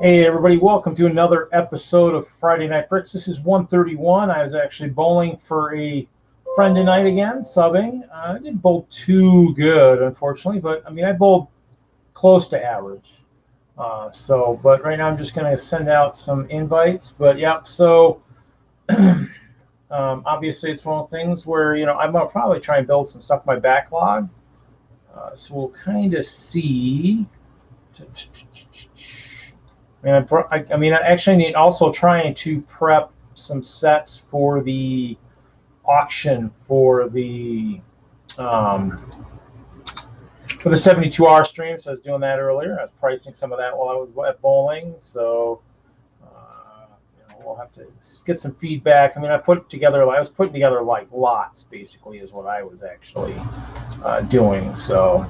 Hey everybody, welcome to another episode of Friday Night Bricks. This is 131. I was actually bowling for a friend tonight again, subbing. I didn't bowl too good, unfortunately, but I mean I bowled close to average. But right now I'm just going to send out some invites. But yeah, so obviously it's one of those things where I'm going to probably try and build some stuff in my backlog. So we'll kind of see. I actually need also trying to prep some sets for the auction for the 72-hour stream. So I was doing that earlier. I was pricing some of that while I was at bowling. So we'll have to get some feedback. I mean, I was putting together like lots, basically, is what I was actually doing. So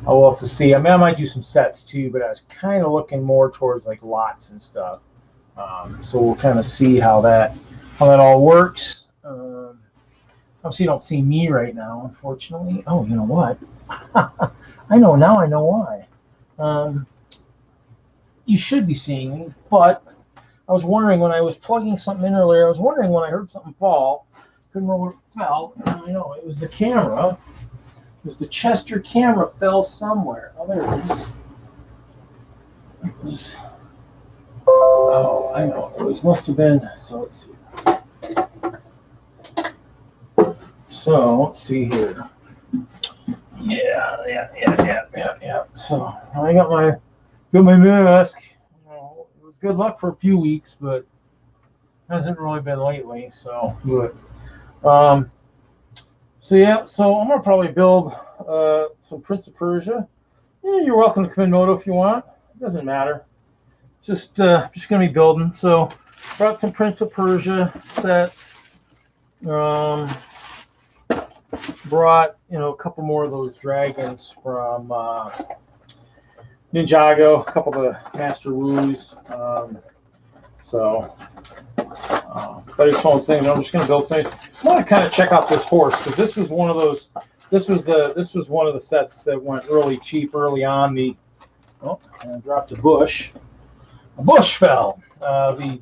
I will have to see. I mean, I might do some sets too, but I was kind of looking more towards like lots and stuff. So we'll kind of see how that all works. Obviously, you don't see me right now, unfortunately. Oh, you know what? I know now. I know why. You should be seeing me, but I was wondering when I was plugging something in earlier. I was wondering when I heard something fall. Couldn't remember what it fell. I know it was the camera. Because the Chester camera fell somewhere. Oh, there it is. Oh, I know. Must have been. So let's see. So let's see here. Yeah. So I got my mask. It was good luck for a few weeks, but hasn't really been lately. So good. So I'm gonna probably build some Prince of Persia. Yeah, you're welcome to come in, Moto, if you want. It doesn't matter. Just gonna be building. So brought some Prince of Persia sets. Brought a couple more of those dragons from Ninjago. A couple of the Master Woos. But it's one of those things. I'm just going to build some. I want to kind of check out this horse because this was one of those. This was one of the sets that went really cheap early on. And I dropped a bush. A bush fell. The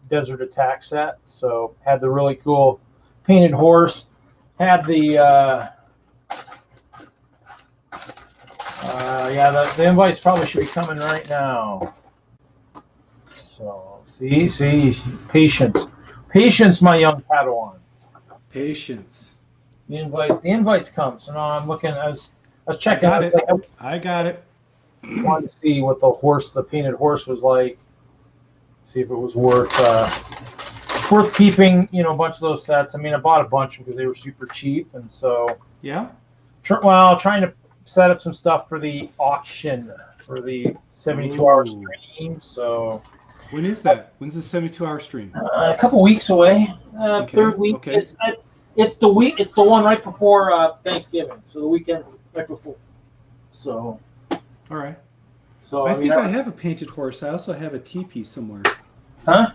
Desert Attack set. So had the really cool painted horse. Had the the invites probably should be coming right now. So see, patience, my young Padawan. Patience. The invites come. So now I'm looking. I was checking. I got it. Wanted to see what the painted horse was like. See if it was worth keeping. A bunch of those sets. I mean, I bought a bunch because they were super cheap, and so yeah. Trying to set up some stuff for the auction for the 72-hour stream. So. When is that? When's the 72-hour stream? A couple weeks away. Okay. Third week. Okay. It's the week. It's the one right before Thanksgiving. So the weekend right before. So. All right. So I think I have a painted horse. I also have a teepee somewhere. Huh?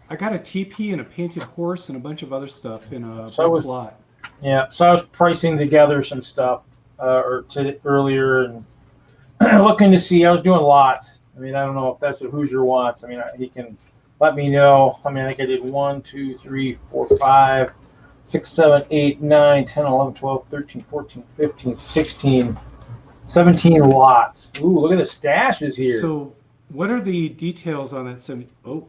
I got a teepee and a painted horse and a bunch of other stuff in a lot. Yeah. So I was pricing together some stuff earlier and looking to see. I was doing lots. I mean, I don't know if that's what Hoosier wants. I mean, he can let me know. I mean, I think I did 1, 2, 3, 4, 5, 6, 7, 8, 9, 10, 11, 12, 13, 14, 15, 16, 17 lots. Ooh, look at the stashes here. So what are the details on that? Oh,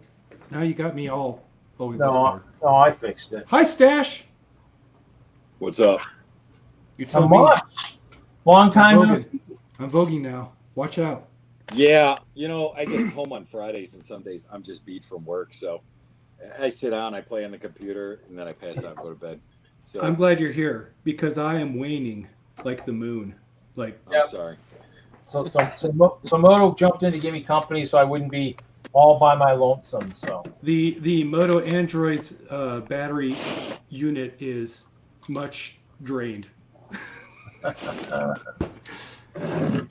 now you got me all over this No, I fixed it. Hi, Stash. What's up? You told me. Long time. I'm voguing now. Watch out. Yeah, I get home on Fridays and some days I'm just beat from work. So I sit down, I play on the computer, and then I pass out and go to bed. So I'm glad you're here because I am waning like the moon. I'm sorry. So Moto jumped in to give me company so I wouldn't be all by my lonesome. So the Moto Android's battery unit is much drained.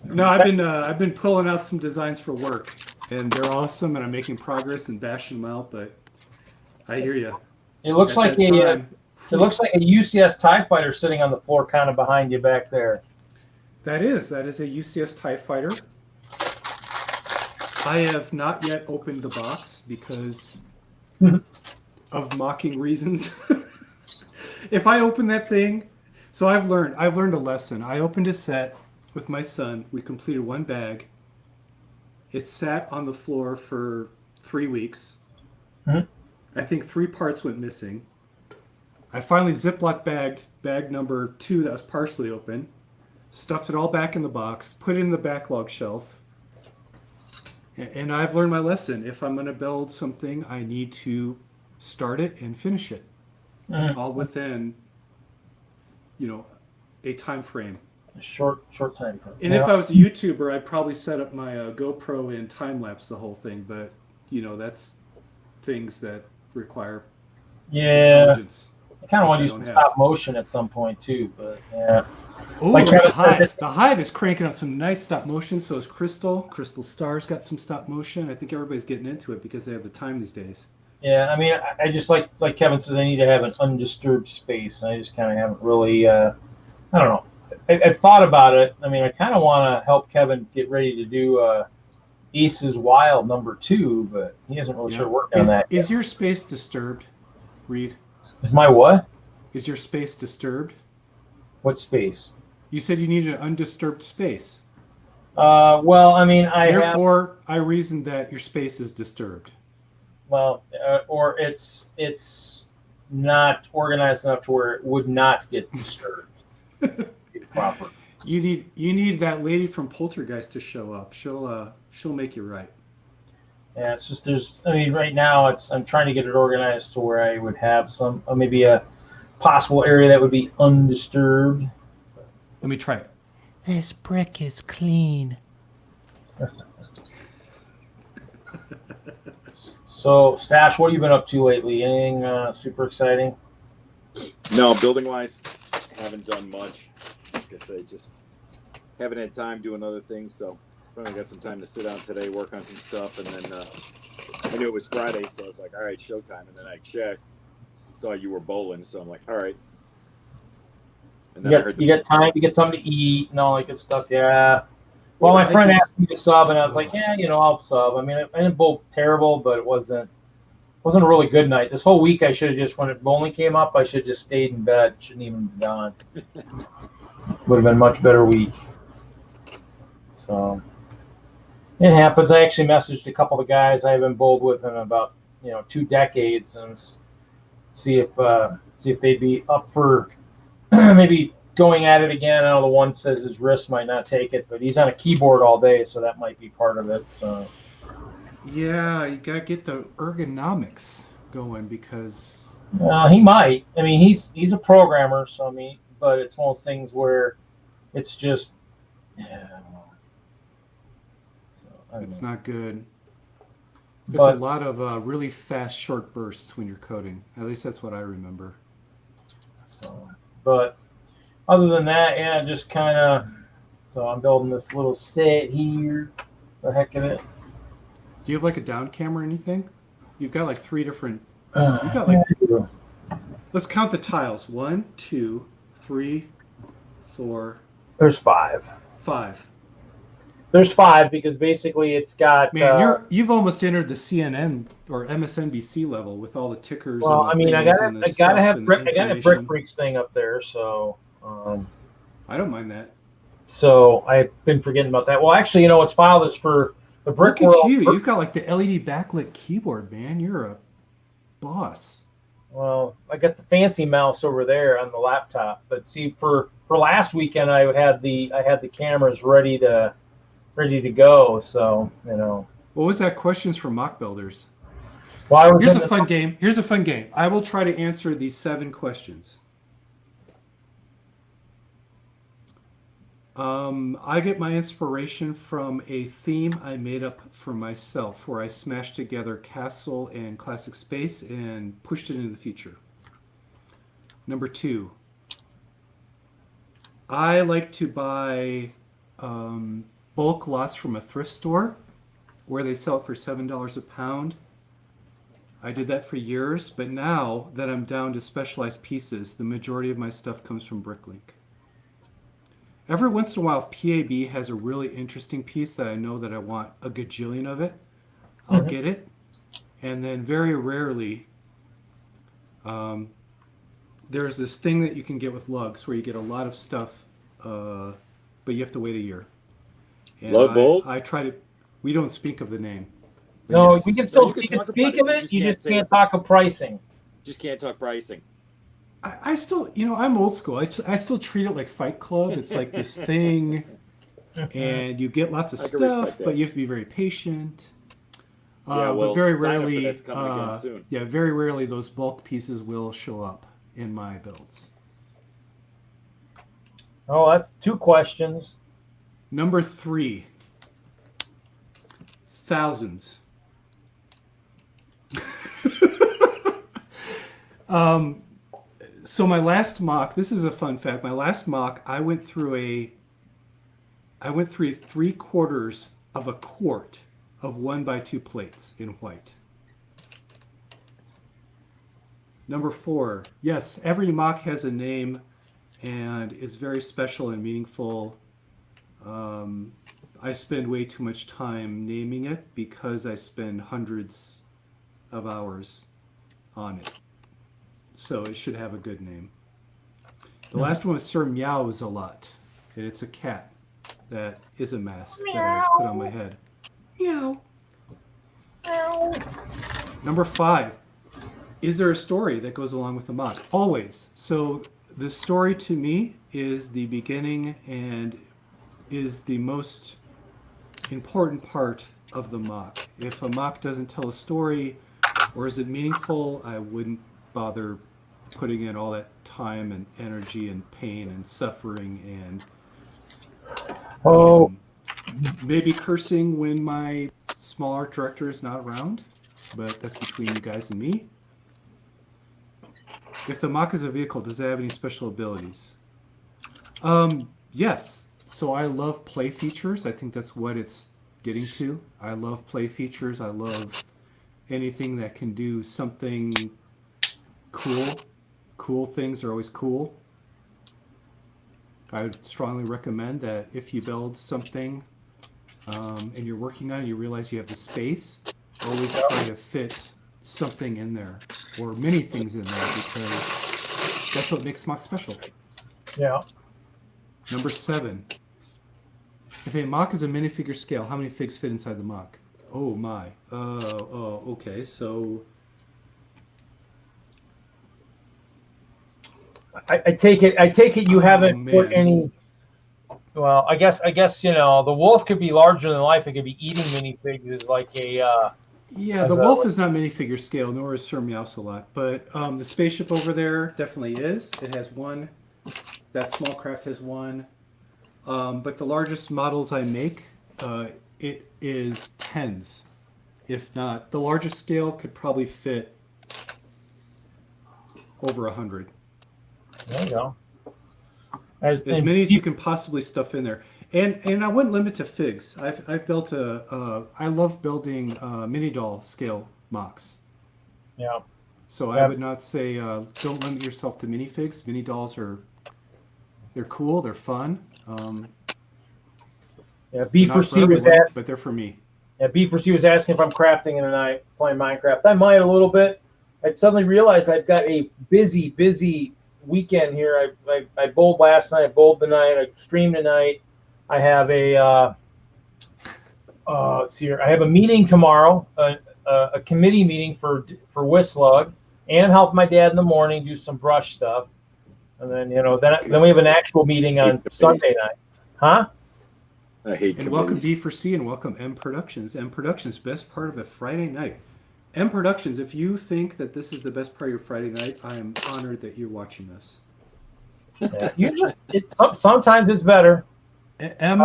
No, I've been pulling out some designs for work, and they're awesome, and I'm making progress and bashing them out. But I hear you. It looks like a UCS TIE fighter sitting on the floor, kind of behind you back there. That is a UCS TIE fighter. I have not yet opened the box because of mocking reasons. If I open that thing, so I've learned a lesson. I opened a set with my son. We completed one bag. It sat on the floor for 3 weeks. Mhm. I think 3 parts went missing. I finally Ziploc bagged bag number 2 that was partially open, stuffed it all back in the box, put it in the backlog shelf. And I've learned my lesson. If I'm going to build something, I need to start it and finish it, all within, a time frame. A short time frame. And if I was a YouTuber, I'd probably set up my GoPro and time lapse the whole thing. But that's things that require intelligence. I kind of want to which use I some don't have. stop motion at some point too, but yeah. Oh, Like the Travis Hive. said- The Hive is cranking out some nice stop motion. So is Crystal. Crystal Star's got some stop motion. I think everybody's getting into it because they have the time these days. Yeah, I mean, I just like Kevin says, I need to have an undisturbed space. And I just kind of haven't really, I don't know. I've thought about it. I mean, I kind of want to help Kevin get ready to do Ace's Wild #2, but he isn't really sure working on that. Is your space disturbed, Reed? Is my what? Is your space disturbed? What space? You said you needed an undisturbed space. Well, I mean, Therefore, I reasoned that your space is disturbed. Well, or it's not organized enough to where it would not get disturbed. Proper. You need that lady from Poltergeist to show up. She'll make you right. Yeah, it's just right now I'm trying to get it organized to where I would have some maybe a possible area that would be undisturbed. Let me try it. This brick is clean. So, Stash, what have you been up to lately? Anything super exciting? No, building wise, haven't done much. Like I say, just haven't had time doing other things. So finally got some time to sit down today, work on some stuff, and then I knew it was Friday, so I was like, all right, showtime. And then I checked, saw you were bowling, so I'm like, all right. And then You got time to get something to eat and all that good stuff. Yeah. Well, my friend asked me to sub, and I was like, yeah, I'll sub. I mean, I didn't bowl terrible, but it wasn't a really good night. This whole week, I should have just, when bowling came up, I should have just stayed in bed. Shouldn't even have gone. Would have been a much better week. So it happens. I actually messaged a couple of guys I haven't bowled with in about 2 decades, and see if they'd be up for maybe going at it again. I know the one says his wrist might not take it, but he's on a keyboard all day, so that might be part of it. So yeah, you gotta get the ergonomics going because he might. I mean, he's a programmer, so but it's one of those things where it's just I don't know. So, it's not good. It's But a lot of really fast, short bursts when you're coding. At least that's what I remember. So, but other than that, yeah, just kind of. So I'm building this little set here. The heck of it. Do you have like a down cam or anything? You've got like 3 different. Let's count the tiles. 1, 2, 3, 4. There's 5. 5. There's 5 because basically it's got. Man, you've almost entered the CNN or MSNBC level with all the tickers. Well, and the I gotta have Brick Freaks thing up there, so. I don't mind that. So I've been forgetting about that. Well, actually, it's filed is for the Brick Look at World. you! You've got like the LED backlit keyboard, man. You're a boss. Well, I got the fancy mouse over there on the laptop, but see, for last weekend, I had the cameras ready to go. So What was that? Questions from mock builders. Well, Here's a fun game. I will try to answer these 7 questions. I get my inspiration from a theme I made up for myself, where I smashed together Castle and Classic Space and pushed it into the future. Number 2, I like to buy bulk lots from a thrift store where they sell it for $7 a pound. I did that for years, but now that I'm down to specialized pieces, the majority of my stuff comes from BrickLink. Every once in a while, if PAB has a really interesting piece that I know that I want a gajillion of it, I'll get it. And then very rarely, there's this thing that you can get with lugs where you get a lot of stuff, but you have to wait a year. And Lug bolt? I try to. We don't speak of the name. No, Yes. we can still you can you can talk speak about of it, it. You just say can't what talk of pricing. Just can't talk pricing. I still, I'm old school. I still treat it like Fight Club. It's like this thing, and you get lots of I can respect stuff, that. but you have to be very patient. Yeah, But well, very sign up for rarely, that's coming again soon. yeah, very rarely those bulk pieces will show up in my builds. Oh, that's 2 questions. Number 3, thousands. So my last mock, this is a fun fact. My last mock, I went through 3/4 of a quart of 1x2 plates in white. Number 4, yes, every mock has a name and it's very special and meaningful. I spend way too much time naming it because I spend hundreds of hours on it. So it should have a good name. The last one is Sir Meows a lot. And it's a cat that is a mask that I put on my head. Meow. Number 5. Is there a story that goes along with the mock? Always. So the story to me is the beginning and is the most important part of the mock. If a mock doesn't tell a story or is it meaningful, I wouldn't bother putting in all that time and energy and pain and suffering and maybe cursing when my small art director is not around, but that's between you guys and me. If the mock is a vehicle, does it have any special abilities? Yes. So I love play features. I think that's what it's getting to. I love play features. I love anything that can do something cool. Cool things are always cool. I would strongly recommend that if you build something and you're working on it, you realize you have the space, always try to fit something in there or many things in there because that's what makes mock special. Yeah. Number 7. If a mock is a minifigure scale, how many figs fit inside the mock? Oh my. Okay. So I take it you haven't put man. any. Well, I guess the wolf could be larger than life. It could be eating minifigs as like a. Yeah, the wolf is not minifigure scale, nor is Sir Meows a lot. But the spaceship over there definitely is. It has 1. That small craft has 1. But the largest models I make, it is 10s. If not, the largest scale could probably fit over 100. There you go. As many as you can possibly stuff in there. And I wouldn't limit to figs. I've built I love building mini doll scale mocks. Yeah. So I would not say don't limit yourself to minifigs. Mini dolls they're cool, they're fun. B4C was asking, but they're for me. Yeah, B4C was asking if I'm crafting tonight, playing Minecraft. I might a little bit. I suddenly realized I've got a busy weekend here. I bowled last night, I bowled tonight, I streamed tonight. I have a let's see here. I have a meeting tomorrow, a committee meeting for Whistler, and help my dad in the morning do some brush stuff, and then then we have an actual meeting on Sunday nights. Huh? I hate and welcome B4C and welcome M Productions. M Productions, best part of a Friday night. M Productions, if you think that this is the best part of your Friday night, I am honored that you're watching this. Yeah, usually, sometimes it's better. M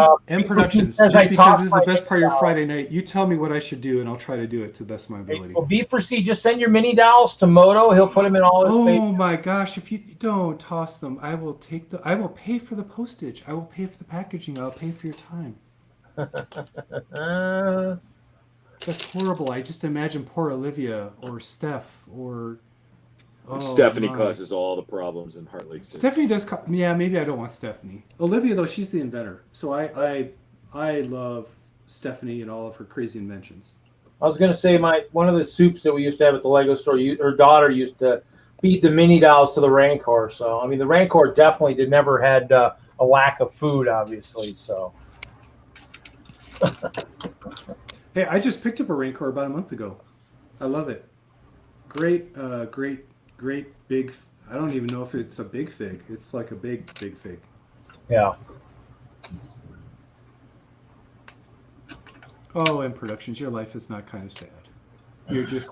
Productions, just because this is the best part of your Friday night, you tell me what I should do, and I'll try to do it to the best of my ability. Well, B4C, just send your mini dowels to Moto. He'll put them in all his space. Oh my gosh! If you don't toss them, I will pay for the postage. I will pay for the packaging. I'll pay for your time. That's horrible. I just imagine poor Olivia or Steph or Oh, Stephanie my. causes all the problems in Heart Lake City. Stephanie does. Yeah, maybe I don't want Stephanie. Olivia, though, she's the inventor. So I love Stephanie and all of her crazy inventions. I was going to say one of the soups that we used to have at the Lego store, her daughter used to feed the mini dolls to the Rancor. So, I mean, the Rancor definitely never had a lack of food, obviously. So, Hey, I just picked up a Rancor about a month ago. I love it. Great big. I don't even know if it's a big fig. It's like a big fig. yeah. Oh, and Productions, your life is not kind of sad. You're just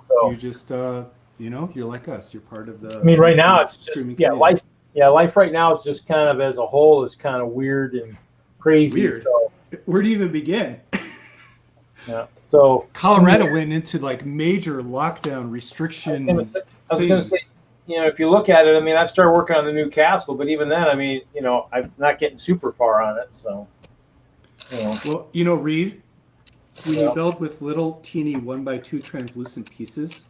you're like us. You're part of the. I mean, right now it's just streaming community. life. Yeah, life right now is just kind of as a whole is kind of weird and crazy. Weird. So, where do you even begin? yeah. So Colorado went into like major lockdown restriction. I was going to say, if you look at it, I mean, I've started working on the new capsule, but even then, I mean, I'm not getting super far on it. So, Well, Reed, when you build with little teeny 1x2 translucent pieces,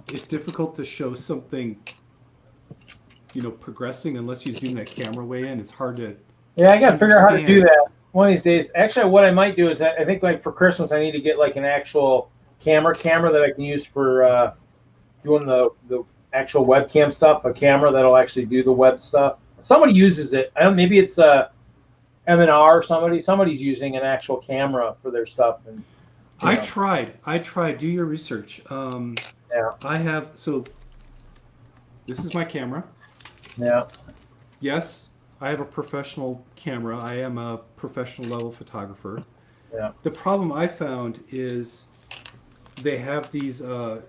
it's difficult to show something, progressing unless you zoom that camera way in. It's hard to. Yeah, I got to figure out how to do that one of these days. Actually, what I might do is I think like for Christmas, I need to get like an actual camera that I can use for doing the actual webcam stuff. A camera that'll actually do the web stuff. Somebody uses it. I don't. Maybe it's M&R. Somebody's using an actual camera for their stuff. And I tried. Do your research. I have. So this is my camera. Yeah. Yes, I have a professional camera. I am a professional level photographer. Yeah. The problem I found is they have these SLR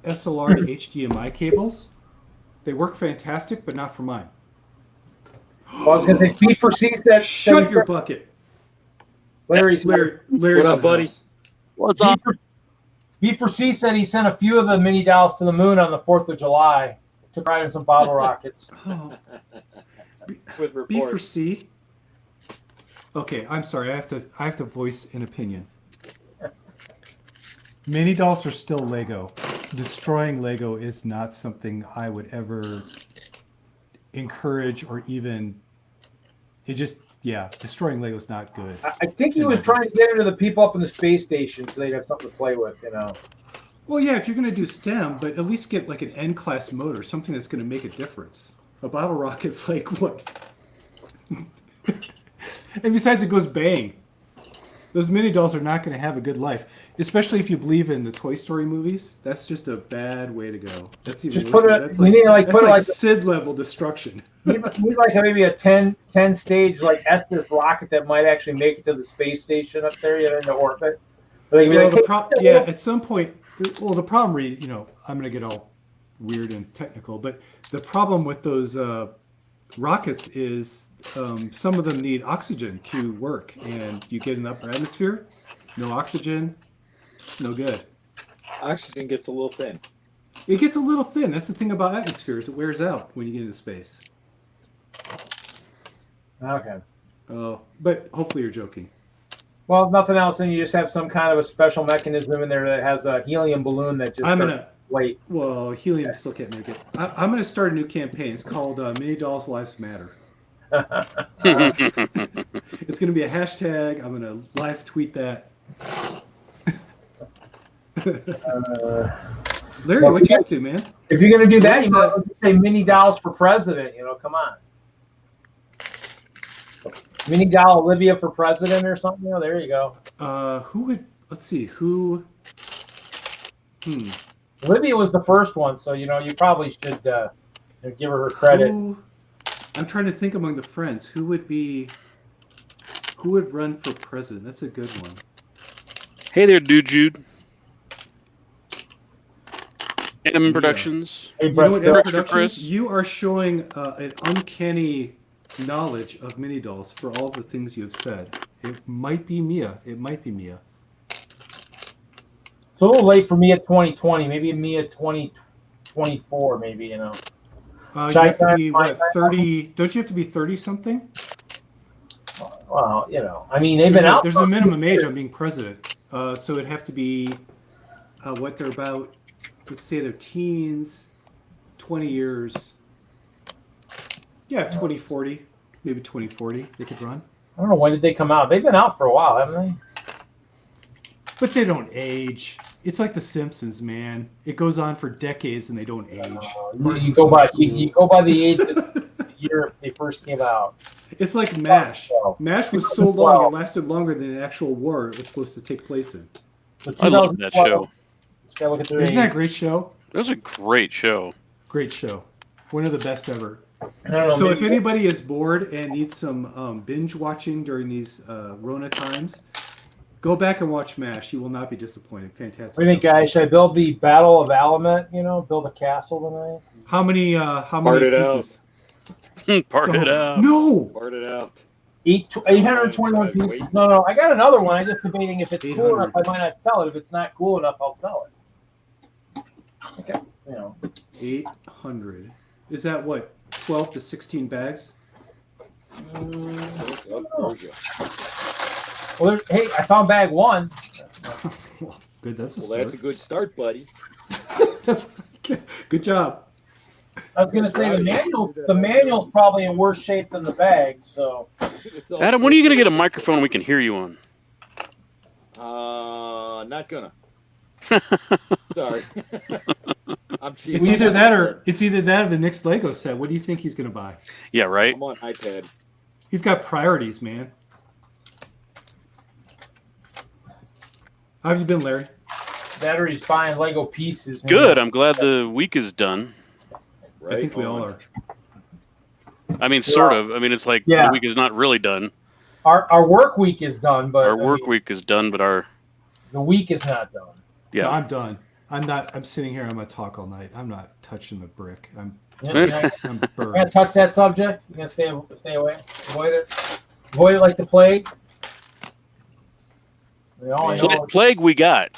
to HDMI cables. They work fantastic, but not for mine. Well, I was going to say, B for C said. Shut your bucket. Larry's. Larry's what up, buddy? What's up? B for C said he sent a few of the mini dolls to the moon on the 4th of July to ride in some bottle rockets. Oh. With B for reports. C. Okay, I'm sorry. I have to voice an opinion. Mini dolls are still Lego. Destroying Lego is not something I would ever encourage or even. Destroying Lego is not good. I think he was trying to get into the people up in the space station so they'd have something to play with, Well, yeah, if you're going to do STEM, but at least get like an N-class motor, something that's going to make a difference. A bottle rocket's like what? And besides, it goes bang. Those mini dolls are not going to have a good life, especially if you believe in the Toy Story movies. That's just a bad way to go. That's even Just worse. put it. That's We need to that's put it like like Sid level destruction. we need like maybe a 10 stage like Estes rocket that might actually make it to the space station up there, into orbit. Like, Well, hey, at some point. Well, the problem, Reed, I'm going to get all weird and technical, but the problem with those rockets is some of them need oxygen to work, and you get in the upper atmosphere, no oxygen, no good. Oxygen gets a little thin. It gets a little thin. That's the thing about atmospheres. It wears out when you get into space. Okay. Oh, but hopefully you're joking. Well, if nothing else, then you just have some kind of a special mechanism in there that has a helium balloon that just wait. Well, helium still can't make it. I'm going to start a new campaign. It's called Mini Dolls Lives Matter. It's going to be a hashtag. I'm going to live tweet that. Larry, what you up to, man? If you're going to do that, you might say mini dolls for president. Come on. Mini doll Olivia for president or something. There you go. Who would? Let's see. Who? Olivia was the first one, so you probably should give her credit. I'm trying to think among the friends. Who would run for president? That's a good one. Hey there, dude, Jude. M Productions. Hey, You know what, Chris. M Chris. Productions? You are showing an uncanny knowledge of mini dolls for all the things you have said. It might be Mia. It's a little late for me at 2020. Maybe me at 2024. Maybe you have to be what, 30? Don't you have to be 30 something? Well, I mean, they've been out. There's a minimum age on being president, so it'd have to be what they're about. Let's say they're teens. 20 years. Yeah, 2040, maybe 2040 they could run. I don't know, when did they come out? They've been out for a while, haven't they? But they don't age. It's like The Simpsons, man. It goes on for decades and they don't age. You go by the age of the year they first came out. It's like MASH. MASH was so long, it lasted longer than the actual war it was supposed to take place in. I love that show. Isn't that a great show? That was a great show. Great show. One of the best ever. I don't know, So if anybody is bored and needs some binge watching during these Rona times, go back and watch MASH. You will not be disappointed. Fantastic. What do you think, guys? Should I build the Battle of Alamet? Build a castle tonight? How many Part it pieces? Part it out. No! Part it out. 821 pieces. No, I got another one. I'm just debating if it's cool 800. enough. I might not sell it. If it's not cool enough, I'll sell it. Okay. 800. Is that what? 12 to 16 bags? What's up, Persia? Well, hey, I found bag one. Well, good. That's a Well, start. that's a good start, buddy. That's good job. I was gonna say the manual's probably in worse shape than the bag. So, Adam, when are you going to get a microphone we can hear you on? Not gonna. Sorry. I'm cheap. It's either that or the next Lego set. What do you think he's gonna buy? Yeah, right? I'm on iPad. He's got priorities, man. How have you been, Larry? battery's buying Lego pieces. Man. Good. I'm glad the week is done. Right I think we all on. are. I mean, sort of. I mean, it's like Yeah. the week is not really done. Our work week is done, but Our work week is done, but the week is not done. yeah. No, I'm done. I'm sitting here. I'm gonna talk all night. I'm not touching the brick. I'm You're not burned. gonna touch that subject. You're gonna stay away. Avoid it. Avoid it like the plague. All I know, Plague we got.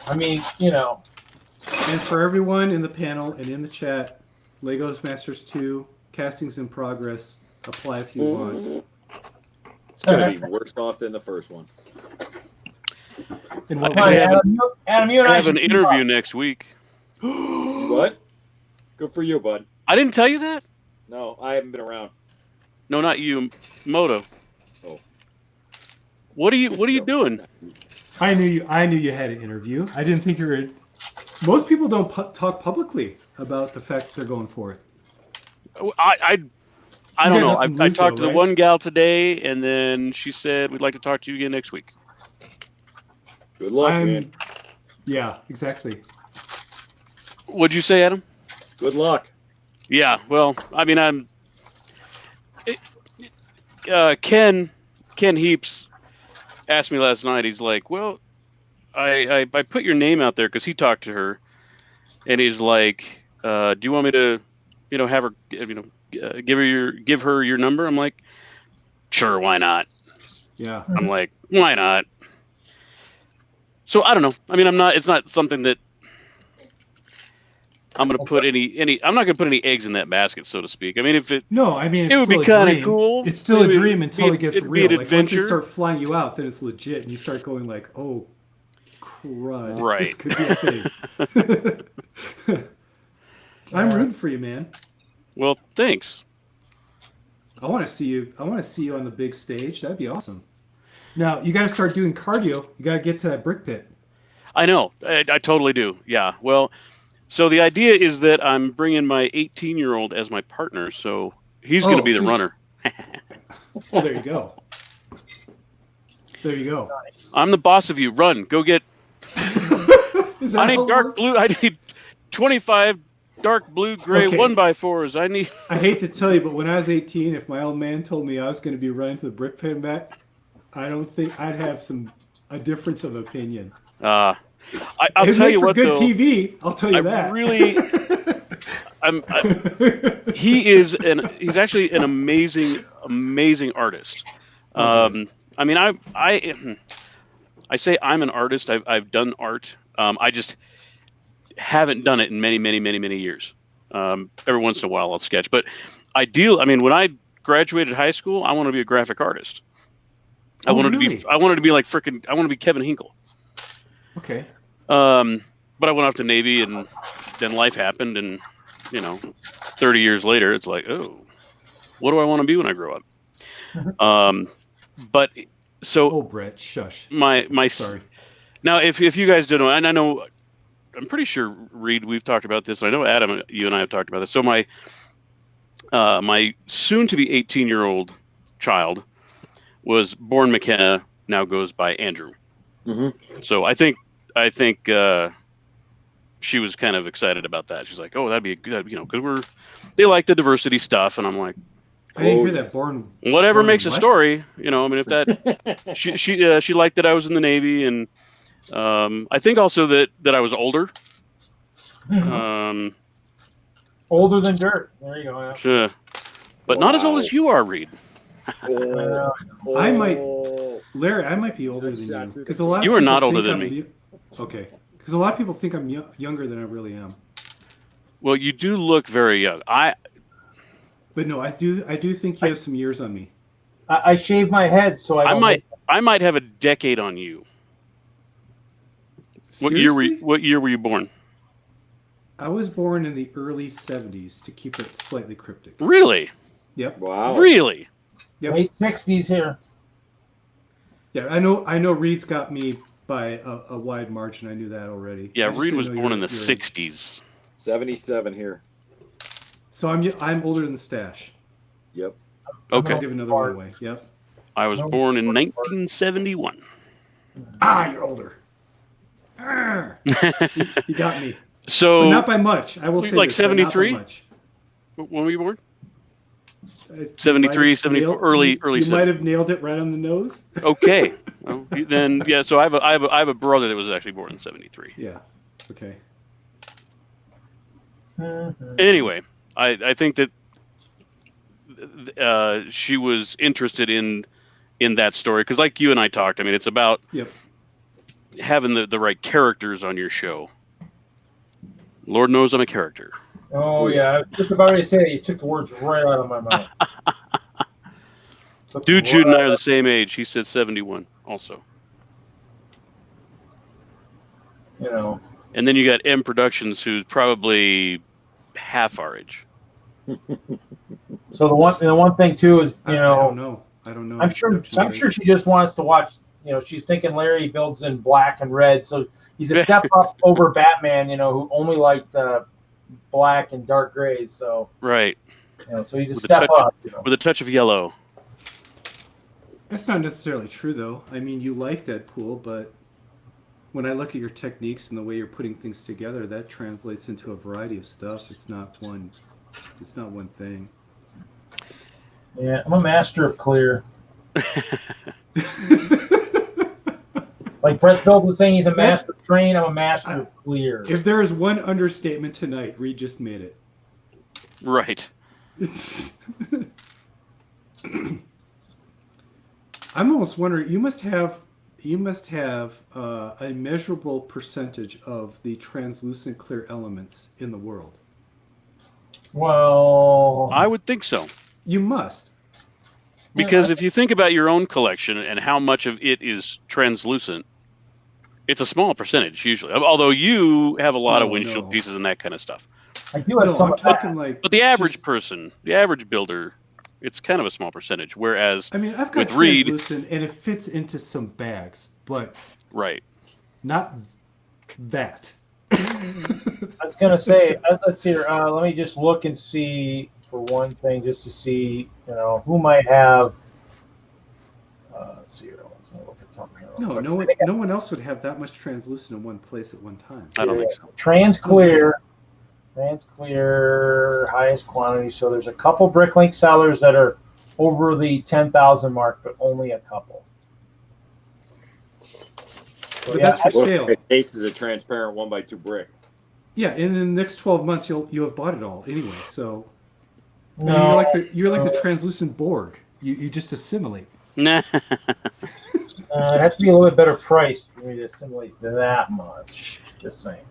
I mean, And for everyone in the panel and in the chat, Legos Masters 2 castings in progress. Apply if you want. It's gonna be worse off than the first one. And I what actually Adam, you and I I have an should keep interview up. next week. What? Good for you, bud. I didn't tell you that? No, I haven't been around. No, not you, Moto. Oh. What are you doing? I knew you had an interview. I didn't think you were. Most people don't talk publicly about the fact that they're going for it. I You don't got know. nothing to I lose, talked though, to the right? one gal today, and then she said we'd like to talk to you again next week. Good luck, man. Yeah, exactly. What'd you say, Adam? Good luck. Yeah. Well, I mean, Ken Heaps asked me last night. He's like, "Well, I put your name out there because he talked to her, and he's like, do you want me to, have her, give her your number?" I'm like, "Sure, why not?" Yeah. I'm like, "Why not?" So I don't know. I mean, it's not something that I'm going to put I'm not going to put any eggs in that basket, so to speak. I mean, if it, No, I mean, it would be kind of cool. It's still a It would dream until it gets it'd real. be an Like, once they adventure. start flying you out, then it's legit, and you start going like, "Oh, crud! Right. This could be a thing." I'm rooting for you, man. Well, thanks. I want to see you. I want to see you on the big stage. That'd be awesome. Now you got to start doing cardio. You got to get to that brick pit. I know. I totally do. Yeah. Well, so the idea is that I'm bringing my 18-year-old as my partner, so he's going to be the see. runner. Oh, there you go. There you go. I'm the boss of you. Run. Go get. Is that I how need it dark works? blue. I need 25 dark blue gray Okay. 1x4s. I need. I hate to tell you, but when I was 18, if my old man told me I was going to be running to the brick pit and back, I don't think I'd have a difference of opinion. I'll It'd tell make you for what good though. TV. I'll tell you I that. really. He's actually an amazing artist. I mean, I say I'm an artist. I've done art. I just haven't done it in many years. Every once in a while I'll sketch, but I mean, when I graduated high school, I wanted to be a graphic artist. I wanted to be like I wanted to be Kevin Hinkle. Okay. but I went off to Navy, and then life happened, and 30 years later, it's like, oh, what do I want to be when I grow up? But so Oh, Brett, shush. my Sorry. now, if you guys don't know, and I know, I'm pretty sure, Reed, we've talked about this. And I know, Adam, you and I have talked about this. So my soon-to-be 18-year-old child was born McKenna, now goes by Andrew. Mm-hmm. So I think she was kind of excited about that. She's like, "Oh, that'd be a good, because they like the diversity stuff," and I'm like, I didn't hear yes. that. Born. whatever Born makes a what? story, I mean, if that she liked that I was in the Navy, and I think also that I was older. Older than dirt. There you go. Yeah. Sure. But not as old as you are, Reed. Oh, I might- oh. Larry, I might be older Good than shot you through because the- a lot of You are people not older think than I'm me. Okay, because a lot of people think I'm younger than I really am. Well, you do look very young. But no, I do think you have some years on me. I shave my head, so I don't I might have a decade on you. What year were you born? I was born in the early 70s, to keep it slightly cryptic. Really? Yep. Wow. Really? Yep. late 60s here. Yeah, I know Reed's got me by a wide margin. I knew that already. Yeah, I just Reed didn't was know born in your the age. 60s. 77 here. So I'm older than the stash. Yep. Okay. I'll give another one away. Yep. I was born in 1971. You're older. Arr. You got me. So But not by much. I will say like this, but not by 73? much. when were you born? You 73, might have 74, nailed- early You 70s. might have nailed it right on the nose. Okay. Well, then yeah. So I have a brother that was actually born in 73. Yeah. Okay. Anyway, I think that she was interested in that story because, like you and I talked, I mean, it's about Yep. having the right characters on your show. Lord knows I'm a character. Oh, yeah. I was just about ready to say that. You took the words right out of my mouth. Dude, Jude and I are the same age. He said 71 also. And then you got M Productions, who's probably half our age. So the one thing too is I don't know. I'm sure she just wants to watch. She's thinking Larry builds in black and red, so he's a step up over Batman. Who only liked black and dark grays. So right. So he's a With step up. With a touch of yellow. That's not necessarily true, though. I mean, you like Deadpool, but when I look at your techniques and the way you're putting things together, that translates into a variety of stuff. It's not one thing. Yeah, I'm a master of clear. Like Brett Phillips was saying, he's a master of train. I'm a master of clear. If there is one understatement tonight, Reed just made it. Right. I'm almost wondering. You must have a measurable percentage of the translucent clear elements in the world. Well, I would think so. You must. Because if you think about your own collection and how much of it is translucent, it's a small percentage usually. Although you have a lot of windshield pieces and that kind of stuff. I do have some. I'm talking like. But the average person, the average builder, it's kind of a small percentage. Whereas I mean, I've got with Reed, translucent, and it fits into some bags, but right, not that. I was gonna say, let's see. Let me just look and see for one thing, just to see, who might have. Let's see here. Let's look at something here. No one else would have that much translucent in one place at one time. I don't think so. Transclear, highest quantity. So there's a couple BrickLink sellers that are over the 10,000 mark, but only a couple. But that's for sale. Ace is a transparent 1x2 brick. Yeah, and in the next 12 months, you'll have bought it all anyway. So No, I mean, you're like the translucent Borg. You just assimilate. Nah. it has to be a little bit better priced for me to assimilate that much. Just saying.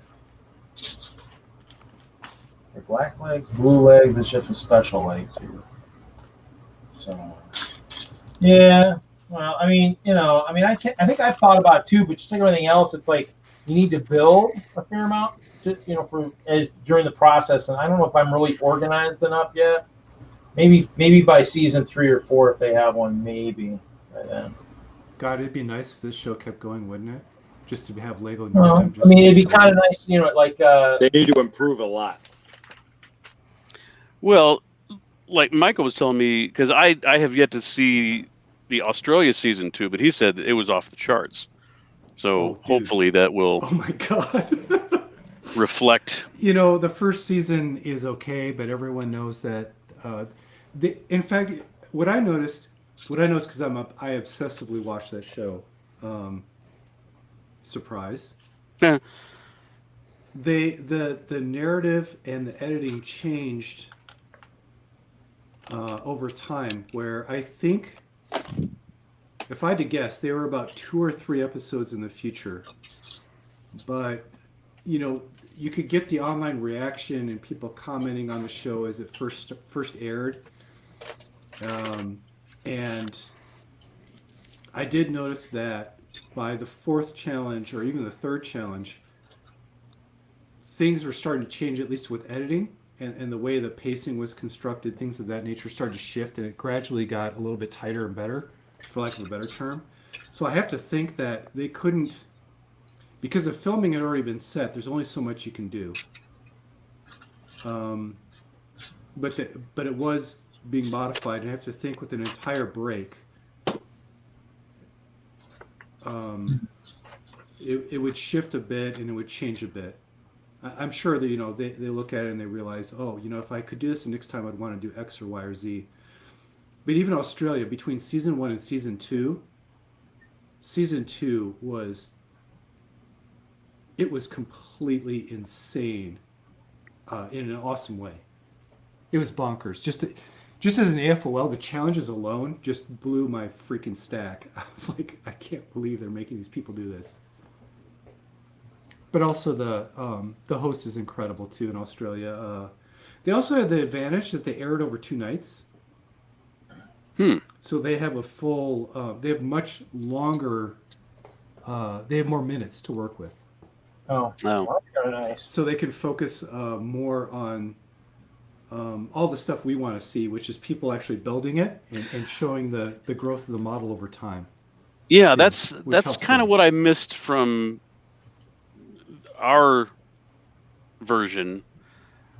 For black legs, blue legs, it's just a special leg too. So, yeah. Well, I think I've thought about it too, but just like everything else, it's like you need to build a fair amount to, for as during the process. And I don't know if I'm really organized enough yet. Maybe by season 3 or 4, if they have one, maybe by then. God, it'd be nice if this show kept going, wouldn't it? Just to have Lego Well, nerddom. I mean, it'd be kind of nice, like. They need to improve a lot. Well, like Michael was telling me, because I have yet to see the Australia season 2, but he said that it was off the charts. So hopefully that will. Oh my God. reflect. The first season is okay, but everyone knows that. In fact, what I noticed because I obsessively watch that show. Surprise. Yeah. The narrative and the editing changed over time, where I think, if I had to guess, they were about 2 or 3 episodes in the future. But, you could get the online reaction and people commenting on the show as it first aired. And I did notice that by the 4th challenge, or even the 3rd challenge, things were starting to change, at least with editing. And the way the pacing was constructed, things of that nature started to shift, and it gradually got a little bit tighter and better, for lack of a better term. So I have to think that they couldn't, because the filming had already been set, there's only so much you can do. But it was being modified, and I have to think with an entire break, it would shift a bit and it would change a bit. I'm sure that they look at it and they realize, if I could do this the next time, I'd want to do X or Y or Z. But even Australia, between season 1 and season 2 was completely insane in an awesome way. It was bonkers. Just as an AFOL, the challenges alone just blew my freaking stack. I was like, I can't believe they're making these people do this. But also the host is incredible too in Australia. They also have the advantage that they aired over 2 nights. So they have they have much longer, they have more minutes to work with. Oh, Wow. That's kind of nice. So they can focus more on all the stuff we want to see, which is people actually building it and showing the growth of the model over time. Yeah, too, that's kind of what I missed from our version.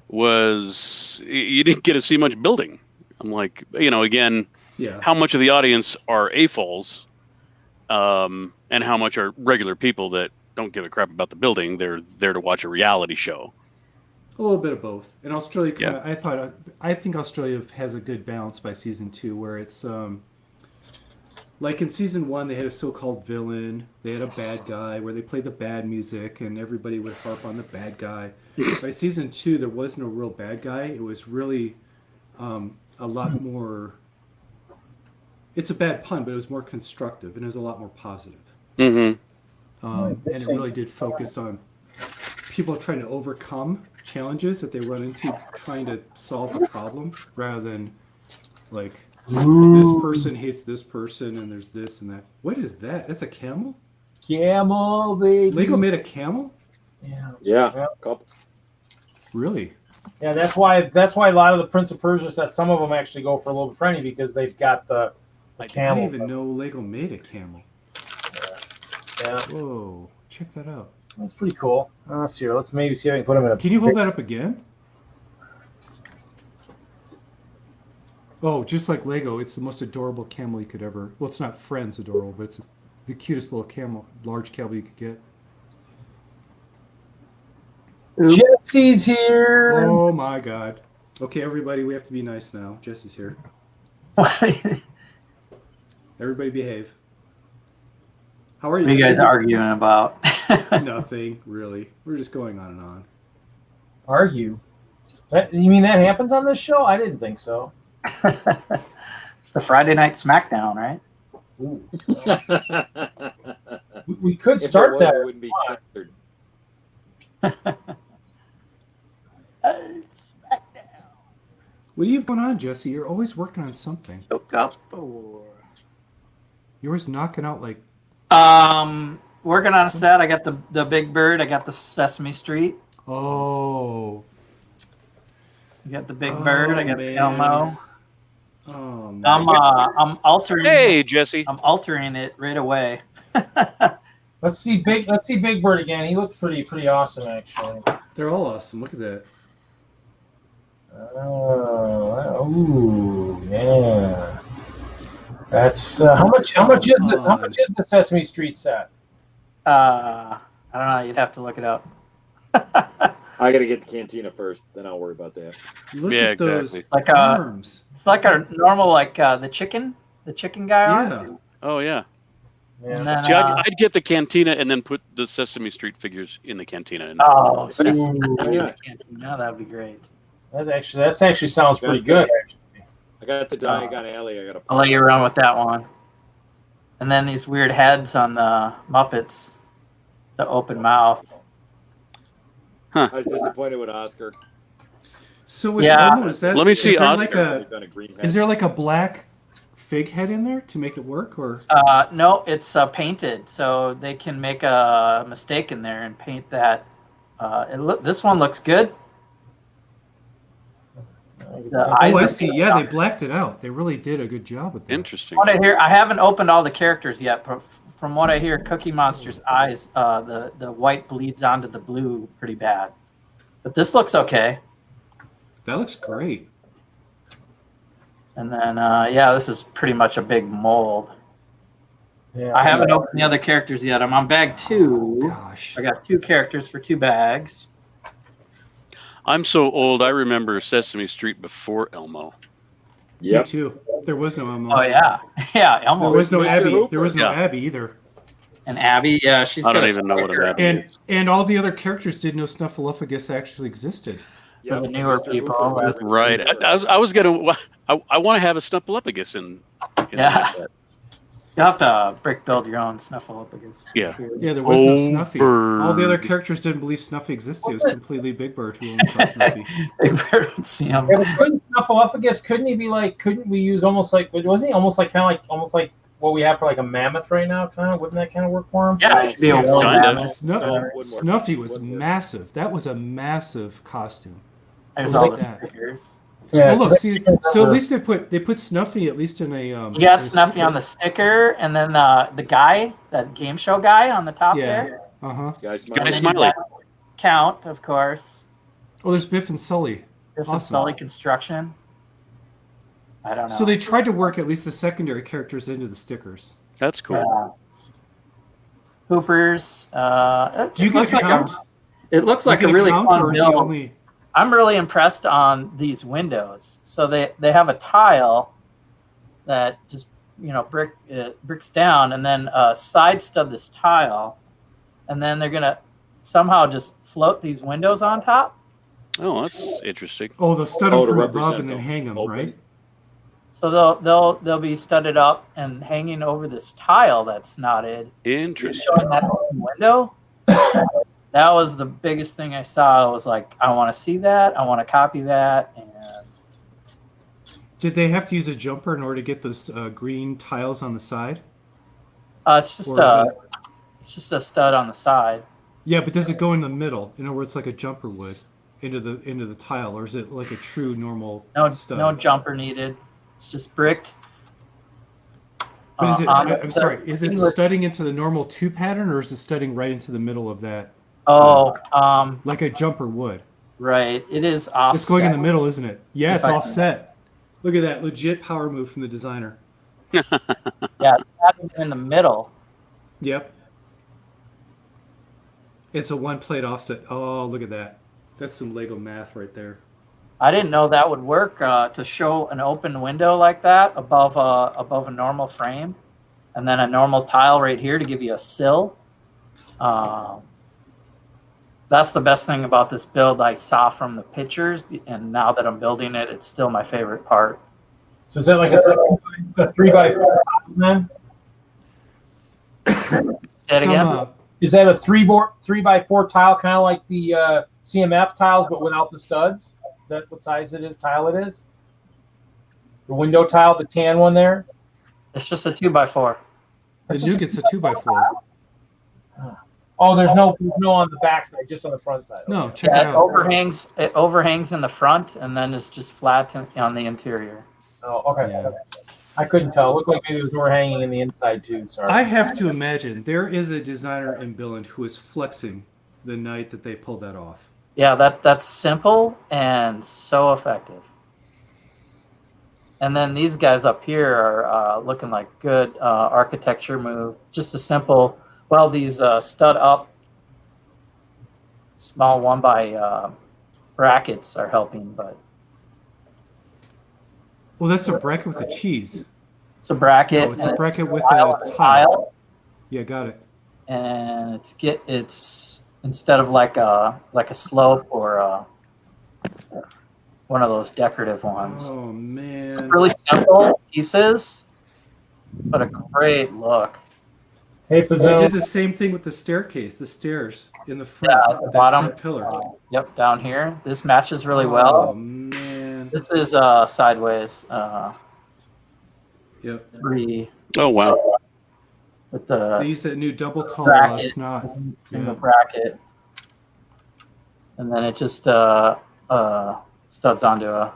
Was you didn't get to see much building. I'm like, again, Yeah. how much of the audience are AFOLs, and how much are regular people that don't give a crap about the building? They're there to watch a reality show. A little bit of both. In Australia, Yeah. I think Australia has a good balance by season 2, where it's like in season 1, they had a so-called villain. They had a bad guy where they played the bad music, and everybody would harp on the bad guy. By season 2, there was no real bad guy. It was really a lot more. It's a bad pun, but it was more constructive, and it was a lot more positive. Mm-hmm. And it really did focus on people trying to overcome challenges that they run into, trying to solve the problem, rather than like this person hates this person and there's this and that. What is that? That's a camel? Camel, baby. Lego made a camel? Yeah. Couple. Really? Yeah, that's why a lot of the Prince of Persia sets, some of them actually go for a little bit penny because they've got the I camel. didn't even know Lego made a camel. Yeah, Whoa, check that out. that's pretty cool. Let's see. Let's maybe see if I can put them in a. Can you hold that up again? Oh, just like Lego, it's the most adorable camel you could ever. Well, it's not Friends adorable, but it's the cutest little camel, large camel you could get. Jesse's here. Oh my God. Okay, everybody, we have to be nice now. Jesse's here. Everybody behave. How are you? What are you guys Jesse? arguing about? Nothing, really. We're just going on and on. Argue. You mean that happens on this show? I didn't think so. It's the Friday Night SmackDown, right? Ooh. We could start that. It wouldn't be censored. SmackDown. What do you have going on, Jesse? You're always working on something. Hook up or... You're always knocking out like. working on a set. I got the Big Bird. I got the Sesame Street. Oh. I got the Big Bird. I got the man. Elmo. Oh man. I'm altering. Hey, Jesse. I'm altering it right away. Let's see Big Bird again. He looks pretty awesome actually. They're all awesome. Look at that. Oh, yeah. That's how much is the Sesame Street set? I don't know. You'd have to look it up. I got to get the cantina first, then I'll worry about that. Look Yeah, at those exactly. Like arms. It's like a normal the chicken guy on. Yeah. Oh yeah. Yeah. And then, See, I'd get the cantina and then put the Sesame Street figures in the cantina. oh, Yeah. no, that'd be great. That actually sounds pretty good. Actually. I got the Diagon Alley. I got to. I'll let you run with that one. And then these weird heads on the Muppets, the open mouth. I was disappointed with Oscar. So with Yeah. Elmo, is that? Let me see is there Oscar. They've done a green head. Is there like a black fig head in there to make it work, or? No, it's painted, so they can make a mistake in there and paint that. This one looks good. The eyes Oh, I are see. painted Yeah, on. they blacked it out. They really did a good job with that. Interesting. What I hear, I haven't opened all the characters yet, but from what I hear, Cookie Monster's eyes, the white bleeds onto the blue pretty bad. But this looks okay. That looks great. And then, this is pretty much a big mold. Yeah. I haven't opened the other characters yet. I'm on bag 2. Gosh. I got 2 characters for 2 bags. I'm so old. I remember Sesame Street before Elmo. Me Yep. too. There was no Elmo. Oh yeah, yeah. There Elmo was no Mr. Abby. Hooper. There was no Yeah. Abby either. and Abby. Yeah, she's. I don't got a even know what sticker. an Abby is. And all the other characters didn't know Snuffleupagus actually existed. Yep. the newer Mr. people, Hooper. that's- Right. I was gonna. I want to have a Snuffleupagus in. Yeah. You'll have to brick build your own Snuffleupagus. Yeah. Yeah, there was no Oh, Snuffy. Bird. All the other characters didn't believe Snuffy existed. It was completely Big Bird who only saw Snuffy. Big Bird would see him. Yeah, but couldn't Snuffleupagus? Couldn't he be like? Couldn't we use almost like? Wasn't he almost like what we have for like a mammoth right now? Kind of wouldn't that kind of work for him? Yeah, it could be a Yes, woolly kind of. mammoth. Snuff- No, wouldn't work. Snuffy was Wouldn't work. massive. That was a massive costume. There's Like all the that. stickers. Yeah. Oh, look, 'cause see, I so at remember- least they put Snuffy at least in a. You got Snuffy on the sticker, and then the guy, that game show guy on the top Yeah. there. Uh huh. Guys, Guy And then Smiley. you got Count, of course. Oh, there's Biff and Sully. Different Awesome. Sully construction. I don't know. So they tried to work at least the secondary characters into the stickers. That's cool. Hoopers. Do you get looks a like count? it looks like Do a you get really count, fun or is it build. only- I'm really impressed on these windows. So they have a tile that just bricks down, and then side stub this tile, and then they're gonna somehow just float these windows on top. Oh, that's interesting. Oh, they'll stud Oh, them to from represent above and then them. hang them, Open. right? So they'll be studded up and hanging over this tile that's knotted, Interesting. showing that open window. That was the biggest thing I saw. I was like, I want to see that. I want to copy that. And Did they have to use a jumper in order to get those green tiles on the side? it's just Or is it's just a stud on the side. Yeah, but does it go in the middle? In other words, like a jumper would into the tile, or is it like a true normal No stud? no jumper needed. It's just bricked. But is it? I'm sorry. Is it English- studding into the normal 2 pattern, or is it studding right into the middle of that, Oh, like a jumper would? right. It is offset. It's going in the middle, isn't it? Yeah, If it's I can- offset. Look at that legit power move from the designer. Yeah, it's in the middle. Yep. It's a 1 plate offset. Oh, look at that. That's some Lego math right there. I didn't know that would work to show an open window like that above a normal frame, and then a normal tile right here to give you a sill. That's the best thing about this build I saw from the pictures, and now that I'm building it, it's still my favorite part. So is that like a 3x4 then? Say it again? Is that a 3x4 tile, kind of like the CMF tiles, but without the studs? Is that what size tile it is? The window tile, the tan one there? It's just a 2x4. The new gets a 2x4. Oh, there's no on the back side, just on the front side. No, Okay. check Yeah, it out. it overhangs in the front, and then it's just flat on the interior. Oh, okay. Yeah. I couldn't tell. It looked like maybe it was overhanging in the inside too. Sorry. I have to imagine there is a designer in Billund who was flexing the night that they pulled that off. Yeah, that's simple and so effective. And then these guys up here are looking like good architecture move. Just a simple, well, these stud up small 1x brackets are helping, but Well, that's a bracket with a cheese. it's a bracket. Oh, it's a bracket with tile a and tile. Yeah, got it. And it's instead of like a slope or one of those decorative ones. Oh man. Really simple pieces, but a great look. Hey, They Pizzo. did the same thing with the staircase, the stairs in the front. Yeah, at the that bottom. front pillar. Yep, down here. This matches really Oh well. man. This is sideways Yep. 3 Oh wow. with They the used that new double tall bracket, snot. single Yeah. bracket, and then it just studs out.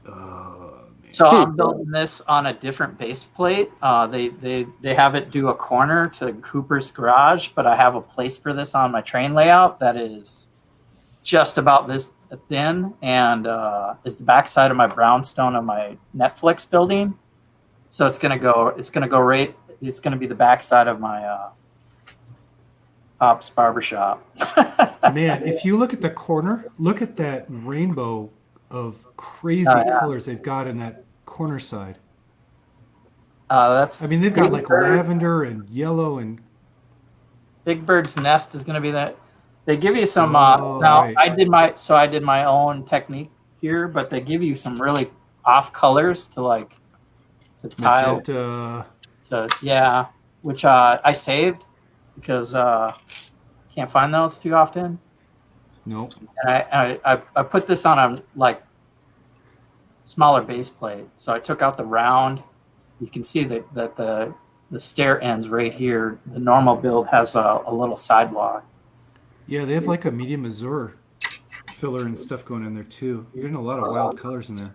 Oh man. So I'm building this on a different base plate. They have it do a corner to Cooper's garage, but I have a place for this on my train layout that is just about this thin and is the backside of my brownstone of my Netflix building. So it's gonna go right. It's gonna be the backside of my Pop's barbershop. Man, if you look at the corner, look at that rainbow of crazy Yeah. colors they've got in that corner side. That's. I mean, they've got Big like Bird. lavender and yellow and Big Bird's Nest is going to be that. They give you some. Oh, now right. I did my own technique here, but they give you some really off colors to like to tile. magenta. Yeah, which I saved because can't find those too often. Nope. And I put this on a like smaller base plate, so I took out the round. You can see that the stair ends right here. The normal build has a little sidewalk. Yeah, they have like a medium azure filler and stuff going in there too. You're getting a lot of wild colors in there.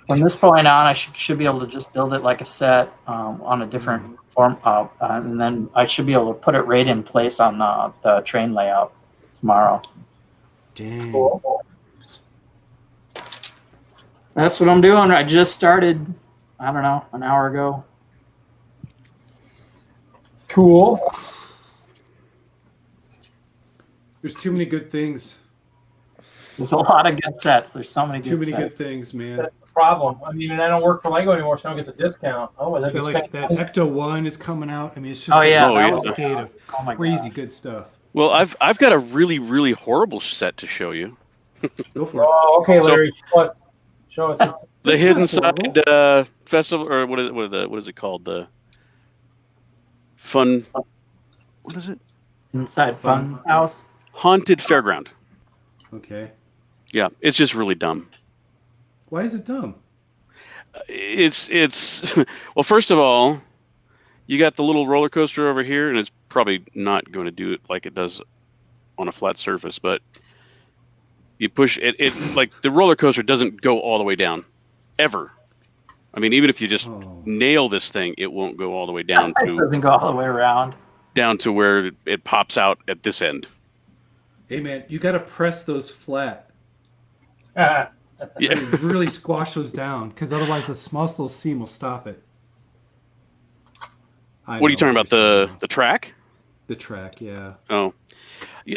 From this point on, I should be able to just build it like a set on a different form, and then I should be able to put it right in place on the train layout tomorrow. Dang. Cool. That's what I'm doing. I just started, I don't know, an hour ago. Cool. There's too many good things. There's a lot of good sets. There's so many good Too many sets. good things, man. That's the problem. I mean, I don't work for Lego anymore, so I don't get the discount. Oh, I They're like that Ecto 1 is coming out. I mean, it's just Oh, yeah, that a was- cascade of Oh my crazy gosh. good stuff. Well, I've got a really, really horrible set to show you. Go for it. Oh, okay, Larry. Show us. The That's Hidden not horrible. Side Festival, or what is it called? The Fun. What is it? Inside Fun House. Haunted Fairground. Okay. Yeah, it's just really dumb. Why is it dumb? It's well, first of all, you got the little roller coaster over here, and it's probably not going to do it like it does on a flat surface, but you push it like the roller coaster doesn't go all the way down ever. I mean, even if you just Oh. nail this thing, it won't go all the way down It to doesn't go all the way around. where it pops out at this end. Hey, man, you got to press those flat. Yeah. And really squash those down, because otherwise the smallest little seam will stop it. I What are you know talking about? you're saying. The track? The track, yeah. Oh,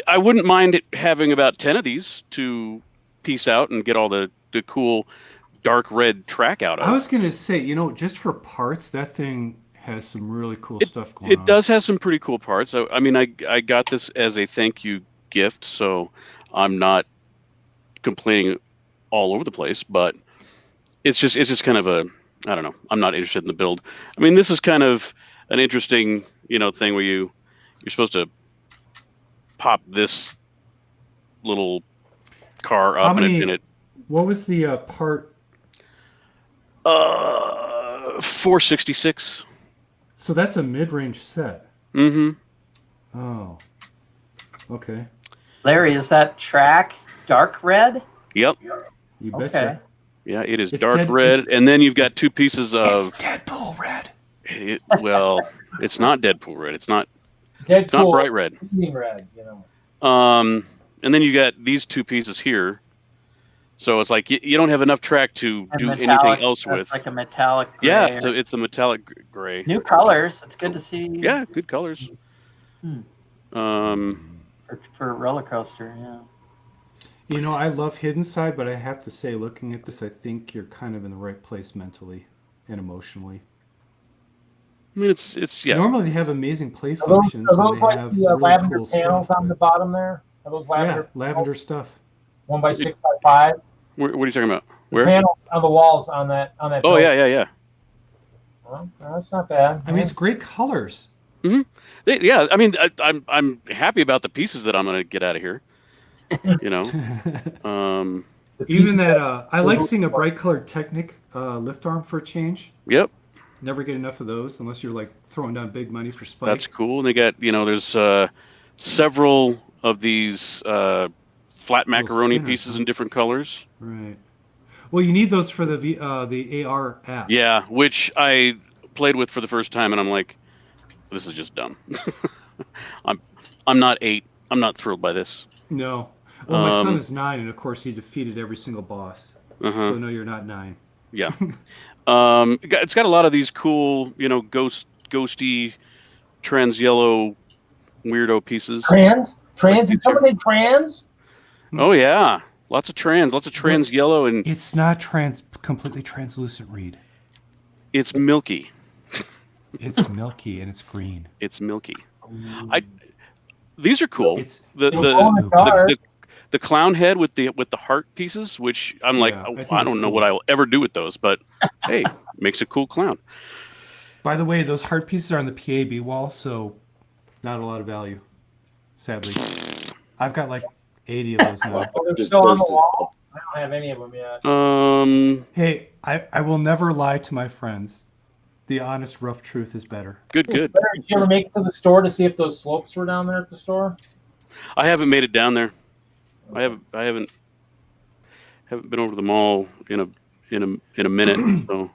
I wouldn't mind it having about 10 of these to piece out and get all the cool dark red track out of. I was going to say, just for parts, that thing has some really cool stuff going on. It does have some pretty cool parts. I mean, I got this as a thank you gift, so I'm not complaining all over the place, but it's just kind of I don't know. I'm not interested in the build. I mean, this is kind of an interesting, thing where you're supposed to pop this little car up and it What was the part? 466. So that's a mid-range set. Mm-hmm. Oh. Okay. Larry, is that track dark red? Yep. You Okay. betcha. Yeah, it is It's dark dead- red, it's- and then you've got two pieces It's of. Deadpool red. Well, it's not Deadpool red. It's not Deadpool, bright red. evening red, you know. And then you got these two pieces here. So it's like you don't have enough track to And do metallic, anything else that's with. like a metallic gray. Yeah, so it's the metallic gray. New colors. It's good to see. Yeah, good colors. For roller coaster. Yeah. You know, I love Hidden Side, but I have to say, looking at this, I think you're kind of in the right place mentally and emotionally. I mean, it's yeah. Normally, they have amazing play Are functions. those and they like have the really lavender cool panels stuff, on the but- bottom there? Are those lavender? Yeah, lavender panels? stuff. 1x6x5. What are you talking about? The Where? panels on the walls on that. Oh building. yeah. Well, that's not bad. I mean, it's great colors. Yeah, I mean, I'm happy about the pieces that I'm gonna get out of here. You know, The Even piece- that, I like seeing a bright colored Technic lift arm for a change. yep, Never get enough of those unless you're like throwing down big money for Spike. that's cool. And they got there's several of these flat macaroni spinners, pieces huh? in different colors. Right. Well, you need those for the AR app. Yeah, which I played with for the first time, and I'm like, this is just dumb. I'm not 8. I'm not thrilled by this. No. Well, my son is 9, and of course he defeated every single boss. Uh-huh. So no, you're not 9. Yeah. It's got a lot of these cool, ghosty, trans yellow, weirdo pieces. Trans? Did somebody say trans? Oh yeah, lots of trans yellow, and It's not completely translucent, Reed. it's milky. It's milky and it's green. It's milky. These are cool. It's the glow in the dark. the clown head with the heart pieces, which I'm like, Yeah, I think I it's don't know cool. what I will ever do with those, but hey, makes a cool clown. By the way, those heart pieces are on the PAB wall, so not a lot of value, sadly. I've got like 80 of those now. Oh, they're Just still on the burst his wall? I don't have any of them yet. Hey, I will never lie to my friends. The honest, rough truth is better. Good. Did you ever make it to the store to see if those slopes were down there at the store? I haven't made it down there. I haven't been over to the mall in a minute. So.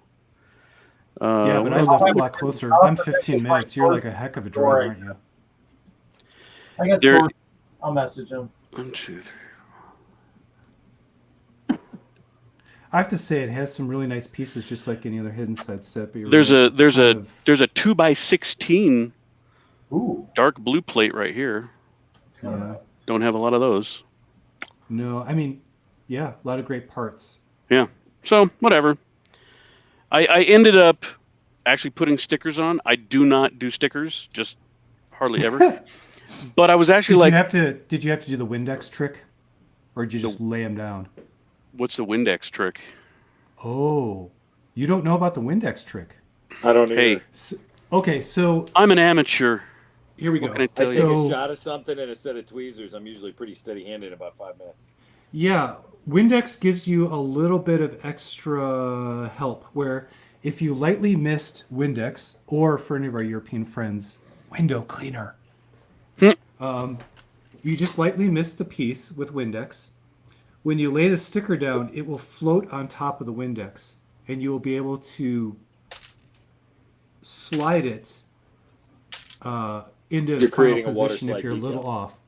Yeah, but I well, live a lot closer. I'm 15 minutes. You're like a heck of a drive, aren't you? I got There- stores. I'll message them. 1, 2, 3. I have to say, it has some really nice pieces, just like any other Hidden Side set. But you're There's right, a it's there's kind a of- there's a 2x16 Ooh. dark blue plate right here. It's kinda Yeah. nice. Don't have a lot of those. No, I mean, yeah, a lot of great parts. Yeah. So whatever. I ended up actually putting stickers on. I do not do stickers, just hardly ever. But I was actually Did like, you have to do the Windex trick, or did you just lay them down? what's the Windex trick? Oh, you don't know about the Windex trick? I don't Hey, either. Okay, so I'm an amateur. here we What go. can I I tell take you? So- a shot of something and a set of tweezers. I'm usually pretty steady-handed in about 5 minutes. Yeah, Windex gives you a little bit of extra help where if you lightly missed Windex, or for any of our European friends, window cleaner, you just lightly missed the piece with Windex. When you lay the sticker down, it will float on top of the Windex, and you will be able to slide it into You're final creating a water position if slide you're a little decal. off.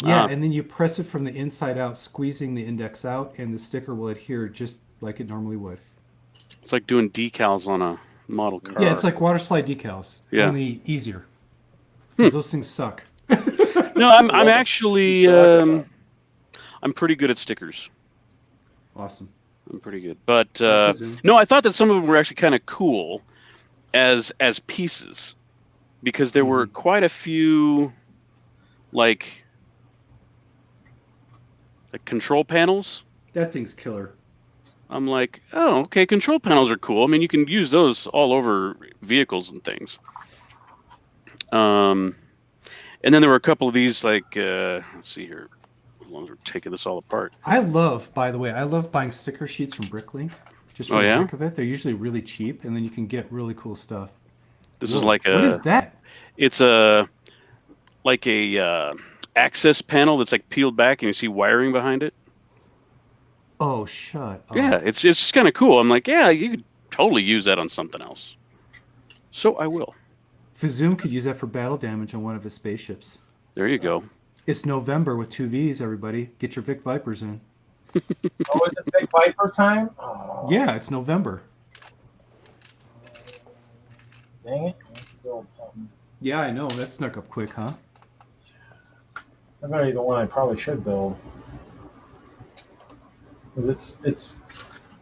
Yeah, Ah. and then you press it from the inside out, squeezing the index out, and the sticker will adhere just like it normally would. It's like doing decals on a model car. Yeah, it's like water slide decals, Yeah. only easier. 'Cause those things suck. No, I'm actually I'm pretty good at stickers. Awesome. I'm pretty good, but Zoom. no, I thought that some of them were actually kind of cool as pieces because there were quite a few like control panels. That thing's killer. I'm like, oh, okay, control panels are cool. I mean, you can use those all over vehicles and things. And then there were a couple of these, like, let's see here, as long as we're taking this all apart. I love buying sticker sheets from BrickLink. Just for Oh, the yeah? heck of it. They're usually really cheap, and then you can get really cool stuff. This Whoa, is like what is that? It's a access panel that's like peeled back, and you see wiring behind it. Oh, shut up. Yeah, it's just kind of cool. I'm like, yeah, you could totally use that on something else. So I will. Fazoom could use that for battle damage on one of his spaceships. There you go. It's November with 2 Vs, everybody. Get your Vic Vipers in. Oh, is it Big Viper time? Oh, Yeah, it's November. dang it. I have to build something. Yeah, I know. That snuck up quick, huh? That's probably the one I probably should build. Because it's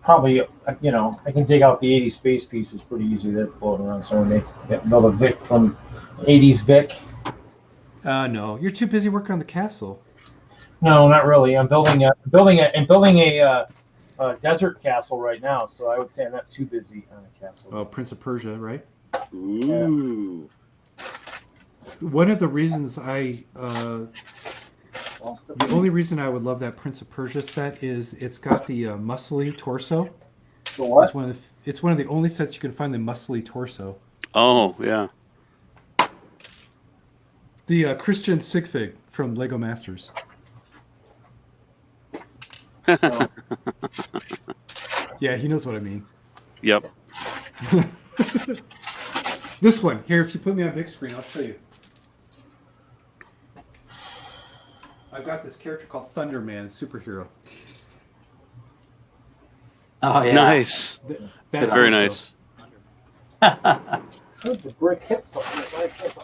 probably, you know, I can dig out the 80s space pieces pretty easily. They're floating around. So when they get another Vic from 80s Vic. No. You're too busy working on the castle. No, not really. I'm building a desert castle right now. So I would say I'm not too busy on a castle. Oh, Prince of Persia, right? Ooh. One of the reasons the only reason I would love that Prince of Persia set is it's got the muscly torso. The what? It's one of the only sets you can find the muscly torso. Oh, yeah. The Christian Sigfig from Lego Masters. Oh. Yeah, he knows what I mean. Yep. This one here, if you put me on big screen, I'll show you. I've got this character called Thunderman, superhero. Oh yeah. Nice. That Very torso. nice. The brick hit something.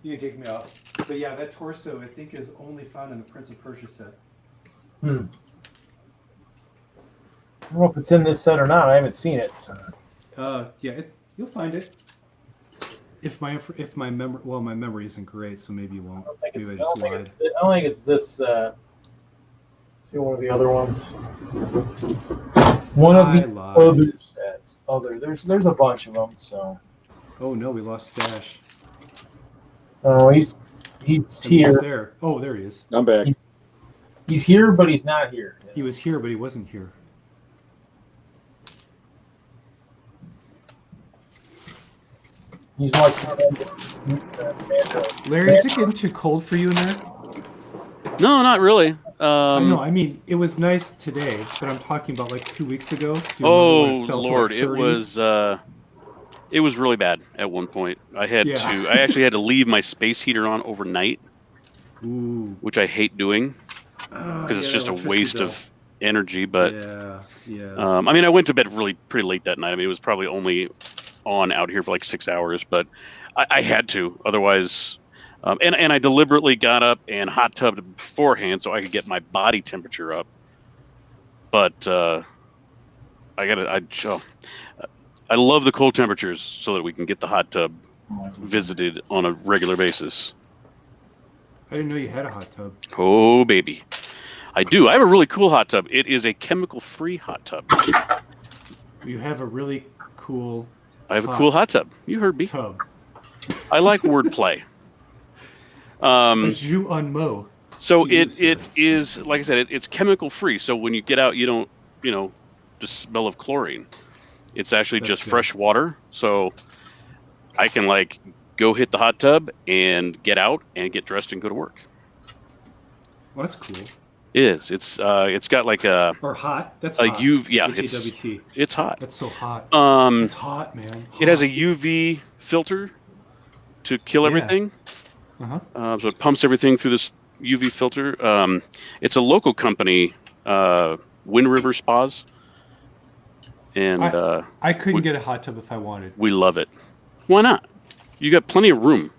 You can take me off. But yeah, that torso I think is only found in the Prince of Persia set. I don't know if it's in this set or not. I haven't seen it. So. Yeah, you'll find it. If my memory isn't great, so maybe you won't. Maybe I just lied. I don't think it's this. See one of the other ones. One of the lied. other sets. There's a bunch of them. So. Oh no, we lost Stash. Oh, he's He's here. there. Oh, there he is. I'm back. He's here, but he's not here. He was here, but he wasn't here. He's like. Larry, is it getting too cold for you in there? No, not really. I know. I mean, it was nice today, but I'm talking about like 2 weeks ago. Do you Oh remember when it fell to, Lord, like, it 30s? was really bad at one point. I actually had to leave my space heater on overnight, Ooh. which I hate doing because it's just a waste of energy. But yeah. I mean, I went to bed pretty late that night. I mean, it was probably only on out here for like 6 hours, but I had to. Otherwise, and I deliberately got up and hot tubbed beforehand so I could get my body temperature up. But I love the cold temperatures so that we can get the hot tub visited on a regular basis. I didn't know you had a hot tub. Oh, baby. I do. I have a really cool hot tub. It is a chemical-free hot tub. You have a really cool I have a cool hot tub. You heard me. tub. I like wordplay. Jus un mot. So to use, it is, like I said, it's chemical-free. So when you get out, you don't, just smell of chlorine. It's actually That's just good. fresh water. So I can go hit the hot tub and get out and get dressed and go to work. Well, that's cool. It is. It's got like a Or hot. That's a hot. UV. Yeah, HAWT. it's hot. That's so hot. It's It's hot, man. It has a UV filter to kill Yeah. everything. Uh-huh. So it pumps everything through this UV filter. It's a local company, Wind River Spas, and I couldn't get a hot tub if I wanted. we love it. Why not? You got plenty of room.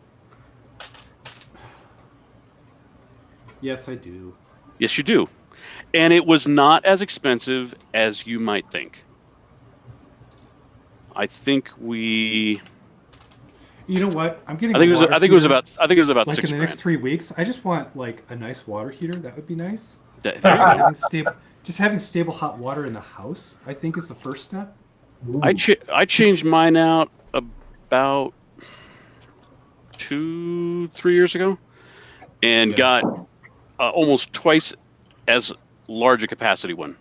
Yes, I do. Yes, you do. And it was not as expensive as you might think. I think we. You know what? I'm getting. I think it was about like $6 in the next grand. 3 weeks. I just want like a nice water heater. That would be nice. Having stable hot water in the house, I think, is the first step. I changed mine out about 2-3 years ago, and got almost twice as large a capacity one.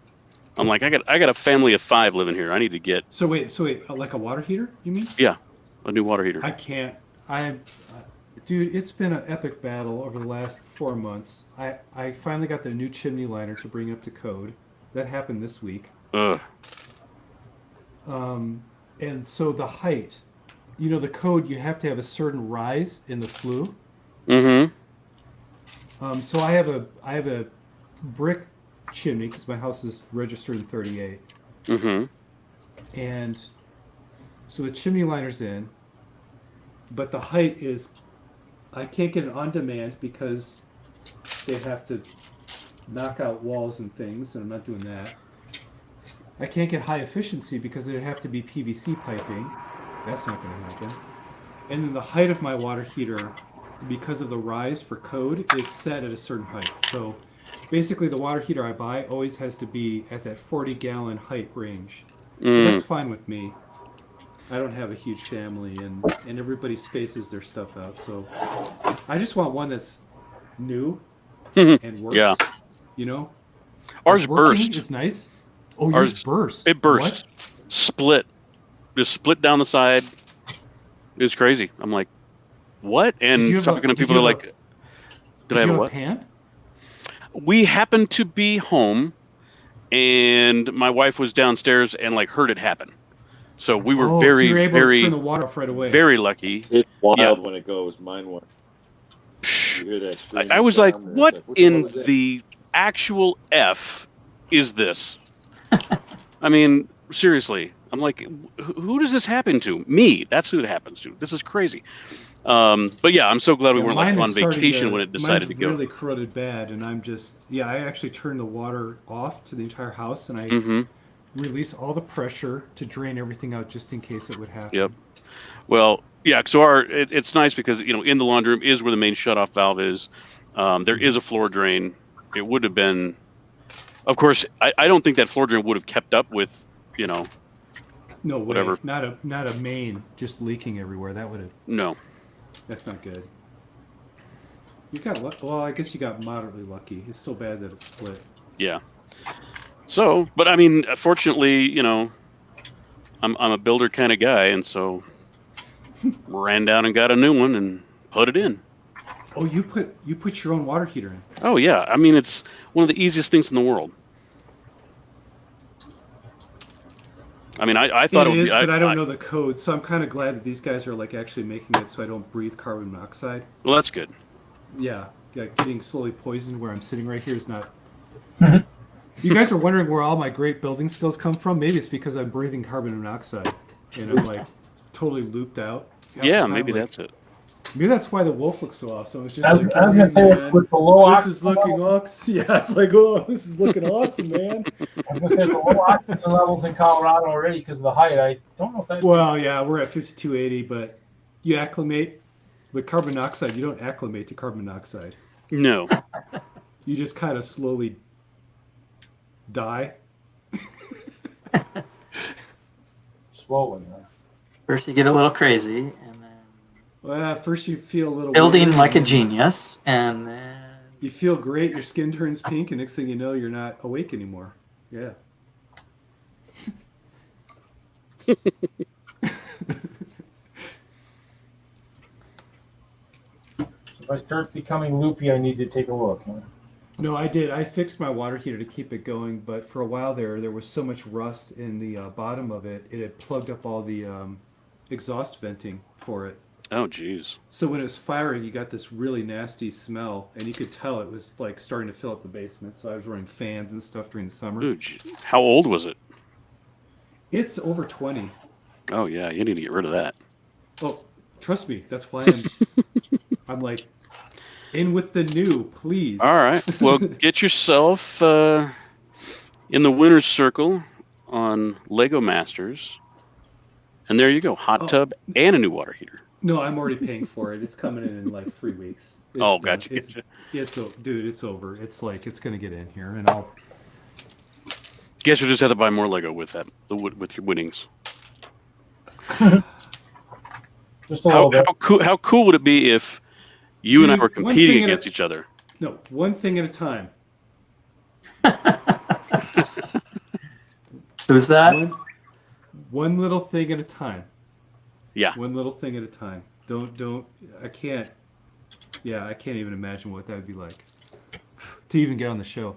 I'm like, I got a family of 5 living here. I need to get So wait, like a water heater? You mean? a a new water heater? I can't. Dude, it's been an epic battle over the last 4 months. I finally got the new chimney liner to bring up to code. That happened this week. Ugh. And so the height, the code, you have to have a certain rise in the flue. Mm-hmm. So I have a brick chimney because my house is registered in 38. Mm-hmm. And so the chimney liner's in, but the height is, I can't get it on demand because they have to knock out walls and things, and I'm not doing that. I can't get high efficiency because it'd have to be PVC piping. That's not going to happen. And then the height of my water heater, because of the rise for code, is set at a certain height. So basically the water heater I buy always has to be at that 40-gallon height range. That's fine with me. I don't have a huge family, and everybody spaces their stuff out. So I just want one that's new and works. Yeah. Working Ours burst. is nice. Oh, yours burst. It burst. What? Split. Just split down the side. It was crazy. I'm like, what? And talking to people, they're like, did I have a what? Pan? We happened to be home, and my wife was downstairs and heard it happen. So we were so very, you were able very, to turn the water off right away. very lucky. It's wild when it goes. Mine went. You hear that screaming I was like, sound, what the hell in is that? the actual F is this? I mean, seriously. I'm like, who does this happen to? Me. That's who it happens to. This is crazy. But yeah, I'm so glad we weren't on vacation when it decided to go. Mine's really corroded bad, and I actually turned the water off to the entire house, and I release all the pressure to drain everything out just in case it would happen. Yep. Well, yeah, so it's nice because, in the laundry room is where the main shutoff valve is. There is a floor drain. It would have been, of course, I don't think that floor drain would have kept up with, No way. Whatever. Not a main just leaking everywhere. That would have. No. That's not good. You got well, I guess you got moderately lucky. It's so bad that it split. Yeah. So, but I mean, fortunately, I'm a builder kind of guy, and so ran down and got a new one and put it in. Oh, you put your own water heater in. Oh yeah, I mean, it's one of the easiest things in the world. I mean, I thought it would is, be, but I don't know the code, so I'm kind of glad that these guys are actually making it so I don't breathe carbon monoxide. Well, that's good. Yeah, getting slowly poisoned where I'm sitting right here is not. You guys are wondering where all my great building skills come from? Maybe it's because I'm breathing carbon monoxide and I'm totally looped out. Yeah, maybe that's it. Maybe that's why the wolf looks so awesome. It's just I was gonna say with the low this oxygen is looking levels, this is looking awesome, man. I was gonna say the low oxygen levels in Colorado already because of the height. I don't know if that's Well, yeah, we're at 5280, but you acclimate with carbon monoxide. You don't acclimate to carbon monoxide. No. You just kind of slowly die. slowly. First, you get a little crazy, and then Well, first you feel a little building weird, like a and genius, and then you feel great. Your skin turns pink, and next thing you know, you're not awake anymore. Yeah. If I start becoming loopy, I need to take a look. Huh? No, I did. I fixed my water heater to keep it going, but for a while there was so much rust in the bottom of it, it had plugged up all the exhaust venting for it. Oh, geez. So when it was firing, you got this really nasty smell, and you could tell it was starting to fill up the basement. So I was running fans and stuff during the summer. Ooh, how old was it? It's over 20. Oh, yeah, you need to get rid of that. Oh, trust me, that's why I'm in with the new, please. All right. Well, get yourself in the winner's circle on Lego Masters. And there you go. Hot tub and a new water heater. No, I'm already paying for it. It's coming in 3 weeks. It's Oh, done. gotcha. Dude, it's over. It's it's going to get in here, and I'll... Guess you'll just have to buy more Lego with that, with your winnings. Just a little bit. How cool would it be if you and I were competing against each other? No, one thing at a time. who's that? One little thing at a time. Yeah. One little thing at a time. Don't. I can't. Yeah, I can't even imagine what that would be like to even get on the show.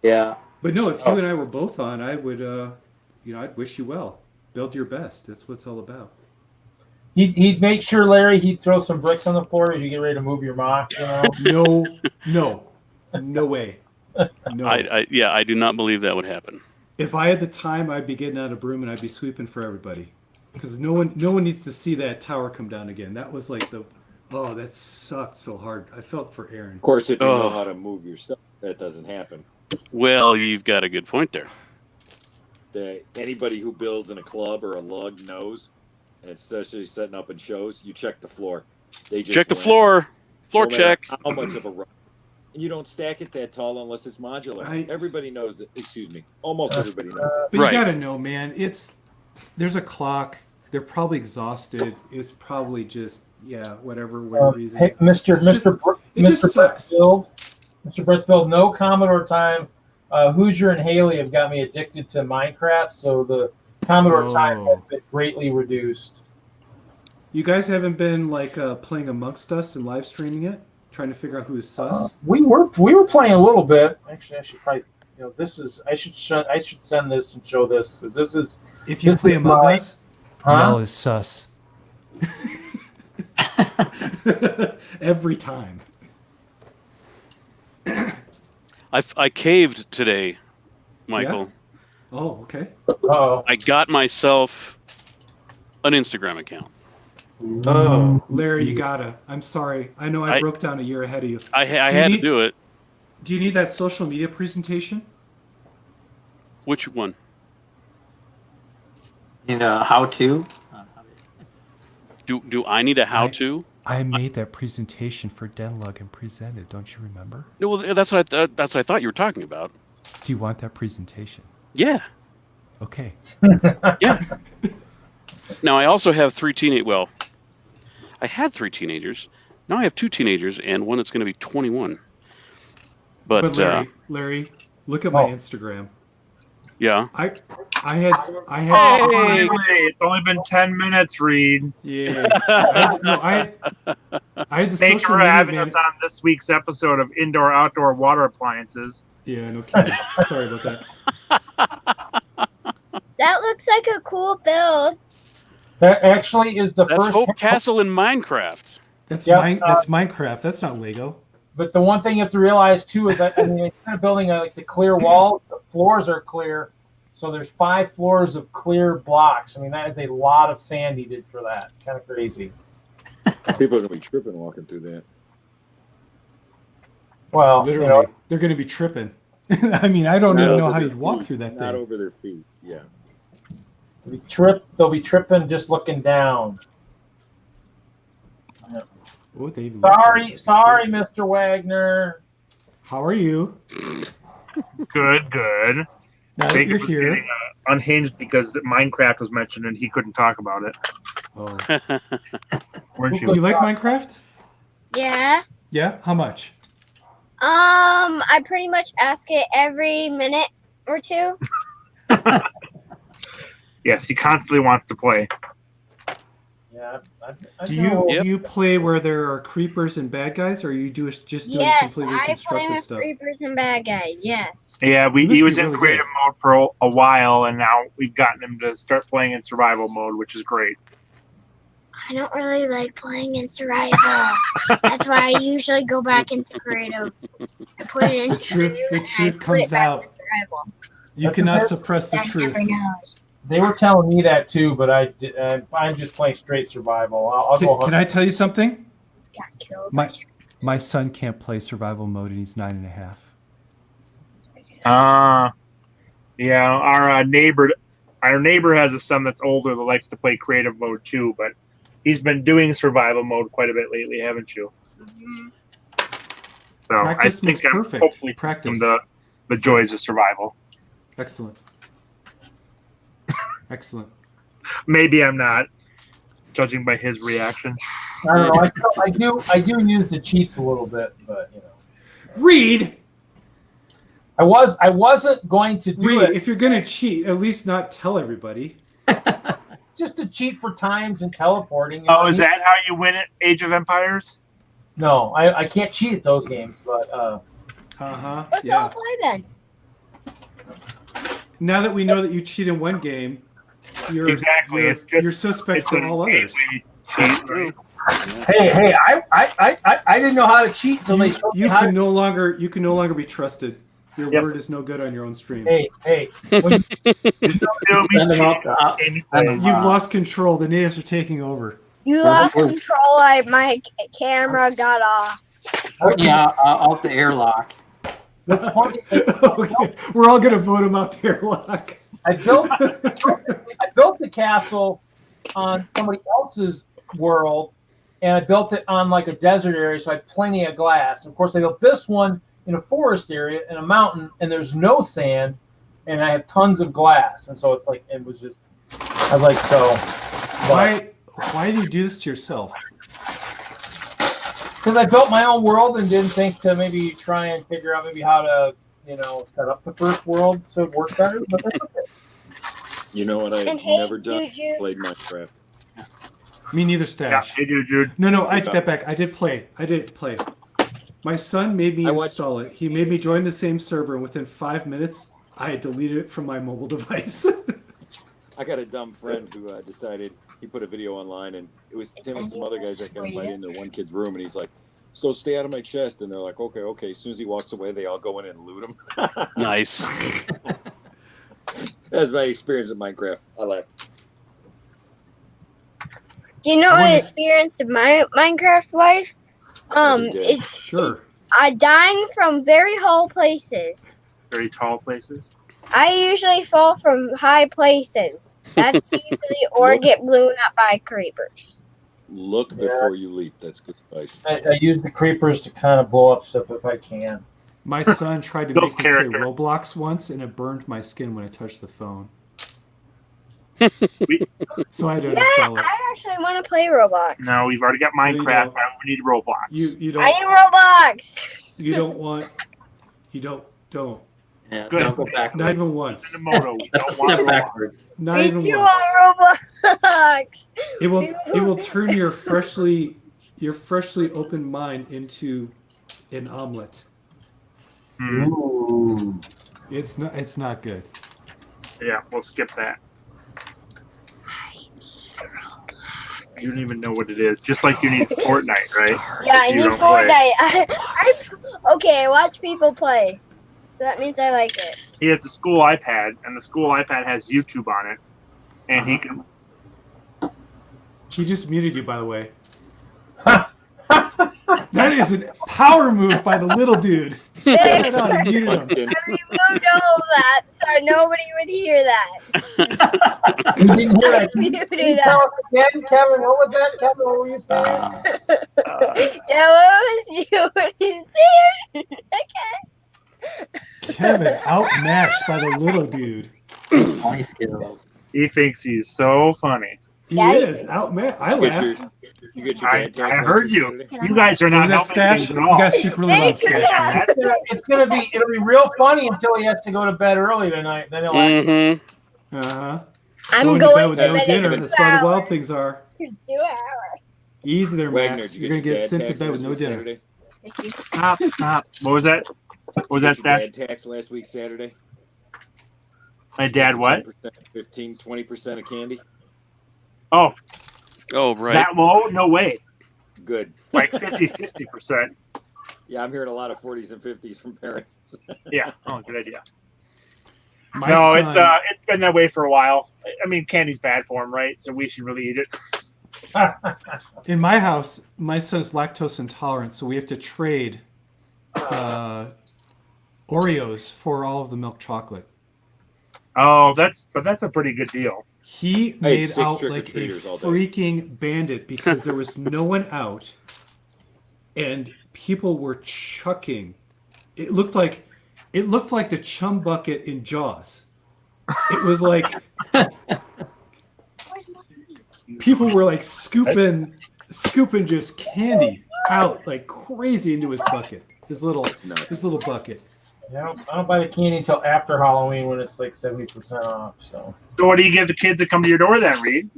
Yeah. But no, if you and I were both on, I would, I'd wish you well. Build your best. That's what it's all about. He'd make sure, Larry, he'd throw some bricks on the floor as you get ready to move your mock. No way. No. I do not believe that would happen. If I had the time, I'd be getting out a broom and I'd be sweeping for everybody, because no one needs to see that tower come down again. That was like that sucked so hard. I felt for Aaron. Of course, if you know how to move your stuff, that doesn't happen. Well, you've got a good point there. Anybody who builds in a club or a lug knows, and especially setting up in shows, you check the floor. They just check the floor. Floor check. How much of a run? And you don't stack it that tall unless it's modular. Everybody knows that. Excuse me. Almost everybody knows that. But you gotta know, man. There's a clock. They're probably exhausted. It's probably just whatever reason. Hey, Mr. Bretsfield, no Commodore time. Hoosier and Haley have got me addicted to Minecraft, so the Commodore time has been greatly reduced. You guys haven't been playing amongst us and live streaming it, trying to figure out who is sus. We were playing a little bit. Actually, I should probably I should send this and show this. This is if you play Among Us, Mel is sus. Every time. I caved today, Michael. Yeah? Oh, okay. I got myself an Instagram account. Oh, Larry, you gotta. I'm sorry. I know I broke down a year ahead of you. I had to do it. Do you need that social media presentation? Which one? How to? Do I need a how-to? I made that presentation for Denlug and presented. Don't you remember? No, well, that's what I thought you were talking about. Do you want that presentation? Yeah. Okay. Yeah. Now I also have I had 3 teenagers. Now I have 2 teenagers and one that's going to be 21. But Larry, look at my Instagram. Yeah. I had. Hey, it's only been 10 minutes, Reed. Yeah. I had the Thank you social for media having us on this week's episode of Indoor Outdoor Water Appliances. Yeah, no kidding. Sorry about that. That looks like a cool build. That actually is That's first Hope Castle in Minecraft. That's Minecraft. That's not Lego. But the one thing you have to realize too is that instead of building the clear wall, the floors are clear. So there's 5 floors of clear blocks. I mean, that is a lot of sand needed for that. Kind of crazy. People are gonna be tripping walking through that. Well, literally, they're going to be tripping. I mean, I don't even know how you'd walk through that thing. Not over their feet. Yeah. They'll be tripping just looking down. Oh, sorry, Mr. Wagner. How are you? Good. Now that you're here. Getting, unhinged because Minecraft was mentioned and he couldn't talk about it. Oh. Weren't you? Do you like Minecraft? Yeah. Yeah? How much? I pretty much ask it every minute or 2. Yes, he constantly wants to play. Yeah. Do you play where there are creepers and bad guys, or you just doing completely constructed stuff? Yes, I play with creepers and bad guys. Yes. Yeah, he was in creative mode for a while, and now we've gotten him to start playing in survival mode, which is great. I don't really like playing in survival. That's why I usually go back into creative. I put it into the truth comes out. You cannot suppress the truth. They were telling me that too, but I'm just playing straight survival. I'll go. Can I tell you something? Got killed. My son can't play survival mode, and he's 9.5. Yeah. Our neighbor has a son that's older that likes to play creative mode too, but he's been doing survival mode quite a bit lately, haven't you? Mm-hmm. So Practice I think I'm perfect. hopefully Practice. The joys of survival. Excellent. Excellent. Maybe I'm not, judging by his reaction. I don't know. I do use the cheats a little bit, but Reed. I wasn't going to do Reed, it. if you're gonna cheat, at least not tell everybody. just to cheat for times and teleporting. Oh, is that how you win at Age of Empires? No, I can't cheat at those games, but Let's all play then. Now that we know that you cheat in one game, you're Exactly. You're, It's just you're suspect it's for a all others. gateway cheat, right? hey, I didn't know how to cheat until they showed me You how can to. no longer be trusted. Your Yep. word is no good on your own stream. Hey, when Still be Send them cheating. out. Anyways. You've lost control. The natives are taking over. You lost control. My camera got off. Yeah, out the airlock. That's funny. Okay. We're all gonna vote him out there, Lock. I built the castle on somebody else's world, and I built it on like a desert area, so I had plenty of glass. Of course, I built this one in a forest area, in a mountain, and there's no sand, and I have tons of glass, and so it's like it was just. I was like, so. Why do you do this to yourself? Because I built my own world and didn't think to maybe try and figure out maybe how to, set up the first world so it works better. But that's okay. You know what I've And hey, never done? Juju. Played Minecraft. Me neither, Yeah, Stash. hey, Jude. No, I step back. I did play. My son made me I watched- install it. He made me join the same server, and within 5 minutes, I had deleted it from my mobile device. I got a dumb friend who decided he put a video online, and it was him and some other guys that got invited into one kid's room, and he's like, "So stay out of my chest." And they're like, "Okay." As soon as he walks away, they all go in and loot him. Nice. That's my experience with Minecraft. I laugh. Do you know what I experienced in my Minecraft life? Every day. It's Sure. dying from very tall places. Very tall places. I usually fall from high places. That's usually or Look. get blown up by creepers. Look before you leap. That's good advice. I use the creepers to kind of blow up stuff if I can. My son tried to Those make me play character. Roblox once, and it burned my skin when I touched the phone. So I had to Yeah, install it. I actually want to play Roblox. No, we've already got No, you Minecraft. don't. Now we need Roblox. You I don't need Roblox. you don't want you don't Yeah, Good. don't go back. not even once. Cinemoto, we That's a don't step want Roblox. backwards. Not We even do once. want Roblox. It will turn your freshly open mind into an omelet. Hmm. Ooh. It's not good. Yeah, we'll skip that. You don't even know what it is. Just like you need Fortnite, right? Yeah, I You need don't play. Fortnite. Okay, I watch people play. So that means I like it. He has a school iPad, and the school iPad has YouTube on it. And he can. He just muted you, by the way. That is a power move by the little dude. Right on, he muted him. Fucking- I removed all of that so nobody would hear that. You didn't hear that. I muted Can you it tell up. us again, Kevin? What was that, Kevin? What were you saying? Yeah, what was you? What did you say? Okay. Kevin outmatched by the little dude. My skills. He thinks he's so funny. He Daddy. is outmatched. I You get your, laughed. you get your I dad tax last heard week, you. Saturday? You guys are Was not that helping Stash? things You at all. gotta speak really loud, Thank you. Stash. It'll be real funny until he has to go to bed early tonight. Then he'll actually Mm-hmm. Uh-huh. I'm Going going to bed with to no bed dinner. in That's 2 why the hours. wild things are. 2 hours. Easy there, Wagner, Max. did You're you gonna get your get dad sent to tax bed with last no week, dinner. Saturday? Stop. What was that? What was that, Did your Stash? dad tax last week, Saturday? My dad what? 10%, 20% of candy? Oh, Oh, right. that low? No way. Good. Like 50, 60%. Yeah, I'm hearing a lot of 40s and 50s from parents. Yeah. Oh, good idea. My No, son, it's been that way for a while. I mean, candy's bad for him, right? So we should really eat it. in my house, my son's lactose intolerant, so we have to trade Oreos for all of the milk chocolate. Oh, that's a pretty good deal. He I made ate 6 out like a trick-or-treaters all day. freaking bandit because there was no one out, and people were chucking. It looked like the chum bucket in Jaws. It was like people were like scooping just candy out like crazy into his bucket. His little bucket. I don't buy the candy until after Halloween when it's like 70% off. So So what do you give the kids that come to your door then, Reed?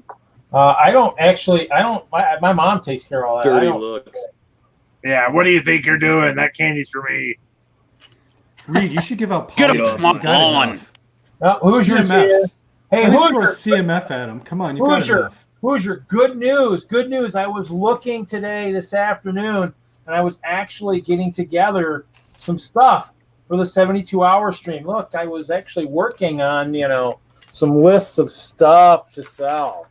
I don't actually. I don't. My mom takes care of all that. I Dirty don't- looks. Yeah, what do you think you're doing? That candy's for me. Reed, you should give out Get polymers. him, come You got on. enough. Who's your CMFs. Hey, At least who's throw your CMF at him. Come on, you got Hoosier. enough. Hoosier? Good news. Good news. I was looking today, this afternoon, and I was actually getting together some stuff for the 72-hour stream. Look, I was actually working on, some lists of stuff to sell.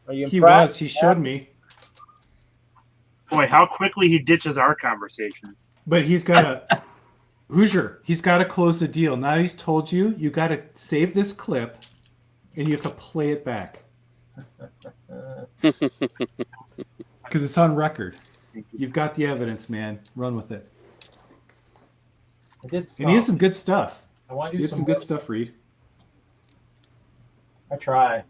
Are you He impressed? was. He showed me. Boy, how quickly he ditches our conversation. But he's got to, Hoosier, he's got to close the deal. Now he's told you, you got to save this clip and you have to play it back. Because it's on record. You've got the evidence, man. Run with it. I did some. And he has some good stuff. I want to He do had some good stuff, Reed. I try.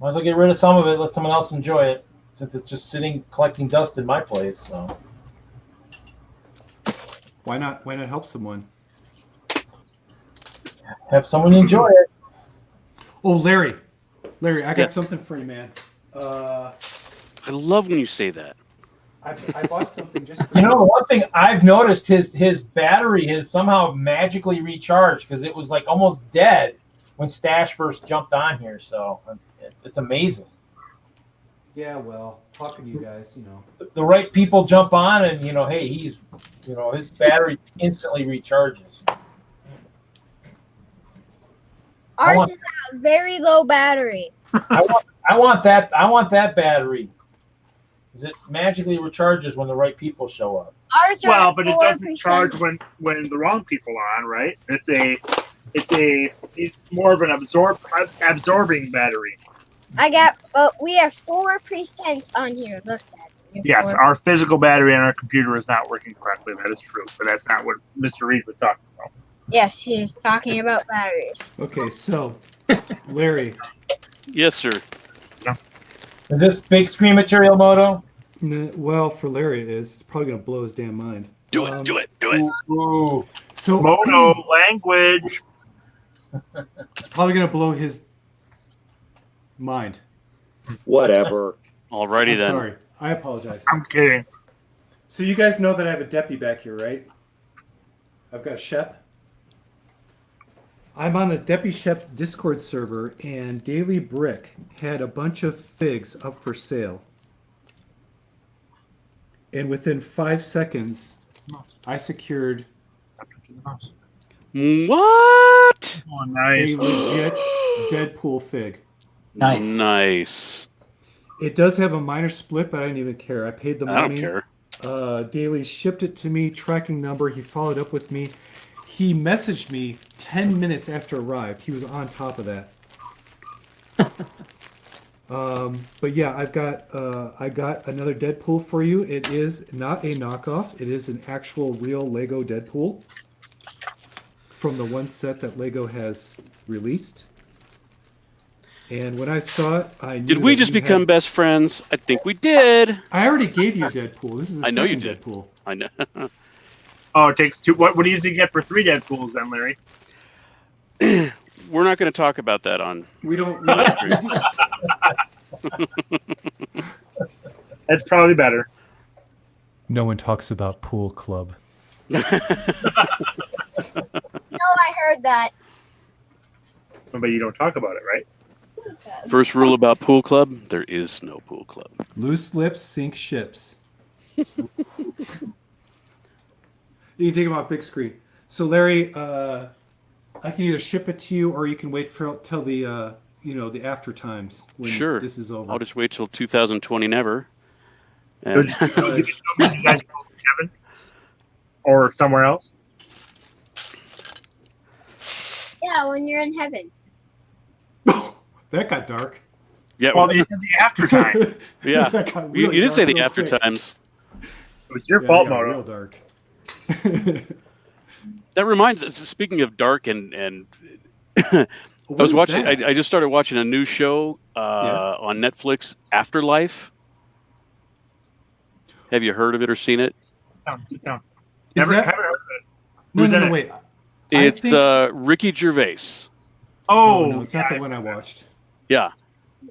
Might as well get rid of some of it, let someone else enjoy it, since it's just sitting collecting dust in my place. So Why not help someone? have someone enjoy it. Oh, Larry, I got Yeah. something for you, man. I love when you say that. I bought something just for The one thing I've noticed, his battery has somehow magically recharged because it was like almost dead when Stash first jumped on here. So it's amazing. Yeah, well, talking to you guys, The right people jump on, and hey, he's his battery instantly recharges. Ours is a very low battery. I want that battery. Because it magically recharges when the right people show up. Ours are Well, at but it 4%. doesn't charge when the wrong people are on, right? It's more of an absorbing battery. But we have 4% on here. Look at it. Yes, our physical battery on our computer is not working correctly. That is true, but that's not what Mr. Reed was talking about. Yes, he's talking about batteries. Okay, so Larry, Yes, sir. Is this big screen material, Moto? well, for Larry it is. It's probably gonna blow his damn mind. Do it. Do it. Ooh. So Mono language. it's probably gonna blow his mind. Whatever. Alrighty I'm then. sorry. I apologize. I'm kidding. So you guys know that I have a Deppy back here, right? I've got Shep. I'm on the Deppy Shep Discord server, and Daily Brick had a bunch of figs up for sale. And within 5 seconds, I secured What? Oh, nice. a legit Deadpool fig. Nice. Nice. It does have a minor split, but I didn't even care. I paid the I money. don't care. Daily shipped it to me, tracking number. He followed up with me. He messaged me 10 minutes after it arrived. He was on top of that. But yeah, I got another Deadpool for you. It is not a knockoff. It is an actual real Lego Deadpool from the one set that Lego has released. And when I saw it, I knew. Did we that just you become had- best friends? I think we did. I already gave you Deadpool. This is the I know you second did. Deadpool. I know. Oh, it takes two. What do you usually get for 3 Deadpools then, Larry? We're not going to talk about that on. We don't. That's probably better. No one talks about Pool Club. No, I heard that. But you don't talk about it, right? First rule about pool club: there is no pool club. Loose lips sink ships. You can take them off big screen. So Larry, I can either ship it to you, or you can wait till the the after times when Sure. this is over. I'll just wait till 2020 never. Would And you guys go to Kevin or somewhere else? Yeah, when you're in heaven. That got dark. yeah, Well, you said the after time. yeah. That got You, really you did say dark the real after quick. times. It was your Yeah, fault, it got Moto. real dark. That reminds us. Speaking of dark and I What was is watching. that? I just started watching a new show Yeah. on Netflix, Afterlife. Have you heard of it or seen it? Sit down. Is Never, that- haven't heard of it. no, Who's no, in no, it? wait. It's think- Ricky Gervais. Oh, Oh, no, it's not the one I watched. Yeah.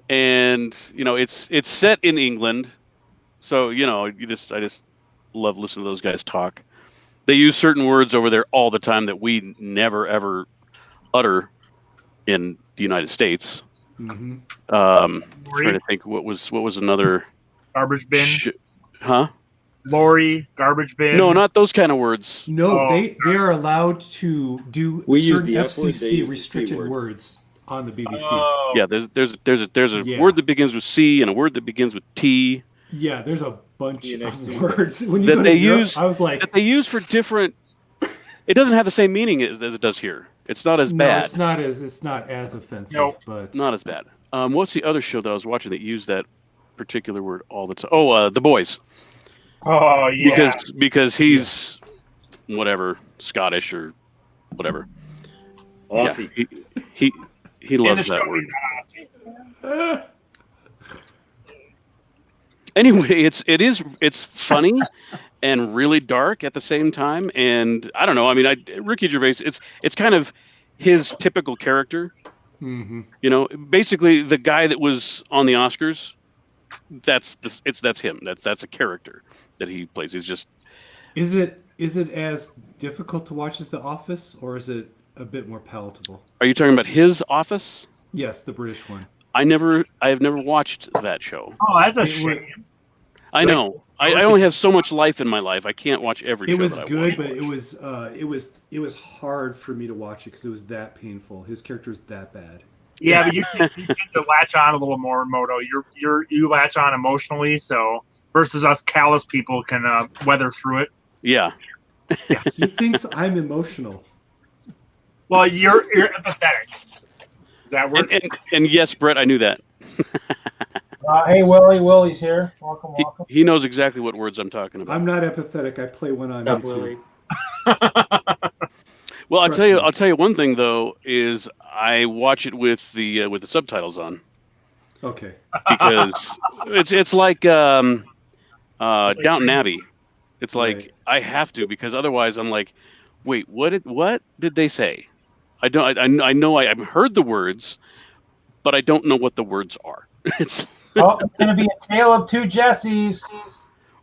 and it's set in England, so I just love listening to those guys talk. They use certain words over there all the time that we never ever utter in the United States. Mm-hmm. Trying to think what was another Garbage bin. Huh? Lorry, garbage bin. No, not those kind of words. No, they are allowed to do We use certain the F word, they FCC use the restricted C word. words on the BBC. Oh. Yeah, there's a Yeah. word that begins with C and a word that begins with T Yeah, there's a bunch NXT. of words when you that go they to Europe, use. I was like, That they use for different. It doesn't have the same meaning as it does here. It's not as no, bad. it's not as offensive, Nope. but Not as bad. What's the other show that I was watching that used that particular word all the time? Oh, The Boys. Oh yeah. Because he's whatever, Scottish or whatever. Aussie. Yeah, he In the loves show, that word. he's not Aussie. Anyway, it's funny and really dark at the same time, and I don't know. I mean, Ricky Gervais. It's kind of his typical character. mm-hmm. Basically the guy that was on the Oscars. That's him. That's a character that he plays. He's just. Is it as difficult to watch as The Office, or is it a bit more palatable? Are you talking about his Office? Yes, the British one. I have never watched that show. Oh, that's a It shame. I know. I only have so much life in my life. I can't watch every show. It was that I good, want but to watch. it was hard for me to watch it because it was that painful. His character is that bad. Yeah, but you tend to latch on a little more, Moto. You latch on emotionally, so versus us callous people can weather through it. Yeah. He thinks I'm emotional. Well, you're empathetic. Is that word? And yes, Brett, I knew that. Hey, Willie. Willie's here. Welcome, He, welcome. he knows exactly what words I'm talking about. I'm not empathetic. I play one on Up, YouTube. Willie. Well, Trust I'll me. tell you one thing though is I watch it with the subtitles on Okay. because it's like Downton Abbey. It's like Right. I have to because otherwise I'm like, wait, what did they say? I know I've heard the words, but I don't know what the words are. It's Oh, it's gonna be a tale of two Jessies.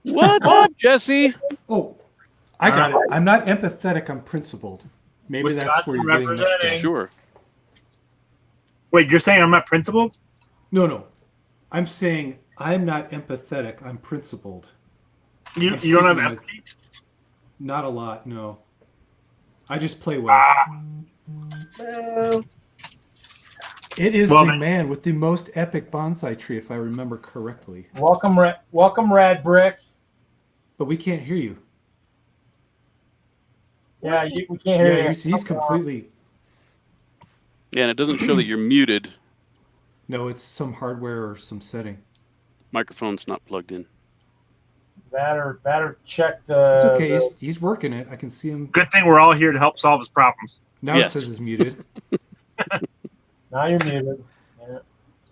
what up, Jesse? Oh, I got it. I'm not empathetic. I'm principled. Maybe that's where Wisconsin you're getting mixed representing. up. Sure. Wait, you're saying I'm not principled? No. I'm saying I'm not empathetic. I'm principled. You I'm don't have speaking with- empathy? Not a lot, no. I just play well. It is Well, the then- man with the most epic bonsai tree, if I remember correctly. Welcome, Rad Brick. But we can't hear you. Yeah, we can't hear Yeah, you. he's completely. Yeah, and it doesn't show that you're muted. No, it's some hardware or some setting. Microphone's not plugged in. Batter check the. It's okay. He's working it. I can see him. Good thing we're all here to help solve his problems. Now Yes. it says he's muted. Now you're muted. Yeah.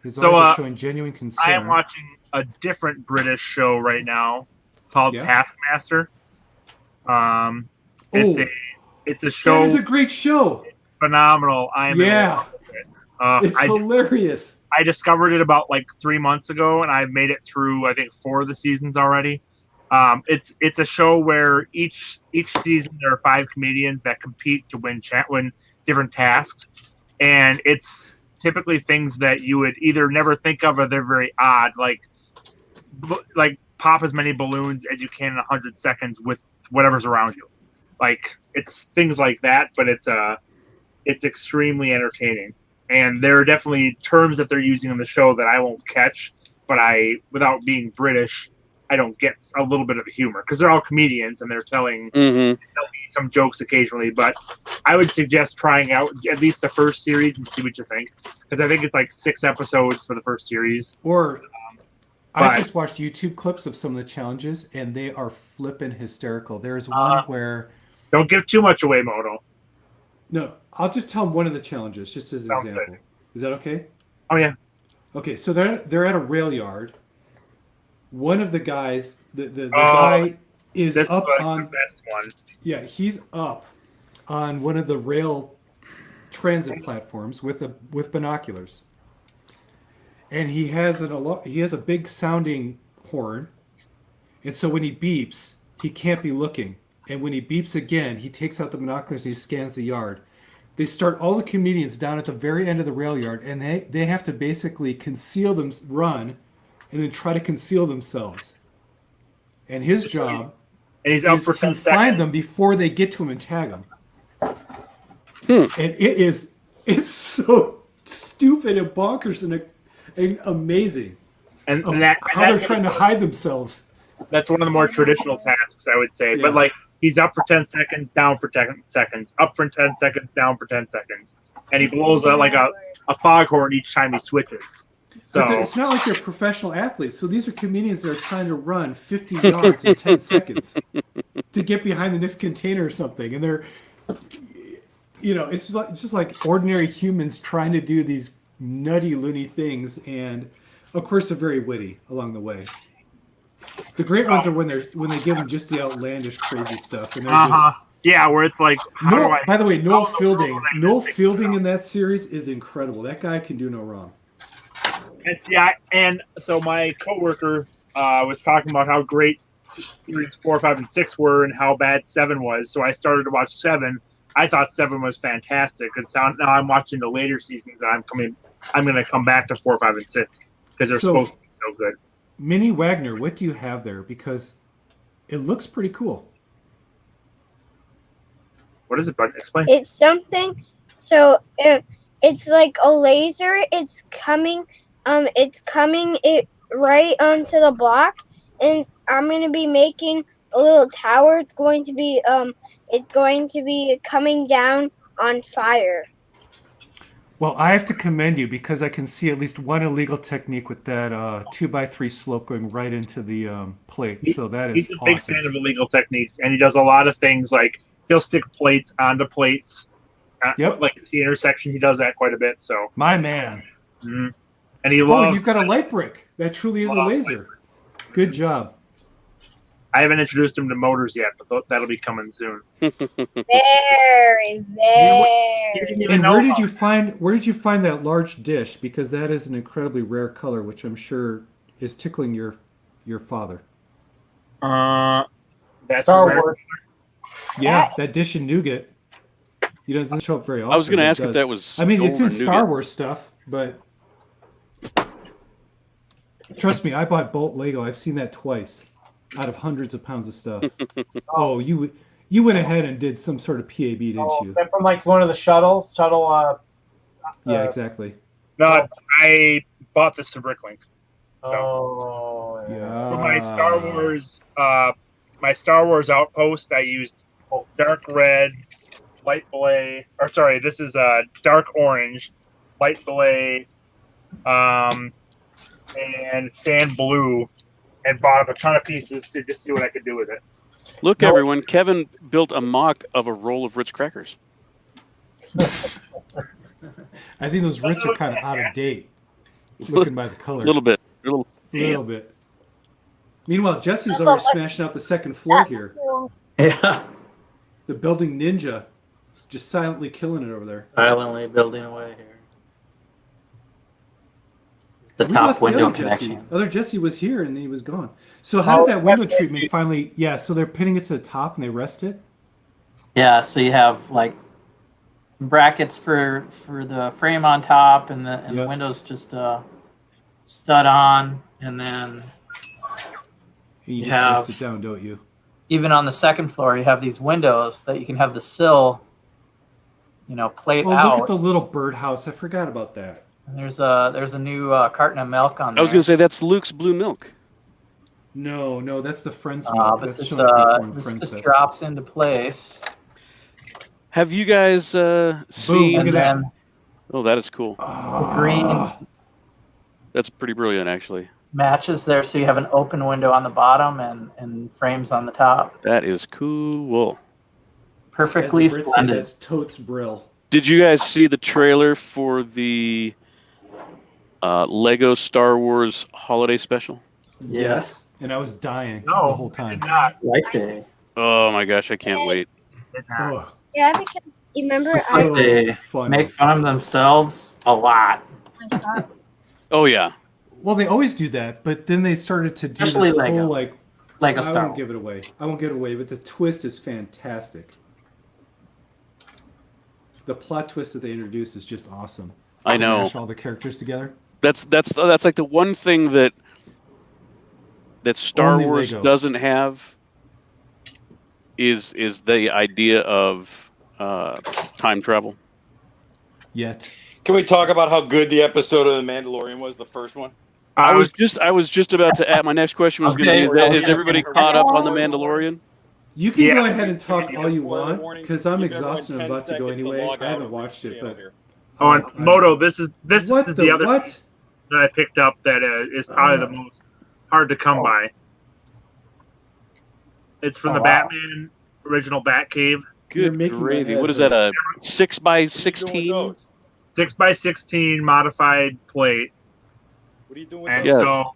His So, eyes are showing genuine concern. I am watching a different British show right now called Yeah? Taskmaster. It's a That show is a great show. phenomenal. Yeah, it's I hilarious. I discovered it about like 3 months ago, and I've made it through I think 4 of the seasons already. It's a show where each season there are 5 comedians that compete to win different tasks, and it's typically things that you would either never think of or they're very odd, like pop as many balloons as you can in 100 seconds with whatever's around you. Like it's things like that, but it's extremely entertaining. And there are definitely terms that they're using in the show that I won't catch, but without being British, I don't get a little bit of the humor because they're all comedians and they're telling Mm-hmm. some jokes occasionally. But I would suggest trying out at least the first series and see what you think, because I think it's like 6 episodes for the first series. Or but- I just watched YouTube clips of some of the challenges, and they are flippin' hysterical. There's one where Don't give too much away, Moto. no, I'll just tell them one of the challenges, just as an Sounds example. Is that okay? Oh yeah, Okay, so they're at a rail yard. One of the guys, the guy is this up is the on best one. yeah, he's up on one of the rail transit platforms with binoculars. and he has a big sounding horn, and so when he beeps, he can't be looking. And when he beeps again, he takes out the binoculars and he scans the yard. They start all the comedians down at the very end of the rail yard, and they have to basically run, and then try to conceal themselves. And his job And he's up is for to 10 find seconds. them before they get to him and tag them. And it's so stupid and bonkers and amazing. And How they're trying to hide themselves. That's one of the more traditional tasks, I would say. Yeah. But like, he's up for 10 seconds, down for 10 seconds, up for 10 seconds, down for 10 seconds, and he blows out like a foghorn each time he switches. So But it's not like they're professional athletes. So these are comedians that are trying to run 50 yards in 10 seconds to get behind the next container or something. And they're, it's just like ordinary humans trying to do these nutty, loony things. And of course, they're very witty along the way. The great ones are when they give them just the outlandish, crazy stuff. And they're just, yeah, where it's like, how do I? by the way, Noel how in the world Fielding. am I Noel gonna fix Fielding that? in that series is incredible. That guy can do no wrong. And so my coworker was talking about how great series 4, 5, and 6 were, and how bad 7 was. So I started to watch 7. I thought 7 was fantastic, and so now I'm watching the later seasons. And I'm going to come back to 4, 5, and 6 because they're supposed to be so good. Minnie Wagner, what do you have there? Because it looks pretty cool. What is it, bud? Explain. It's something. So it's like a laser. It's coming. It right onto the block, and I'm gonna be making a little tower. It's going to be coming down on fire. Well, I have to commend you because I can see at least one illegal technique with that 2x3 slope going right into the plate. So that is He's a big awesome. fan of illegal techniques, and he does a lot of things like he'll stick plates onto plates. Yep. Like at the intersection, he does that quite a bit. So, My man. and he Oh, loves. you've got a light brick. That truly is a laser. Good job. I haven't introduced him to motors yet, but that'll be coming soon. Very. And where did you find that large dish? Because that is an incredibly rare color, which I'm sure is tickling your father. That's Star rare. Wars. Yeah, that dish in nougat. You know, it doesn't show up very often. I was going to but it ask if does. that was. I mean, it's in gold or Star nougat. Wars stuff, but trust me, I bought Bolt Lego. I've seen that twice out of hundreds of pounds of stuff. Oh, you went ahead and did some sort of PAB, didn't you? Is that from like one of the shuttle? Yeah, exactly. No, I bought this to Bricklink. Oh, Yeah. For my Star Wars Outpost, I used dark red, light belay, or sorry, this is dark orange, light belay, and sand blue, and bought up a ton of pieces to just see what I could do with it. Look, everyone, Kevin built a mock of a roll of Ritz crackers. I think those Ritz are kind of out of date, looking by the color. A little bit. Little bit. Meanwhile, Jesse's already smashing out the second floor That's here. Oh, cool. Yeah. The building ninja, just silently killing it over there. Silently building away here. The We top lost the window other Jesse. connection. Other Jesse was here and then he was gone. So how did that window treatment finally? Yeah, so they're pinning it to the top and they rest it. Yeah, so you have like brackets for the frame on top, and the Yep. windows just stud on, and then And you just Yeah. rest it down, don't you? even on the second floor, you have these windows that you can have the sill, plate Oh, out. look at the little birdhouse. I forgot about that. And there's a new carton of milk on there. I was going to say that's Luke's blue milk. No, that's the Friends milk. but That's this, shown up before in this Friends just sets. drops into place. Have you guys seen? Look at And that. then Oh, that is cool. the green That's pretty brilliant, actually. matches there, so you have an open window on the bottom and frames on the top. That is cool. As Perfectly the Brits say, splendid. that's totes brill. Did you guys see the trailer for the Lego Star Wars Holiday Special? Yes. And I was dying No, the whole time. Did not. Light day. Oh my gosh, I can't wait. Did not. Oh, Yeah, because you remember so They funny. make fun of themselves a lot. Oh yeah. Well, they always do that, but then they started to do Especially this Lego. whole like. Lego I Star won't Wars. give it away. I won't give it away, but the twist is fantastic. The plot twist that they introduce is just awesome. I know. Mash all the characters together. That's like the one thing that Star Only Wars Lego. doesn't have is the idea of time travel. Yet. Can we talk about how good the episode of The Mandalorian was, the first one? I was just about to add. My next question was going to be: Okay. Is everybody caught up on the Mandalorian? You can go Yes. ahead and talk Give all you spoiler want warning. because I'm Give everyone exhausted and 10 about to go seconds to anyway. log I out haven't of watched the it, channel but here. Oh, and Moto, this is what the other what? thing that I picked up that is probably the most hard to come by. It's from the Batman original Batcave. You're Good making my gravy! head What is hurt. that? A 6 by What are you doing with 16? those? 6x16 modified plate. What are you doing with And those? Yeah. so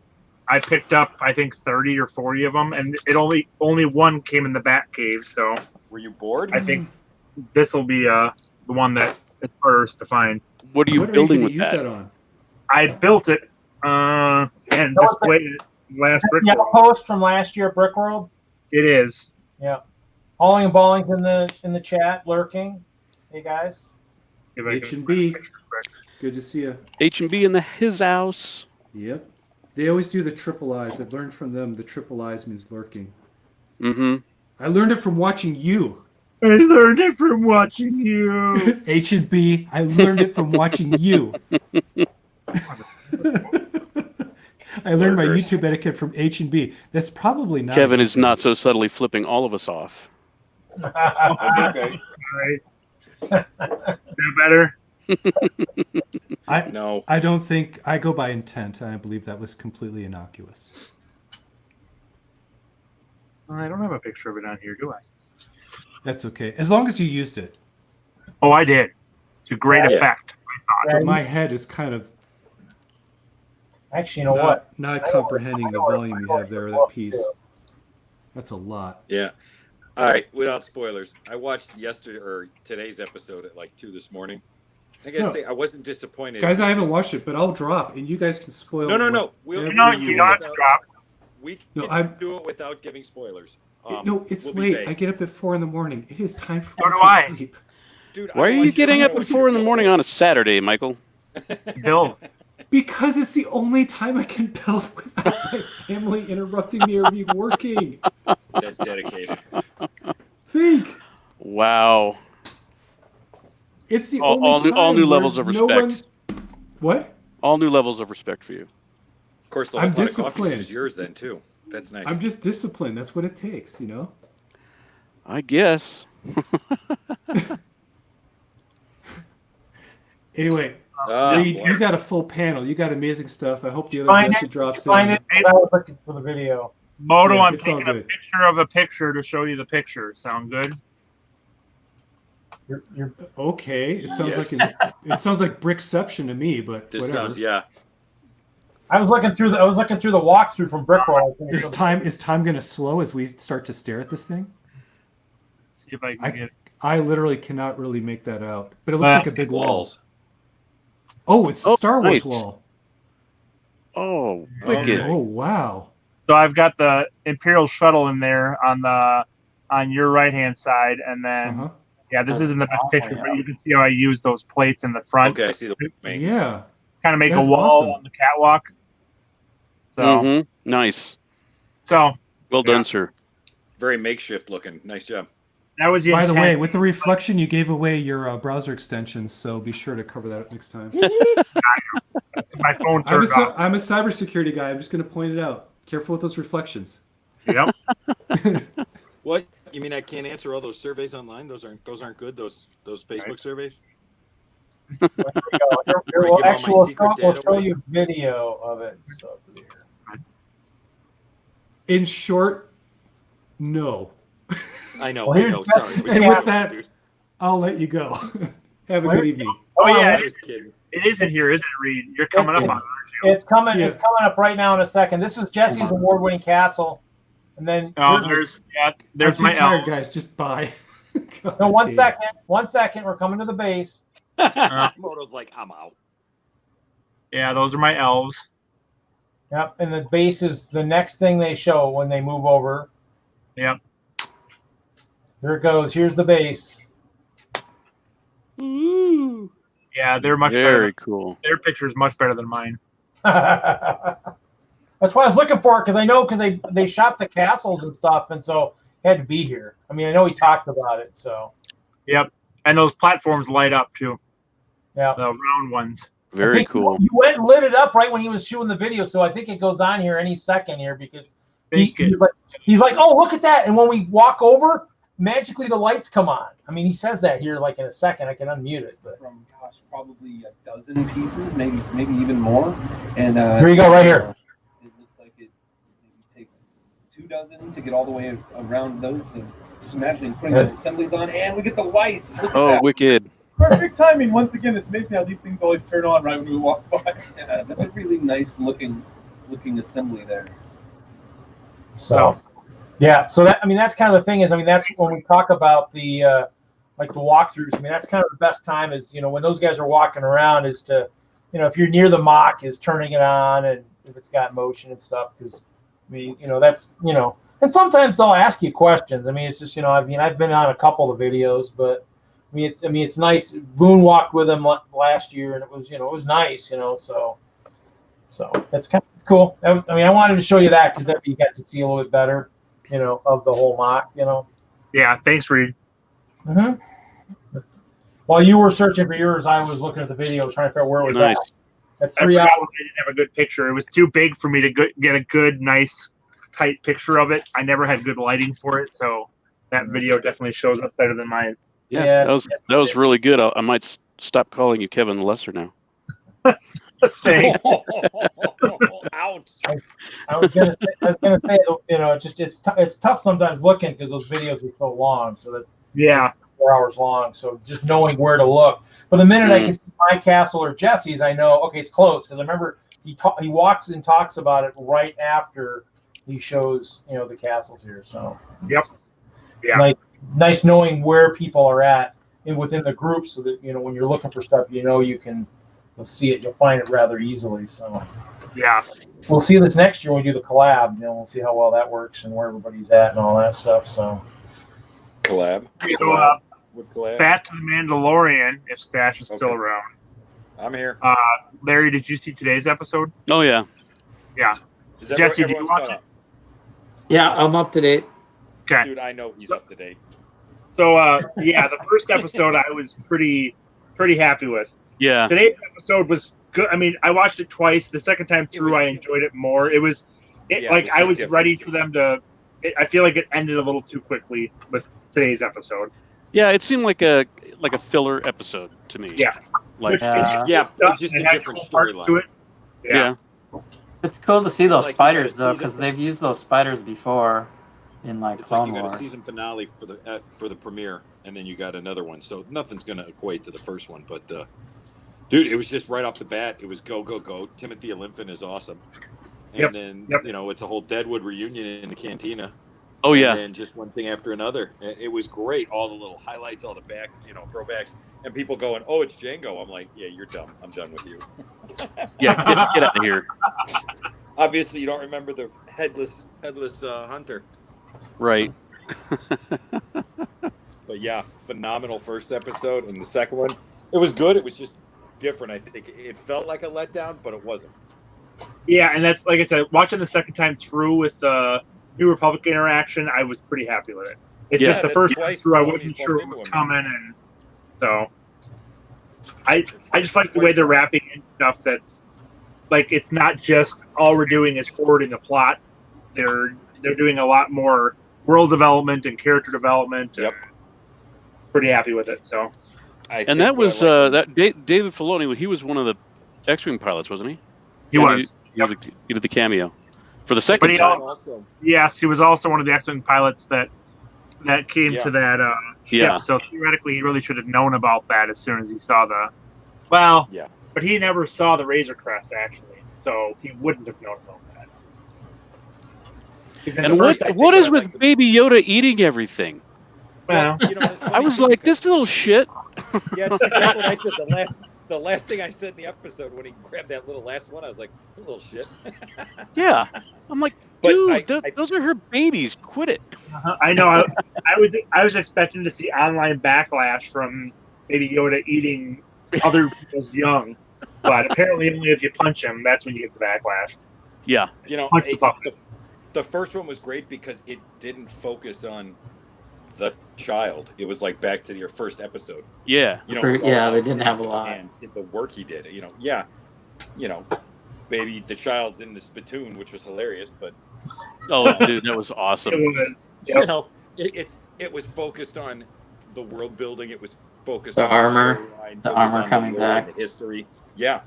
I picked up, I think, 30 or 40 of them, and it only one came in the Batcave. So Were you bored? I think this will be the one that it's hardest to find. What are you What building are you with gonna use that? that on? I built it and displayed it last brick. The outpost from last year at Brickworld. It is. Yeah. Hauling and Balling's in the chat, lurking. Hey guys. If I can H&B. find a picture quick. Good to see you. H&B in his house. Yep. They always do the triple eyes. I've learned from them the triple eyes means lurking. Mm-hmm. I learned it from watching you. I learned it from watching you. H&B, I learned it from watching you. I learned my Lurkers. YouTube etiquette from H&B. That's probably not. Kevin is not so subtly flipping all of us off. Okay. All right. Is that better? No. I don't think I go by intent, and I believe that was completely innocuous. I don't have a picture of it on here, do I? That's okay, as long as you used it. Oh, I did. To great Yeah. effect. But my head is kind of Actually, you know what? not comprehending the volume you have there of that piece. That's a lot. Yeah. All right. Without spoilers, I watched yesterday or today's episode at like 2 this morning. I gotta No. say, I wasn't disappointed. Guys, It I was haven't just- watched it, but I'll drop, and you guys can spoil. No. whatever No, you you don't have want. to drop. We No, can I'm- do it without giving spoilers. No, it's we'll be late. vague. I get up at 4 a.m. It is time for So me do to I. sleep. Dude, Why are you getting up at 4 in the morning on a Saturday, Michael? Bill. Because it's the only time I can build without my family interrupting me or me working. That's dedicated. Think. Wow. It's the All- only all new- time all new where levels of no respect. What? All new levels of respect for you. Of course, the I'm whole pot of coffee disciplined. is yours then too. That's nice. I'm just disciplined. That's what it takes, you know? I guess. Anyway, Ah, Reed, boy. you got a full panel. You got amazing stuff. I hope the other Find guest it. drops Find in. it. 'Cause I was looking for the video. Moto, Yeah, I'm it's all taking a good. picture of a picture to show you the picture. Sound good? You're Okay. It sounds Yes. it sounds like Brickception to me, but This whatever. sounds yeah. I was looking through the walkthrough from Brickworld. Is time gonna slow as we start to stare at this thing? See if I can I- get. I literally cannot really make that out. But it looks Well, like a big wall. Walls. Oh, it's the Oh, Star Wars nice. wall. Oh, Okay. wicked. Oh wow. So I've got the Imperial shuttle in there on your right hand side, and then Uh-huh. yeah, this isn't the best Oh, picture, yeah. but you can see how I use those plates in the front. Okay, I see the wings. Yeah. Kind of make That's a wall awesome. on the catwalk. So Mm-hmm. Nice. so Well done, Yeah. sir. Very makeshift looking. Nice job. that was the By the intent. way, with the reflection, you gave away your browser extensions, so be sure to cover that up next time. My phone I'm turned off. I'm a cybersecurity guy. I'm just going to point it out. Careful with those reflections. Yep. What? You mean I can't answer all those surveys online? Those aren't good. Those Facebook surveys. Here we go. Here, Where I we'll give all actually my we'll secret show, we'll data show away? you video of it. So let's see here. In short, no. I know. Well, I here's know. the- Sorry. But And yeah, with that- dude, I'll let you go. Have a Where- good evening. Oh I yeah, was kidding. it is in here, isn't it, Reed? You're coming up on it, aren't you? It's coming. See ya. It's coming up right now in a second. This was Jesse's award-winning castle, and then Oh, here's- there's I'm my too tired, elves. guys. Just bye. no, one God damn. second. 1 second. We're coming to the base. Moto's like, I'm out. Yeah, those are my elves. Yep, and the base is the next thing they show when they move over. Yep. Here it goes. Here's the base. Ooh. Yeah, they're much better. Very cool. Their picture is much better than mine. That's why I was looking for it, because I know they shot the castles and stuff, and so it had to be here. I mean, I know he talked about it, so. Yep, and those platforms light up too. Yeah. The round ones. Very cool. You went and lit it up right when he was shooting the video, so I think it goes on here any second here, because he's like, oh, look at that. And when we walk over, magically the lights come on. I mean, he says that here like in a second. I can unmute it. But from probably a dozen pieces, maybe even more. And here you go, right here. It looks like it maybe takes 2 dozen to get all the way around those. So just imagining putting those assemblies on, and we get the lights. Look at that. Wicked. Perfect timing. Once again, it's amazing how these things always turn on right when we walk by. Yeah, that's a really nice looking assembly there. So, yeah. So that's kind of the thing is, that's when we talk about the like the walkthroughs. That's kind of the best time is, when those guys are walking around is to, if you're near the mock, is turning it on, and if it's got motion and stuff, because that's and sometimes they'll ask you questions. It's just I've been on a couple of videos, but it's nice. Boone walked with him last year, and it was nice, so that's kind of cool. I wanted to show you that because you got to see a little bit better, of the whole mock, Yeah, thanks, Reed. Mm-hmm. While you were searching for yours, I was looking at the video, trying to figure out where it was at. At 3 hours. I didn't have a good picture. It was too big for me to get a good, nice, tight picture of it. I never had good lighting for it, so that video definitely shows up better than mine. Yeah, that was really good. I might stop calling you Kevin the Lesser now. Thanks. Ouch. I was gonna say, it's tough sometimes looking because those videos are so long. So that's 4 hours long. So just knowing where to look. But the minute I can see my castle or Jesse's, I know it's close, because I remember he walks and talks about it right after he shows the castles here. So yeah. Nice knowing where people are at within the group, so that when you're looking for stuff, you'll see it, you'll find it rather easily. So yeah, we'll see this next year when we do the collab. We'll see how well that works and where everybody's at and all that stuff. So collab. Back to the Mandalorian, if Stash is still around. I'm here. Larry, did you see today's episode? Oh yeah. Yeah. Jesse, did you watch it? Yeah, I'm up to date. Okay. Dude, I know he's up to date. So, the first episode I was pretty happy with. Yeah. Today's episode was good. I watched it twice. The second time through, I enjoyed it more. I was ready for them to. I feel like it ended a little too quickly with today's episode. Yeah, it seemed like a filler episode to me. Yeah. Just a different storyline. Yeah. It's cool to see those spiders though, because they've used those spiders before in it's Clone like you got Wars. a season finale for the premiere, and then you got another one. So nothing's going to equate to the first one, but dude, it was just right off the bat. It was go go go. Timothy Olyphant is awesome, and then it's a whole Deadwood reunion in the cantina. Oh yeah, and just one thing after another. It was great. All the little highlights, all the back, throwbacks, and people going, "Oh, it's Django." I'm like, "Yeah, you're dumb. I'm done with you." Yeah, get out of here. Obviously, you don't remember the headless hunter, right? But yeah, phenomenal first episode, and the second one, it was good. It was just different. I think it felt like a letdown, but it wasn't. Yeah, and that's like I said, watching the second time through with New Republic interaction, I was pretty happy with it. It's just the first time through, I wasn't sure what was coming, and so I just like the way they're wrapping in stuff that's like it's not just all we're doing is forwarding the plot. They're doing a lot more world development and character development. Yep. Pretty happy with it. So, and that was David Filoni. He was one of the X-Wing pilots, wasn't he? He was. He did the cameo for the second time. Yes, he was also one of the X-Wing pilots that came to that ship. Yeah. So theoretically, he really should have known about that as soon as he saw the. Well, yeah. But he never saw the Razor Crest actually, so he wouldn't have known about that. And what is with Baby Yoda eating everything? Well, I was like, this little shit. Yeah, it's exactly what I said. the last thing I said in the episode when he grabbed that little last one, I was like, "A little shit." Yeah, I'm like, But dude, those are her babies. Quit it. I know. I was expecting to see online backlash from maybe Yoda eating other people's young, but apparently only if you punch him, that's when you get the backlash. Yeah, Punch the puppet. The first one was great because it didn't focus on the child. It was like back to your first episode. Yeah, You know, it was all Yeah, they about didn't him have a lot. and the work he did. Baby, the child's in the spittoon, which was hilarious, but oh, dude, that was awesome. It was. you know, it was focused on the world building. It was focused The on armor. storyline, The focused armor on coming the lore and back. the history. Yeah,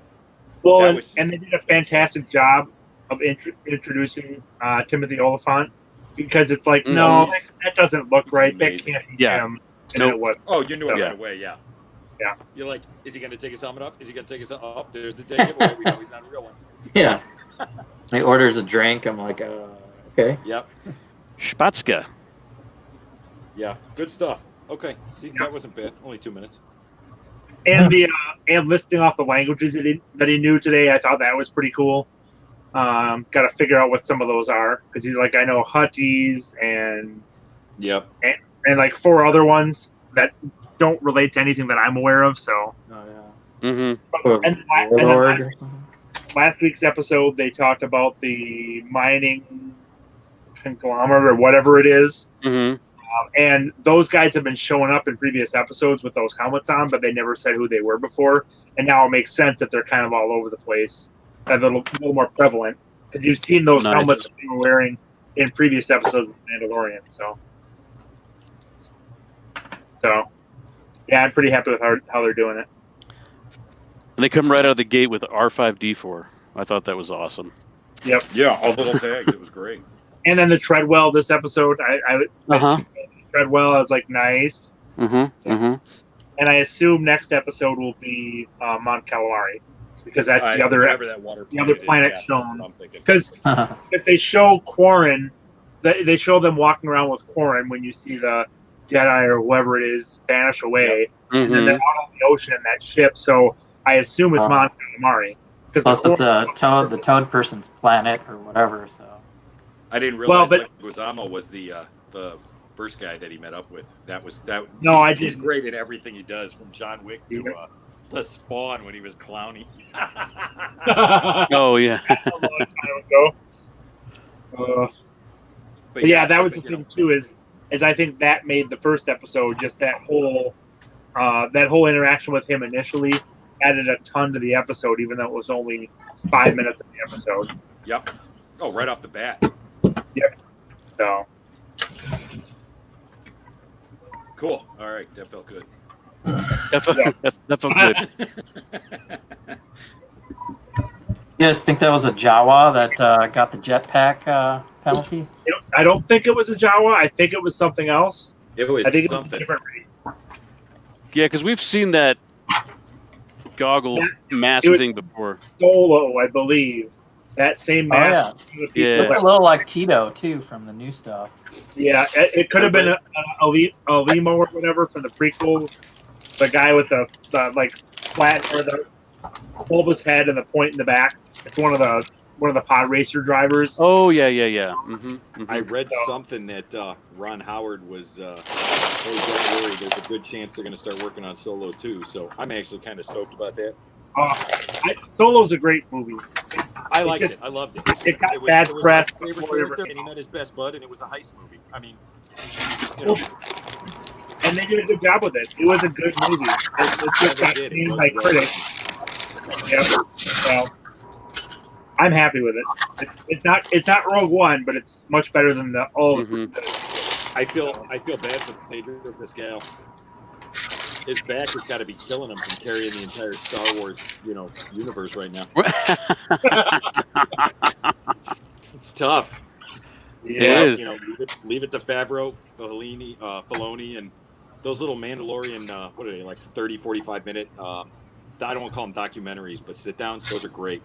Well, That and, was just- and they did a fantastic job of introducing Timothy Oliphant because it's like, no, that doesn't look He's right. That amazing. can't be Yeah. him. And it was. Oh, you knew it Yeah. right away, yeah. Yeah. You're like, is he going to take his helmet off? Is he going to take his helmet off? There's the ticket. Well, we know he's not a real one. Yeah. He orders a drink. I'm like, okay. Yep. Spatska. Yeah. Good stuff. Okay. See, that wasn't bad. Only 2 minutes. And the and listing off the languages that he knew today, I thought that was pretty cool. Got to figure out what some of those are because he's like, I know Huttese and Yep. like 4 other ones that don't relate to anything that I'm aware of. So, Oh, yeah. Mm-hmm. and Warlord then or something. last week's episode, they talked about the mining conglomerate or whatever it is. Mm-hmm. And those guys have been showing up in previous episodes with those helmets on, but they never said who they were before. And now it makes sense that they're kind of all over the place. They're a little more prevalent because you've seen those Nice. helmets that they were wearing in previous episodes of The Mandalorian. So, yeah, I'm pretty happy with how they're doing it. They come right out of the gate with R5D4. I thought that was awesome. Yep. Yeah. All the little tags. It was great. And then the Treadwell this episode, I Treadwell, I was like, nice. Mm-hmm. Mm-hmm. And I assume next episode will be Mount Calamari because that's the other whatever that water planet is, shown. That's what I'm thinking. Because they show Quarren, they show them walking around with Quarren when you see the Jedi or whoever it is vanish away, and then they're out on the ocean in that ship. So I assume it's Mount Calamari Plus, because it's the toad person's planet or whatever. So I didn't realize but- Leguizamo was the first guy that he met up with. That. No, he's didn't. great in everything he does, from John Wick to Spawn when he was clowny. Oh yeah. That's a long time ago. But yeah, that was the thing too. Is I think that made the first episode just that whole interaction with him initially added a ton to the episode, even though it was only 5 minutes of the episode. Yep. Oh, right off the bat. Yep. So Cool. All right, that felt good. That felt good. you guys think that was a Jawa that got the jetpack penalty? I don't think it was a Jawa. I think it was something else. It was I think it was a something. different race. Yeah, because we've seen that goggle mask it was- thing before. Solo, I believe. That same mask. Yeah. A little like Tito too from the new stuff. Yeah, it could have been a Limo or whatever from the prequels. The guy with the like flat or the bulbous head and the point in the back. It's one of the pod racer drivers. Oh yeah. Mm-hmm. I read something that Ron Howard was, hey, don't worry, there's a good chance they're going to start working on Solo too. So I'm actually kind of stoked about that. Solo's a great movie. I liked it. I loved it. It got was, bad it was press. my favorite character, and he met his best bud, and it was a heist movie. I mean, you know, And they did a good job with it. It was a good movie. It's just they got did. It named was by well critics. Yep. So I'm happy with it. It's not Rogue One, but it's much better than all. I feel bad for Pedro Pascal. His back has got to be killing him from carrying the entire Star Wars, universe right now. It's tough. Yeah, it is. Leave it to Favreau, Filoni, and those little Mandalorian, what are they, like 30, 45 minute, I don't want to call them documentaries, but sit downs, those are great.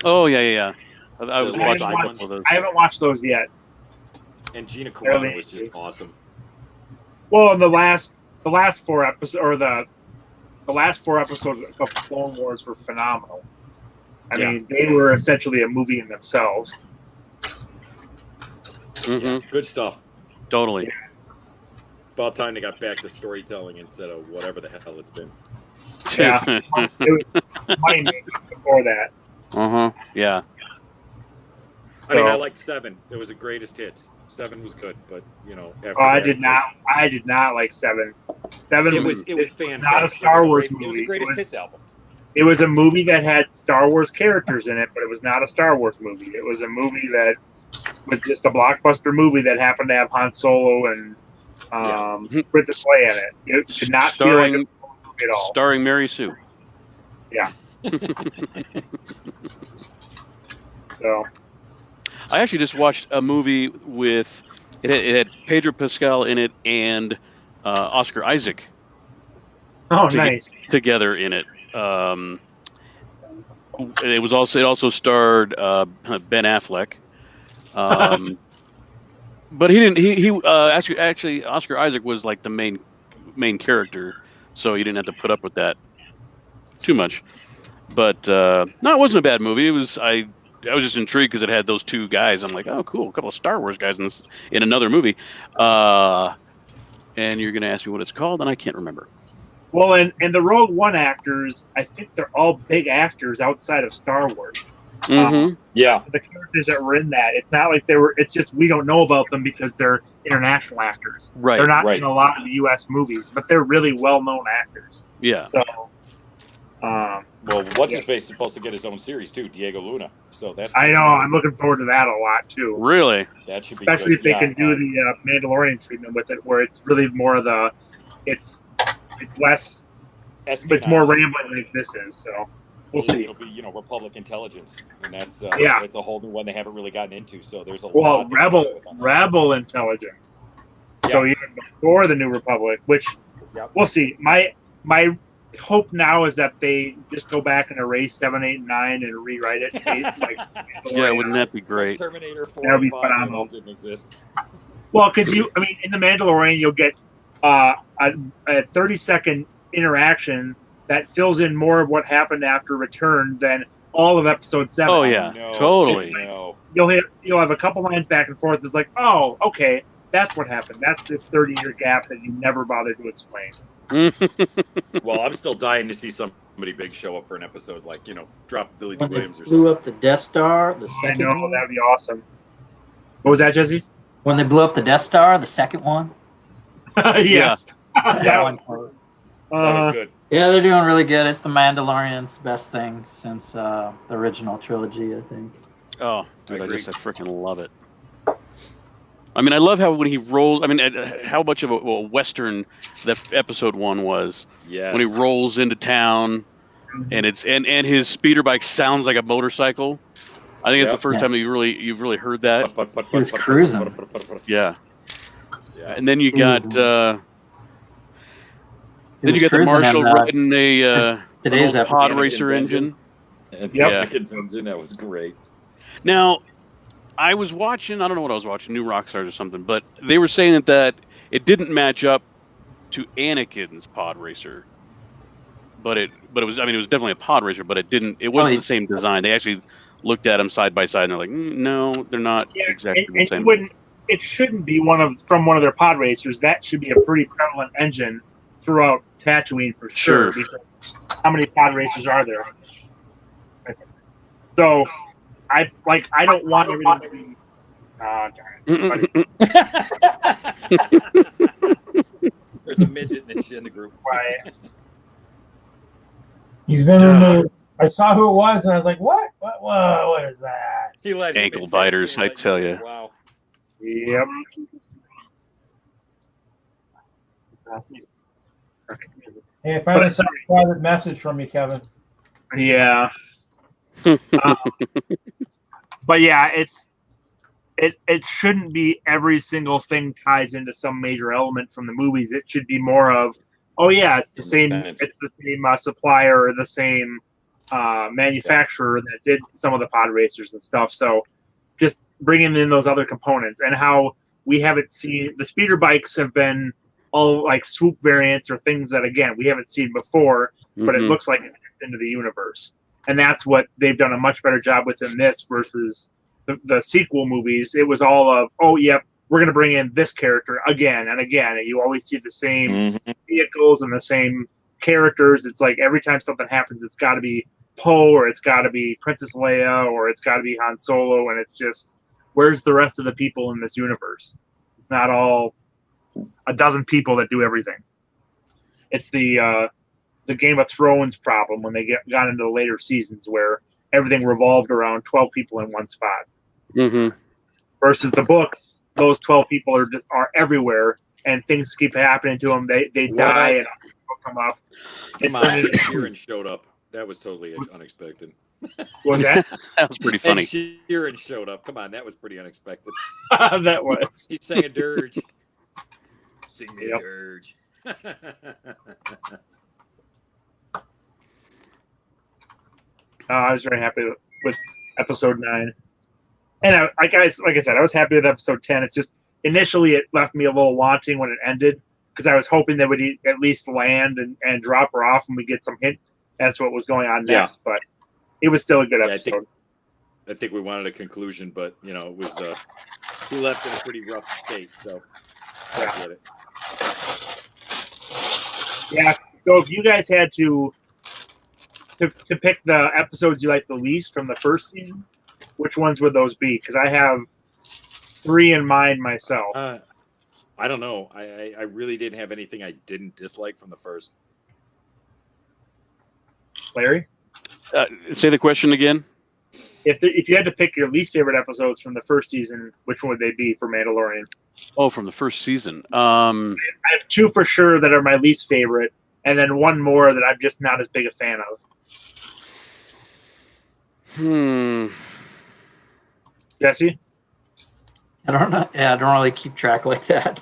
Oh yeah. I was The watching side both ones. of those. I haven't watched those yet. And Gina Carano was just awesome. Well, in the last 4 episodes, or the the last 4 episodes of Clone Wars were phenomenal. I mean, they were essentially a movie in themselves. Mm-hmm. Good stuff. Totally. About time they got back to storytelling instead of whatever the hell it's been. Yeah, it was money making before that. Yeah. I mean, I liked 7. It was the greatest hits. 7 was good, but after I that, did not like 7. 7 it was fan. Not a Star Wars movie. It was the greatest hits album. It was a movie that had Star Wars characters in it, but it was not a Star Wars movie. It was a movie that was just a blockbuster movie that happened to have Han Solo and Princess Leia in it. It did not feel like a Star Wars movie at all. Starring Mary Sue. Yeah. So, I actually just watched a movie with it had Pedro Pascal in it and Oscar Isaac. Oh, nice. Together in it. It also starred Ben Affleck. But he didn't. Actually, Oscar Isaac was like the main character, so you didn't have to put up with that too much. But no, it wasn't a bad movie. It was I was just intrigued because it had those 2 guys. I'm like, oh, cool, a couple of Star Wars guys in another movie. And you're gonna ask me what it's called, and I can't remember. Well, and the Rogue One actors, I think they're all big actors outside of Star Wars. Mm-hmm. The characters that were in that, it's not like they were. It's just we don't know about them because they're international actors. Right. They're not in a lot of the U.S. movies, but they're really well-known actors. Yeah. So, well, what's his face is supposed to get his own series too, Diego Luna. So that's. I know. I'm looking forward to that a lot too. Really. That should be. Especially good. if they can do the Mandalorian treatment with it, where it's really more of the, it's less. Espionage. It's more rambling like this is. So. We'll see. It'll be, Republic intelligence, and that's it's a whole new one they haven't really gotten into. So there's a lot. Rebel intelligence. Yeah. So even before the New Republic, which we'll see. My hope now is that they just go back and erase 7, 8, and 9 and rewrite it. Wouldn't that be great? Terminator 4 That'd be 5 phenomenal. Didn't exist. Well, because in the Mandalorian, you'll get a 30-second interaction that fills in more of what happened after Return than all of Episode 7. Oh yeah, totally. You'll have a couple lines back and forth. It's like, oh, okay, that's what happened. That's this 30-year gap that you never bothered to explain. Well, I'm still dying to see somebody big show up for an episode, like drop Billy D. When they Williams or something. blew up the Death Star, the second one. That'd be awesome. What was that, Jesse? When they blew up the Death Star, the second one. Yes. That one. That was good. Yeah, they're doing really good. It's the Mandalorian's best thing since the original trilogy, I think. Oh, dude, I freaking love it. I mean, I love how when he rolls. I mean, how much of a Western that Episode 1 was. Yes. When he rolls into town, and his speeder bike sounds like a motorcycle. I think it's the first time you've really heard that. He was cruising. Yeah. And then you got. Then you got the Marshal riding today's an old pod racer engine. Anakin's engine, that was great. Now, I was watching, I don't know what I was watching, New Rockstars or something, but they were saying that it didn't match up to Anakin's pod racer. But it was, it was definitely a pod racer, but it wasn't the same design. They actually looked at them side by side and they're like, no, they're not exactly the same. It shouldn't be from one of their pod racers. That should be a pretty prevalent engine throughout Tatooine for sure. Because how many pod racers are there? So I don't want everything to be. There's a midget in the group. Right. He's been in the. I saw who it was, and I was like, "What? What is that?" He let ankle biters, I tell you. Wow. Yep. Hey, if I have a private message from you, Kevin. Yeah. But yeah, it shouldn't be every single thing ties into some major element from the movies. It should be more of, oh yeah, it's the same supplier or the same manufacturer that did some of the pod racers and stuff. So just bringing in those other components, and how we haven't seen the speeder bikes have been all like swoop variants or things that again we haven't seen before, but it looks like it fits into the universe. And that's what they've done a much better job with in this versus the sequel movies. It was all of, oh, yep, we're going to bring in this character again and again. And you always see the same vehicles and the same characters. It's like every time something happens, it's got to be Poe or it's got to be Princess Leia or it's got to be Han Solo. And it's just, where's the rest of the people in this universe? It's not all a dozen people that do everything. It's the Game of Thrones problem when they got into the later seasons where everything revolved around 12 people in one spot. Versus the books, those 12 people are everywhere, and things keep happening to them. They die and people come up. Come on, Sheeran showed up. That was totally unexpected. What was that? That was pretty funny. And Sheeran showed up. Come on, that was pretty unexpected. That was. He sang a dirge. Sing me a dirge. I was very happy with episode 9. And like I said, I was happy with episode 10. It's just initially it left me a little wanting when it ended because I was hoping they would at least land and drop her off and we get some hint as to what was going on next. But it was still a good episode. I think we wanted a conclusion, but it was he left in a pretty rough state, so I get it. Yeah. So if you guys had to pick the episodes you like the least from the first season, which ones would those be? Because I have 3 in mind myself. I don't know. I really didn't have anything I didn't dislike from the first. Larry? Say the question again. If you had to pick your least favorite episodes from the first season, which one would they be for Mandalorian? Oh, from the first season. I have 2 for sure that are my least favorite, and then 1 more that I'm just not as big a fan of. Jesse? I don't know. Yeah, I don't really keep track like that.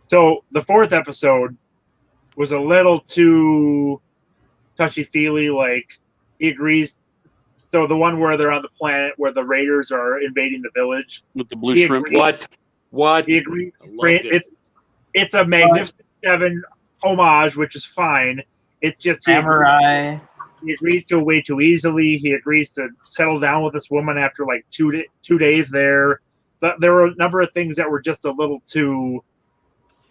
So the 4th episode was a little too touchy-feely. Like, he agrees. So the one where they're on the planet where the Raiders are invading the village. With the blue shrimp? What? He agrees. It's a Magnificent Seven homage, which is fine. It's just Samurai. He agrees to it way too easily. He agrees to settle down with this woman after like 2 days there. But there were a number of things that were just a little too.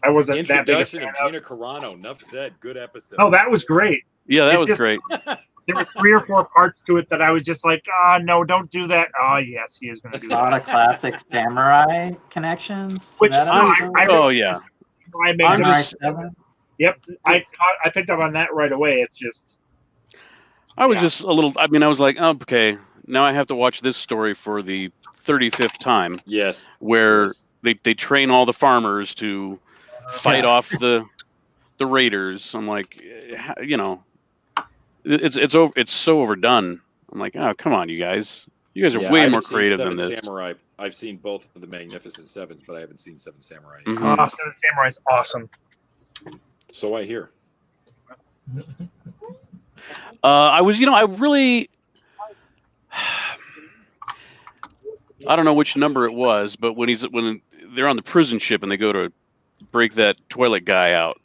I wasn't that big a fan of Gina Carano. Enough said. Good episode. Oh, that was great. Yeah, that was great. There were 3 or 4 parts to it that I was just like, no, don't do that. Oh, yes, he is going to do that. A lot of classic samurai connections. Which Yep, I picked up on that right away. It's just. I was just a little. I mean, I was like, oh, okay, now I have to watch this story for the 35th time. Yes. Where they train all the farmers to fight off the raiders. I'm like, it's so overdone. I'm like, oh, come on, you guys. You guys are way more creative than this. Samurai. I've seen both of the Magnificent Sevens, but I haven't seen Seven Samurai. Oh, Seven Samurai is awesome. So I hear. I don't know which number it was, but when they're on the prison ship and they go to break that toilet guy out.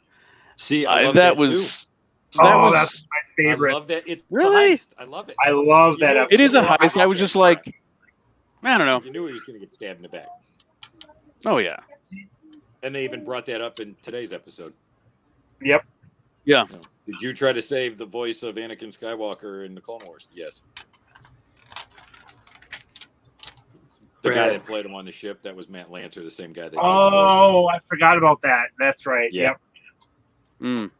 See, I love that was too. That's my favorite. I love that. It's really. Heist. I love it. I love that episode. It is a heist. I was just like, I don't know. You knew he was going to get stabbed in the back. Oh yeah. And they even brought that up in today's episode. Yep. Yeah. Did you try to save the voice of Anakin Skywalker in the Clone Wars? Yes. The guy that played him on the ship, that was Matt Lanter, the same guy that did the voice. I forgot about that. That's right. Yeah. Yep.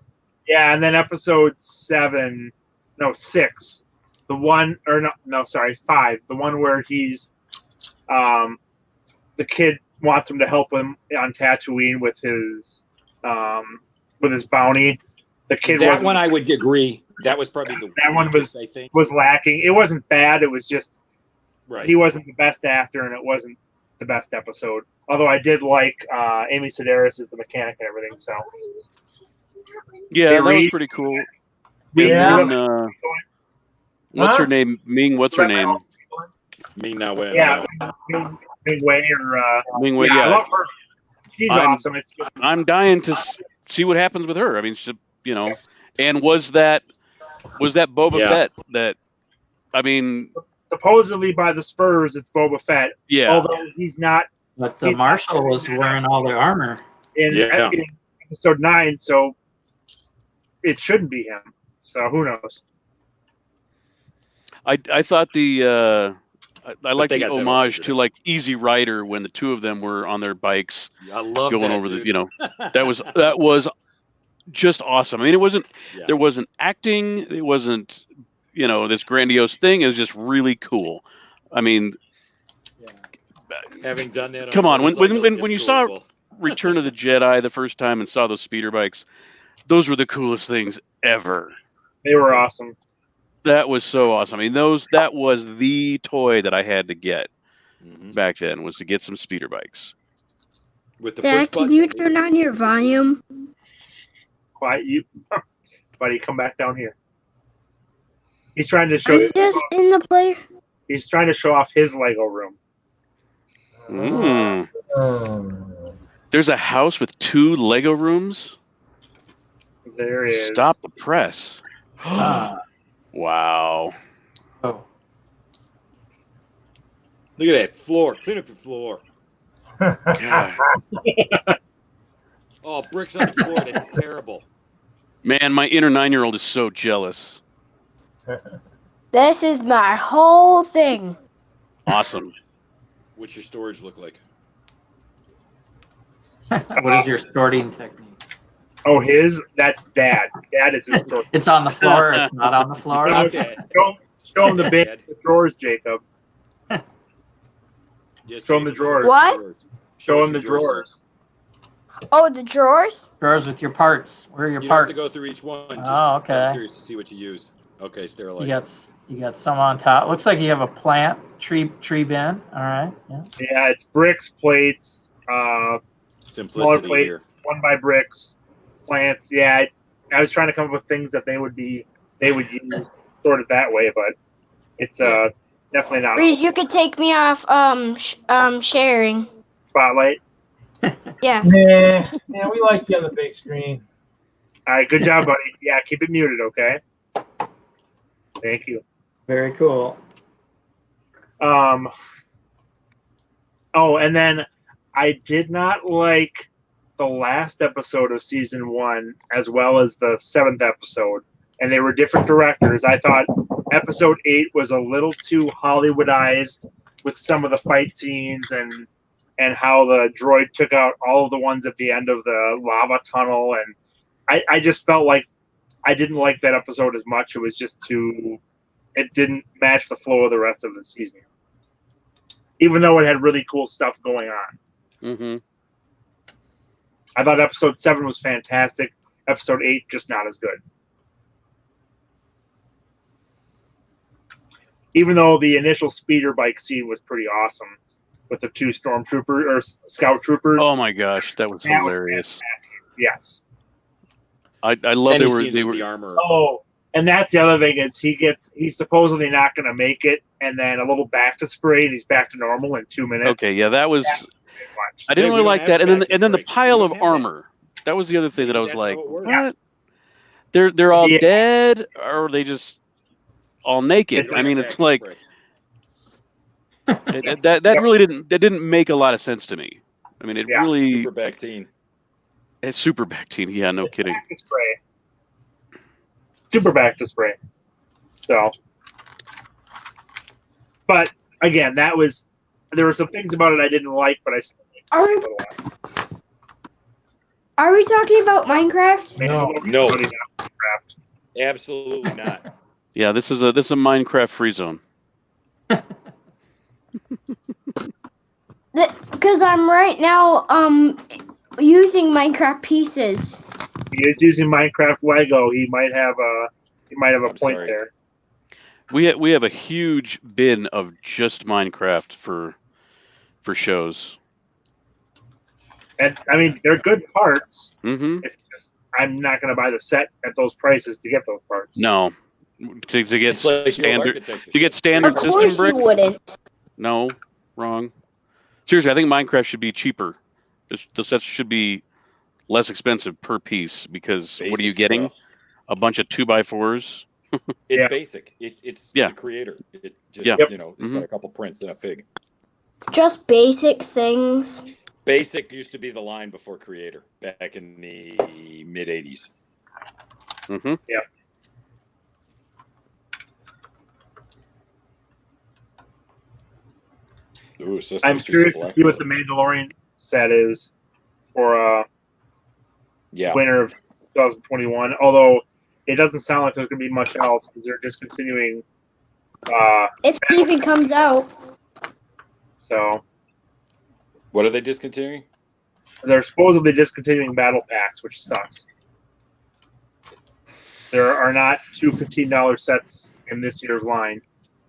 Yeah, and then episode 6. The one, or no, sorry, 5. The one where he's, the kid wants him to help him on Tatooine with his bounty. The kid. That one I would agree. That was probably that one was lacking. It wasn't bad. It was just he wasn't the best actor, and it wasn't the best episode. Although I did like Amy Sedaris as the mechanic and everything. So yeah, that was pretty cool. Yeah. And, what's her name? Ming. What's her name? Ming Na Wen. Yeah. Ming Wei or Ming Wei, I yeah. love her. She's I'm- awesome. It's just, I'm dying to see what happens with her. I mean, and was that Boba Yeah. Fett that? I mean, supposedly by the Spurs, it's Boba Fett. yeah. Although he's not But the Marshal was wearing all the armor. in Yeah. episode 9, so it shouldn't be him. So who knows? I thought I like they the got that all homage figured to out. like Easy Rider when the two of them were on their bikes I love going that, over dude. that was just awesome. I mean, it wasn't Yeah. there wasn't acting, it wasn't this grandiose thing. It was just really cool. I mean, Having done that, Come on, when it's you saw cool. Return of the Jedi the first time and saw those speeder bikes, those were the coolest things ever. They were awesome. That was so awesome. I mean, that was the toy that I had to get back then, was to get some speeder bikes. With the Dad, push can button, you I think turn it was- on your volume? Quiet, you, buddy. Come back down here. He's trying to show. I'm just in the play. He's trying to show off his Lego room. There's a house with 2 Lego rooms. There is. Stop the press. Wow. Oh, Look at that floor. Clean up your floor. God. Oh, bricks on the floor. That's terrible. Man, my inner 9-year-old is so jealous. This is my whole thing. Awesome. What's your storage look like? what is your sorting technique? Oh, that's Dad. Dad is his store. It's on the floor. It's not on the floor. Okay. Show him the bin, Dad. the drawers, Jacob. Yes, Show him the Jacob, drawers. What? Show us him the drawer drawers. Oh, the drawers? Drawers with your parts. Where are your You don't have parts? to go through each one. Just, Oh, okay. I'm curious to see what you use. Okay, sterilize. You got some on top. Looks like you have a plant tree bin. All right. Yeah. Yeah, it's bricks, plates, Simplicity plate. here. 1 by bricks, plants. Yeah, I was trying to come up with things that they would use sort of that way, but it's definitely not Reed, you could take me off sharing. spotlight. Yeah. Yeah, we like you on the big screen. All right, good job, buddy. Yeah, keep it muted, okay? Thank you. Very cool. Oh, and then I did not like the last episode of season 1 as well as the 7th episode, and they were different directors. I thought episode 8 was a little too Hollywoodized with some of the fight scenes and how the droid took out all of the ones at the end of the lava tunnel, and I just felt like I didn't like that episode as much. It was just it didn't match the flow of the rest of the season, even though it had really cool stuff going on. Mm-hmm. I thought episode 7 was fantastic. Episode 8 just not as good. Even though the initial speeder bike scene was pretty awesome with the 2 stormtroopers or scout troopers. Oh my gosh, that was hilarious. Yes. I love Any they scenes were with the armor. Oh, and that's the other thing is he's supposedly not going to make it, and then a little back to spray, and he's back to normal in 2 minutes. okay. Yeah, that was. I didn't Yeah, we really don't like have that, and back then the to spray. pile We of don't have that. armor. That was the other thing that I was That's like, how it works. what? They're all Yeah. dead, or are they just all naked? It's I mean, Back it's to like spray. that really didn't make a lot of sense to me. I mean, it Yeah. really Super back teen. it's super back teen. Yeah, no It's kidding. back to spray. Super back to spray. So, but again, there were some things about it I didn't like, but I still liked Are it we, a little. are we talking about Minecraft? Maybe a No. little bit No. funny now, Minecraft. Absolutely not. Yeah, this is a Minecraft free zone. Because I'm right now using Minecraft pieces. He is using Minecraft Lego. He might have a I'm point sorry. there. We have a huge bin of just Minecraft for shows. And I mean, they're good parts. Mm-hmm. It's just I'm not going to buy the set at those prices to get those parts. No, to get It's like the old standard. architecture To get shit. standard Of system course brick. you wouldn't. No, wrong. seriously, I think Minecraft should be cheaper. The sets should be less expensive per piece because what are you Basic getting? stuff. A bunch of 2x4s. It's Yeah. basic. It's Yeah. the creator. It just Yeah. it's got a couple prints and a fig. Just basic things. Basic used to be the line before creator back in the mid '80s. Mm-hmm. Yeah. Ooh, Sesame I'm Street's a curious to black see what belt. the Mandalorian set is for Yeah. winter of 2021. Although it doesn't sound like there's going to be much else because they're discontinuing. If it even comes out. So What are they discontinuing? they're supposedly discontinuing battle packs, which sucks. There are not two $15 sets in this year's line,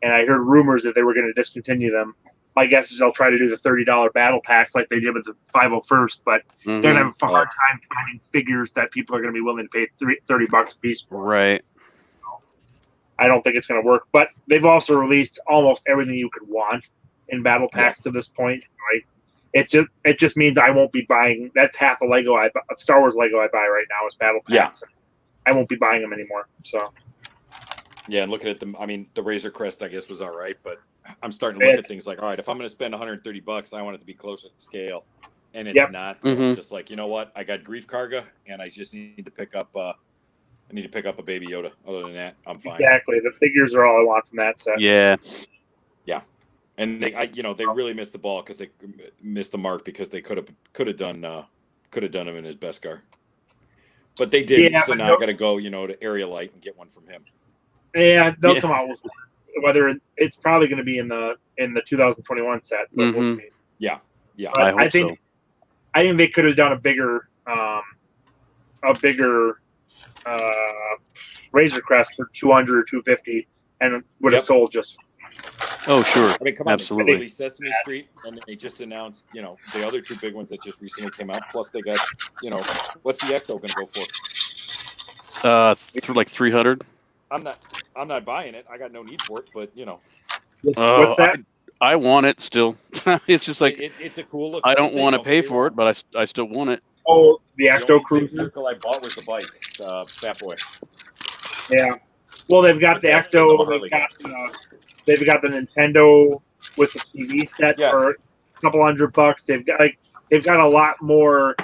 and I heard rumors that they were going to discontinue them. My guess is they'll try to do the $30 battle packs like they did with the 501st, but they're going to have a hard time finding figures that people are going to be willing to pay $30 a piece for. Right. I don't think it's going to work, but they've also released almost everything you could want in battle packs to this point. Right? It just means I won't be buying. That's half of Lego Star Wars Lego I buy right now is battle packs. Yeah. I won't be buying them anymore. So. Yeah, and looking at them, I mean, the Razor Crest, I guess, was all right, but I'm starting to look at things like, all right, if I'm going to spend $130, I want it to be closer to scale, and it's not. So I'm just like, you know what? I got Grief Karga, and I just need to pick up. I need to pick up a Baby Yoda. Other than that, I'm fine. Exactly, the figures are all I want from that set. Yeah. Yeah, and they really missed the ball because they missed the mark because they could have done him in his Beskar, but they didn't. Yeah, so now I got to go, to Area Light and get one from him. Yeah, they'll come out with whether it's probably going to be in the 2021 set, but we'll see. Yeah. I hope so. I think they could have done a bigger Razor Crest for 200 or 250, and would have sold just. Oh sure, I mean, come on, absolutely. They Sesame Street, and they just announced, the other two big ones that just recently came out. Plus, they got, what's the Ecto going to go for? For like 300. I'm not buying it. I got no need for it, but What's that? I want it still. It's just like it's a cool look. I don't want to pay for it, but I still want it. Oh, the Ecto The Cruiser. vehicle I bought was the bike, Fat Boy. Yeah. Well, they've got the Ecto. They've got the Nintendo with the TV set for a couple $100. They've got a lot more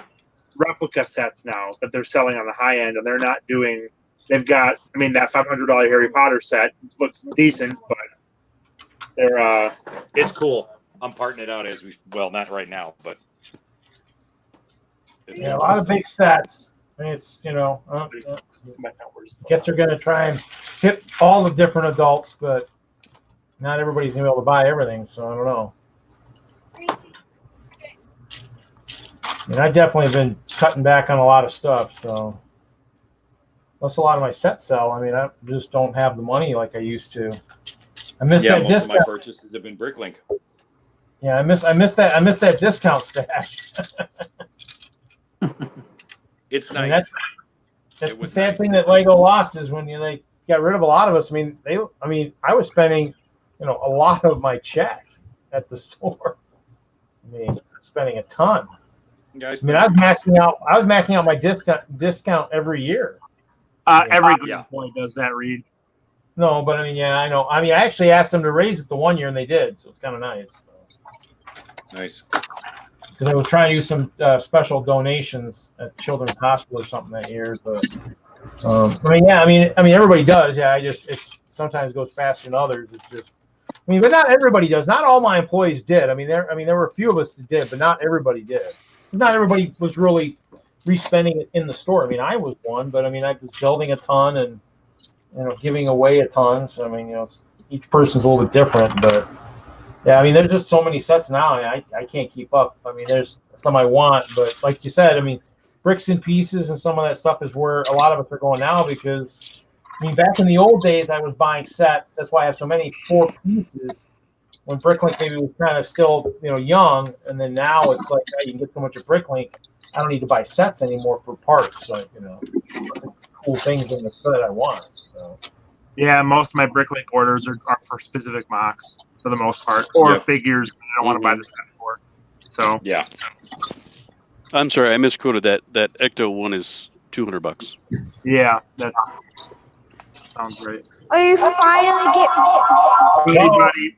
replica sets now that they're selling on the high end, and they're not doing. They've got, that $500 Harry Potter set looks decent, but they're it's cool. I'm parting it out not right now, but a lot of big sets. I mean, it's I guess they're going to try and hit all the different adults, but not everybody's going to be able to buy everything. So I don't know. I've definitely been cutting back on a lot of stuff. So. Plus, a lot of my sets sell. I just don't have the money like I used to. I miss that most discount. of my purchases have been Bricklink. Yeah, I miss that discount stash. It's nice. That's the sad thing that Lego lost is when they got rid of a lot of us. I was spending, a lot of my check at the store. Spending a ton. Guys, I was maxing out my discount every year. Every good boy does that, Reed. No, but I know. I actually asked them to raise it the one year, and they did, so it's kind of nice. Nice. Because I was trying to do some special donations at Children's Hospital or something that year, but everybody does. Yeah, it sometimes goes faster than others. It's just, but not everybody does. Not all my employees did. There were a few of us that did, but not everybody did. Not everybody was really respending it in the store. I was one, but I was building a ton and giving away a ton. So each person's a little bit different, but yeah, there's just so many sets now. I can't keep up. There's some I want, but like you said, bricks and pieces and some of that stuff is where a lot of us are going now because back in the old days I was buying sets. That's why I have so many 4 pieces. When Bricklink maybe was kind of still, young, and then now it's like you can get so much of Bricklink, I don't need to buy sets anymore for parts. So, cool things in the set I want. So. Yeah, most of my Bricklink orders are for specific MOCs for the most part, or figures I don't want to buy the set for. So Yeah. I'm sorry, I misquoted that. That Ecto one is $200. yeah, that's sounds right. Oh, you finally get. Buddy.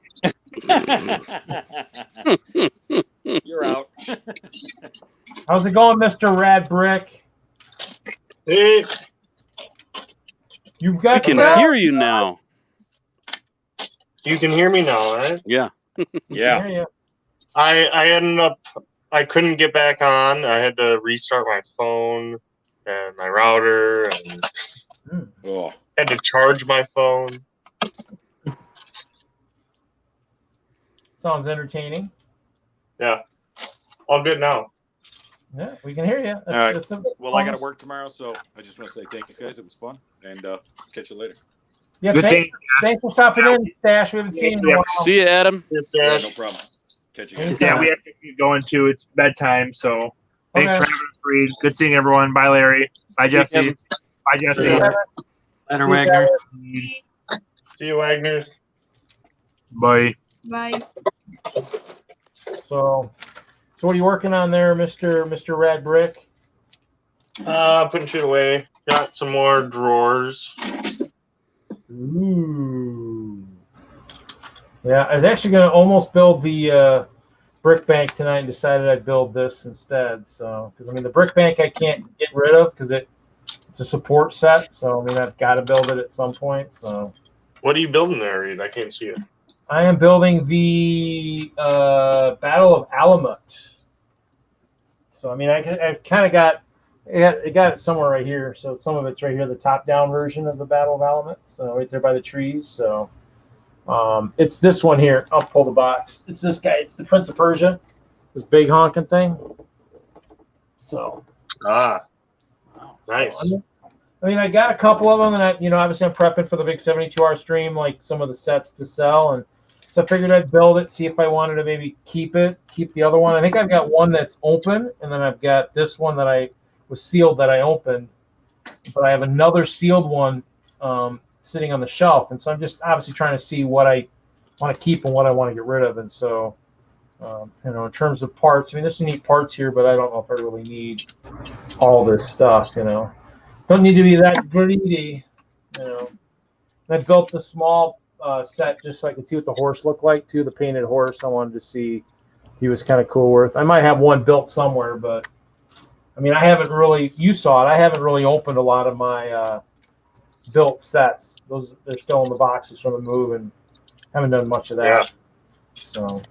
You're out. How's it going, Mr. Rad Brick? Hey, You've We got can some- hear you now. you can hear me now, right? Yeah. Yeah. Hear you. I ended up, I couldn't get back on. I had to restart my phone and my router and Oh. had to charge my phone. Sounds entertaining. Yeah. All good now. Yeah, we can hear you. All right. That's Well, I got to work tomorrow, so I just want to say thanks, guys. It was fun, and catch you later. Yeah, Good thanks for stopping in, Stash. We haven't seen you in a while. See you, Adam. Yes, Yeah, Dash. no problem. Catch you guys. Yeah, we have to keep going too. It's bedtime, so thanks Okay. for having us, Reed. Good seeing everyone. Bye, Larry. Bye, Jesse. Kevin. Bye, Jesse. Yeah. Better Wagner. See you, Wagner's. Bye. Bye. So what are you working on there, Mr. Rad Brick? Putting shit away. Got some more drawers. Ooh. Yeah, I was actually going to almost build the brick bank tonight and decided I'd build this instead. So, because I mean, the brick bank I can't get rid of because it's a support set. So, I mean, I've got to build it at some point. So, What are you building there, Reed? I can't see it. I am building the Battle of Alamut. So, I mean, I kind of got it somewhere right here. So, some of it's right here, the top-down version of the Battle of Alamut. So, right there by the trees. So, it's this one here. I'll pull the box. It's this guy. It's the Prince of Persia. This big honking thing. So. Nice. So, I mean, I got a couple of them, and obviously I'm prepping for the big 72-hour stream, like some of the sets to sell, and so I figured I'd build it, see if I wanted to maybe keep the other one. I think I've got one that's open, and then I've got this one that I was sealed that I opened, but I have another sealed one sitting on the shelf, and so I'm just obviously trying to see what I want to keep and what I want to get rid of, and so in terms of parts, I mean, there's some neat parts here, but I don't know if I really need all this stuff, Don't need to be that greedy, I built the small set just so I could see what the horse looked like, too, the painted horse. I wanted to see he was kind of cool with. I might have one built somewhere, but, I mean, I haven't really, you saw it, I haven't really opened a lot of my built sets. They're still in the boxes from the move, and haven't done much of that. Yeah. So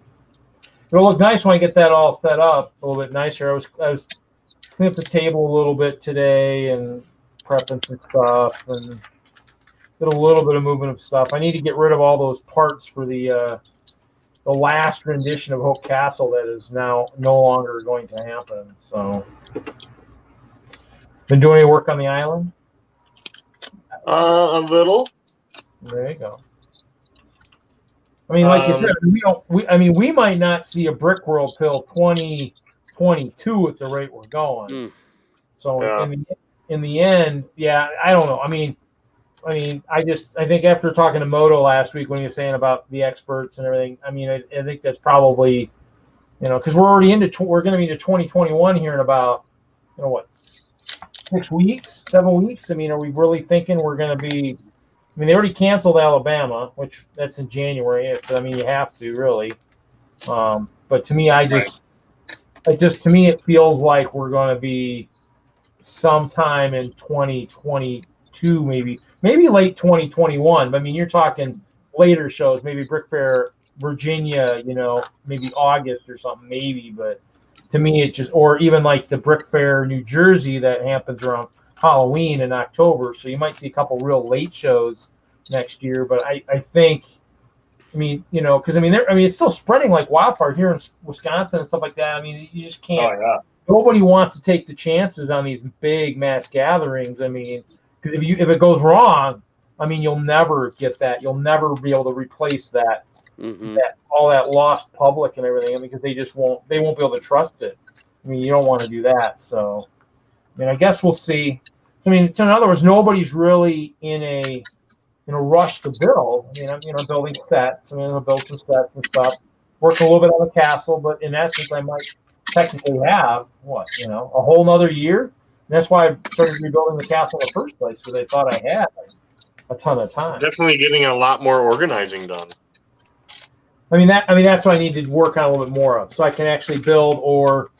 it'll look nice when I get that all set up, a little bit nicer. I was cleaning up the table a little bit today and prepping some stuff and did a little bit of movement of stuff. I need to get rid of all those parts for the last rendition of Hope Castle that is now no longer going to happen. So, been doing any work on the island? A little. There you go. I mean, like you said, we might not see a brick world till 2022 at the rate we're going. So Yeah. in the end, yeah, I don't know. I mean, I think after talking to Moto last week when he was saying about the experts and everything, I mean, I think that's probably, because we're already we're going to be into 2021 here in about, 6 weeks, 7 weeks. I mean, are we really thinking we're going to be? I mean, they already canceled Alabama, which that's in January. I mean, you have to really. But to me, to me, it feels like we're going to be sometime in 2022, maybe late 2021. But I mean, you're talking later shows, maybe Brick Fair Virginia, maybe August or something, maybe. But to me, it just, or even like the Brick Fair New Jersey that happens around Halloween in October. So you might see a couple real late shows next year. But I think, I mean, because it's still spreading like wildfire here in Wisconsin and stuff like that. I mean, you just can't. Oh, yeah. Nobody wants to take the chances on these big mass gatherings. I mean, because if it goes wrong, I mean, you'll never get that. You'll never be able to replace that. All that lost public and everything. I mean, because they won't be able to trust it. I mean, you don't want to do that. So, I mean, I guess we'll see. I mean, in other words, nobody's really in a rush to build. I mean, I'm building sets. I mean, I'll build some sets and stuff. working a little bit on the castle, but in essence, I might technically have a whole nother year. And that's why I started rebuilding the castle in the first place, because I thought I had a ton of time. Definitely getting a lot more organizing done. That's what I need to work on a little bit more of, so I can actually build, or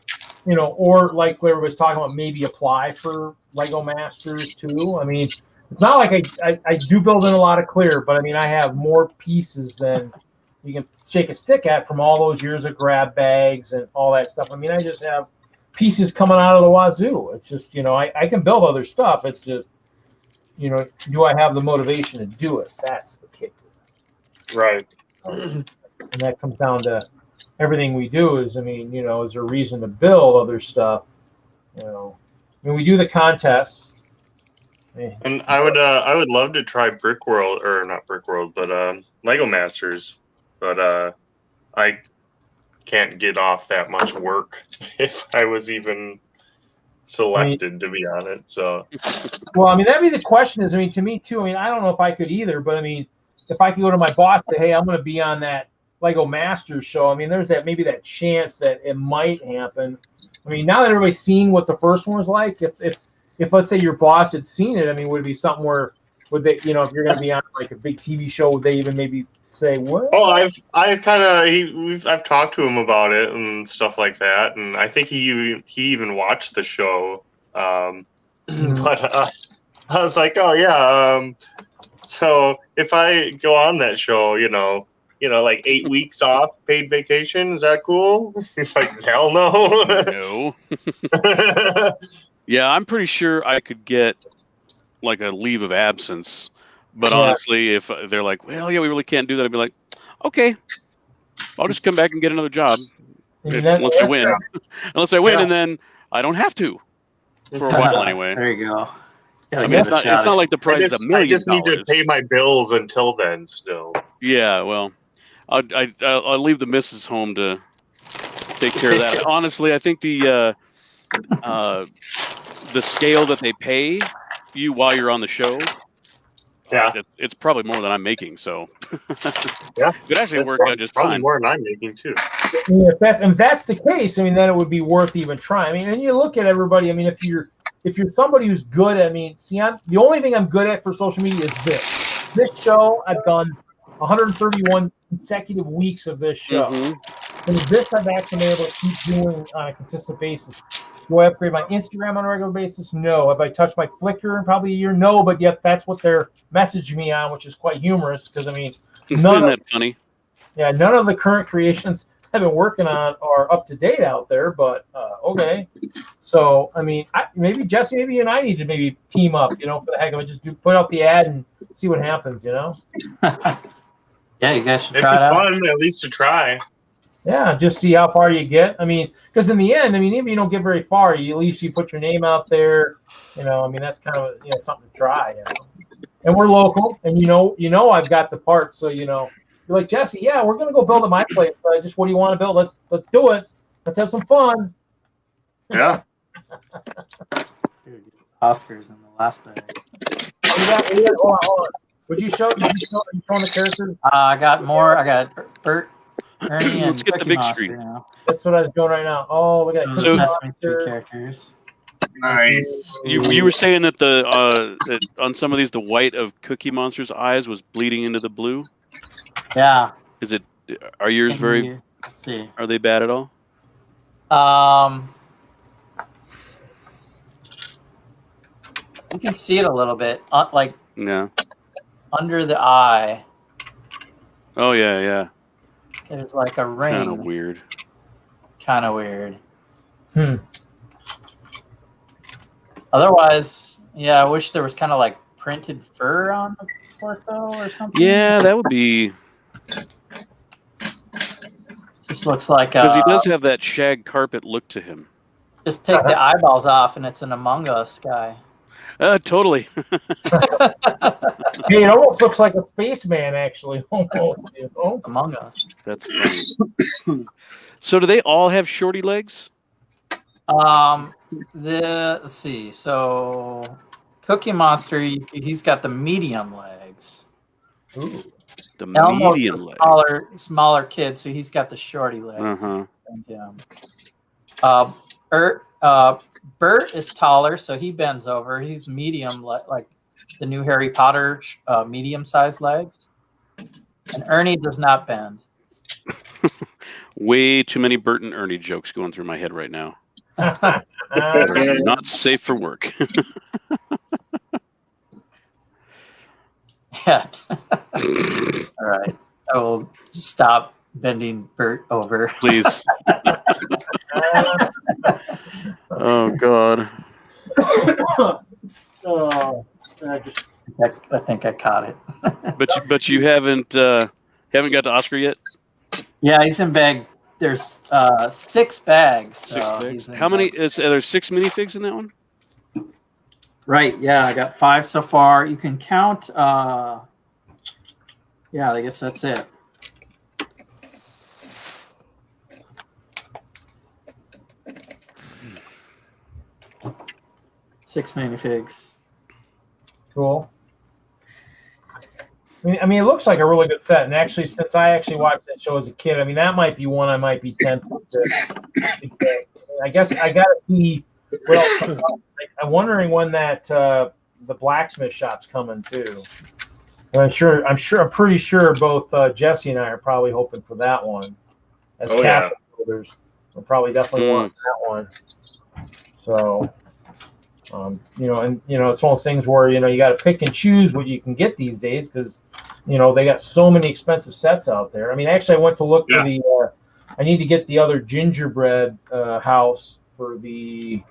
like what everybody's talking about, maybe apply for Lego Masters too. I mean, it's not like I do build in a lot of clear, but I have more pieces than you can shake a stick at from all those years of grab bags and all that stuff. I just have pieces coming out of the wazoo. It's just, I can build other stuff. It's just, do I have the motivation to do it? That's the kicker. Right. And that comes down to everything we do is, is there a reason to build other stuff? We do the contests. And I would love to try Brick World, or not Brick World, but Lego Masters. But I can't get off that much work if I was even selected to be on it. So, well, that'd be the question. Is to me too. I don't know if I could either, but if I could go to my boss and say, hey, I'm going to be on that Lego Masters show. There's maybe that chance that it might happen. Now that everybody's seen what the first one was like, if let's say your boss had seen it, would it be something where would they, if you're going to be on like a big TV show, would they even maybe say what? Oh, I've talked to him about it and stuff like that, and I think he even watched the show. But I was like, oh yeah. So if I go on that show, like 8 weeks off paid vacation, is that cool? He's like, hell no. No. Yeah, I'm pretty sure I could get like a leave of absence. But honestly, if they're like, well, yeah, we really can't do that, I'd be like, okay, I'll just come back and get another job. Unless I win. Unless I win, and then I don't have to. For a while, anyway. There you go. It's not like the prize is $1 million. I just need to pay my bills until then still. Yeah, well, I'll leave the missus home to take care of that. Honestly, I think the scale that they pay you while you're on the show, it's probably more than I'm making. So yeah, it actually worked out just probably fine. More than I'm making too. If that's the case, then it would be worth even trying. And you look at everybody. If you're somebody who's good at, the only thing I'm good at for social media is this. This show, I've done 131 consecutive weeks of this show. And this I've actually been able to keep doing on a consistent basis. Do I upgrade my Instagram on a regular basis? No. Have I touched my Flickr in probably a year? No, but yet that's what they're messaging me on, which is quite humorous because, isn't that funny? Yeah, none of the current creations I've been working on are up to date out there, but okay. So, maybe Jesse, maybe you and I need to maybe team up, for the heck of it. Just put out the ad and see what happens, Yeah, you guys should try it out. out. It'd be fun, at least to try. Yeah, just see how far you get. Because in the end, even if you don't get very far, at least you put your name out there. That's kind of something to try. And we're local, and I've got the parts, so you're like, Jesse, yeah, we're gonna go build at my place. What do you want to build? Let's do it. Let's have some fun. Yeah. Oscars in the last bag. Hold on. Did you show the characters? I got more. I got Bert, Ernie, and Let's get the big Monster screen. now. That's what I was doing right now. Oh, we got Sesame Street characters. Nice. You were saying that that on some of these the white of Cookie Monster's eyes was bleeding into the blue. Yeah. Are yours very? Let's see. Are they bad at all? You can see it a little bit, Yeah. under the eye. Oh yeah. There's like a ring. Kind of weird. Otherwise, yeah, I wish there was kind of like printed fur on the torso or something. Yeah, that would be. Just looks like because he does have that shag carpet look to him. Just take the eyeballs off, and it's an Among Us guy. Totally. Hey, it almost looks like a spaceman, actually. Almost. Among Us. That's funny. So, do they all have shorty legs? Let's see. So, Cookie Monster, he's got the medium legs. Ooh. The Elmo's medium a leg. smaller kid, so he's got the shorty legs. Uh-huh. Bert is taller, so he bends over. He's medium, like the new Harry Potter medium-sized legs. And Ernie does not bend. Way too many Bert and Ernie jokes going through my head right now. Not safe for work. Yeah. All right. I will stop bending Bert over. Please. Oh, God. I think I caught it. But you haven't got to Oscar yet? Yeah, he's in bag. There's 6 bags. So 6 bags. he's in How many? bag. Are there 6 minifigs in that one? Right. Yeah, I got 5 so far. You can count. Yeah, I guess that's it. Six minifigs. Cool. I mean, it looks like a really good set. And actually, since I actually watched that show as a kid, I mean, that might be one I might be tempted to get. I guess I got to see. Well, I'm wondering when that the blacksmith shop's coming too. And I'm pretty sure both Jesse and I are probably hoping for that one as capital builders. We'll probably definitely want that one. So. It's one of those things where, you got to pick and choose what you can get these days because, they got so many expensive sets out there. I mean, actually, I went to look for I need to get the other gingerbread house for the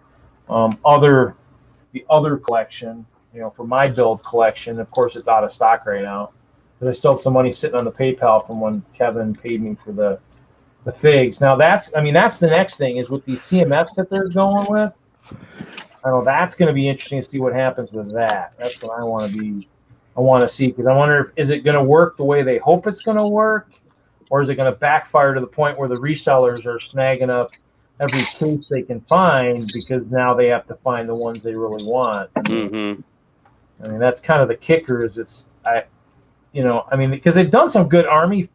other collection, for my build collection. Of course, it's out of stock right now. But I still have some money sitting on the PayPal from when Kevin paid me for the figs. Now, that's the next thing is with these CMFs that they're going with. I know that's going to be interesting to see what happens with that. That's what I want to see because I wonder, is it going to work the way they hope it's going to work, or is it going to backfire to the point where the resellers are snagging up every case they can find because now they have to find the ones they really want. I mean, that's kind of the kicker. Because they've done some good Army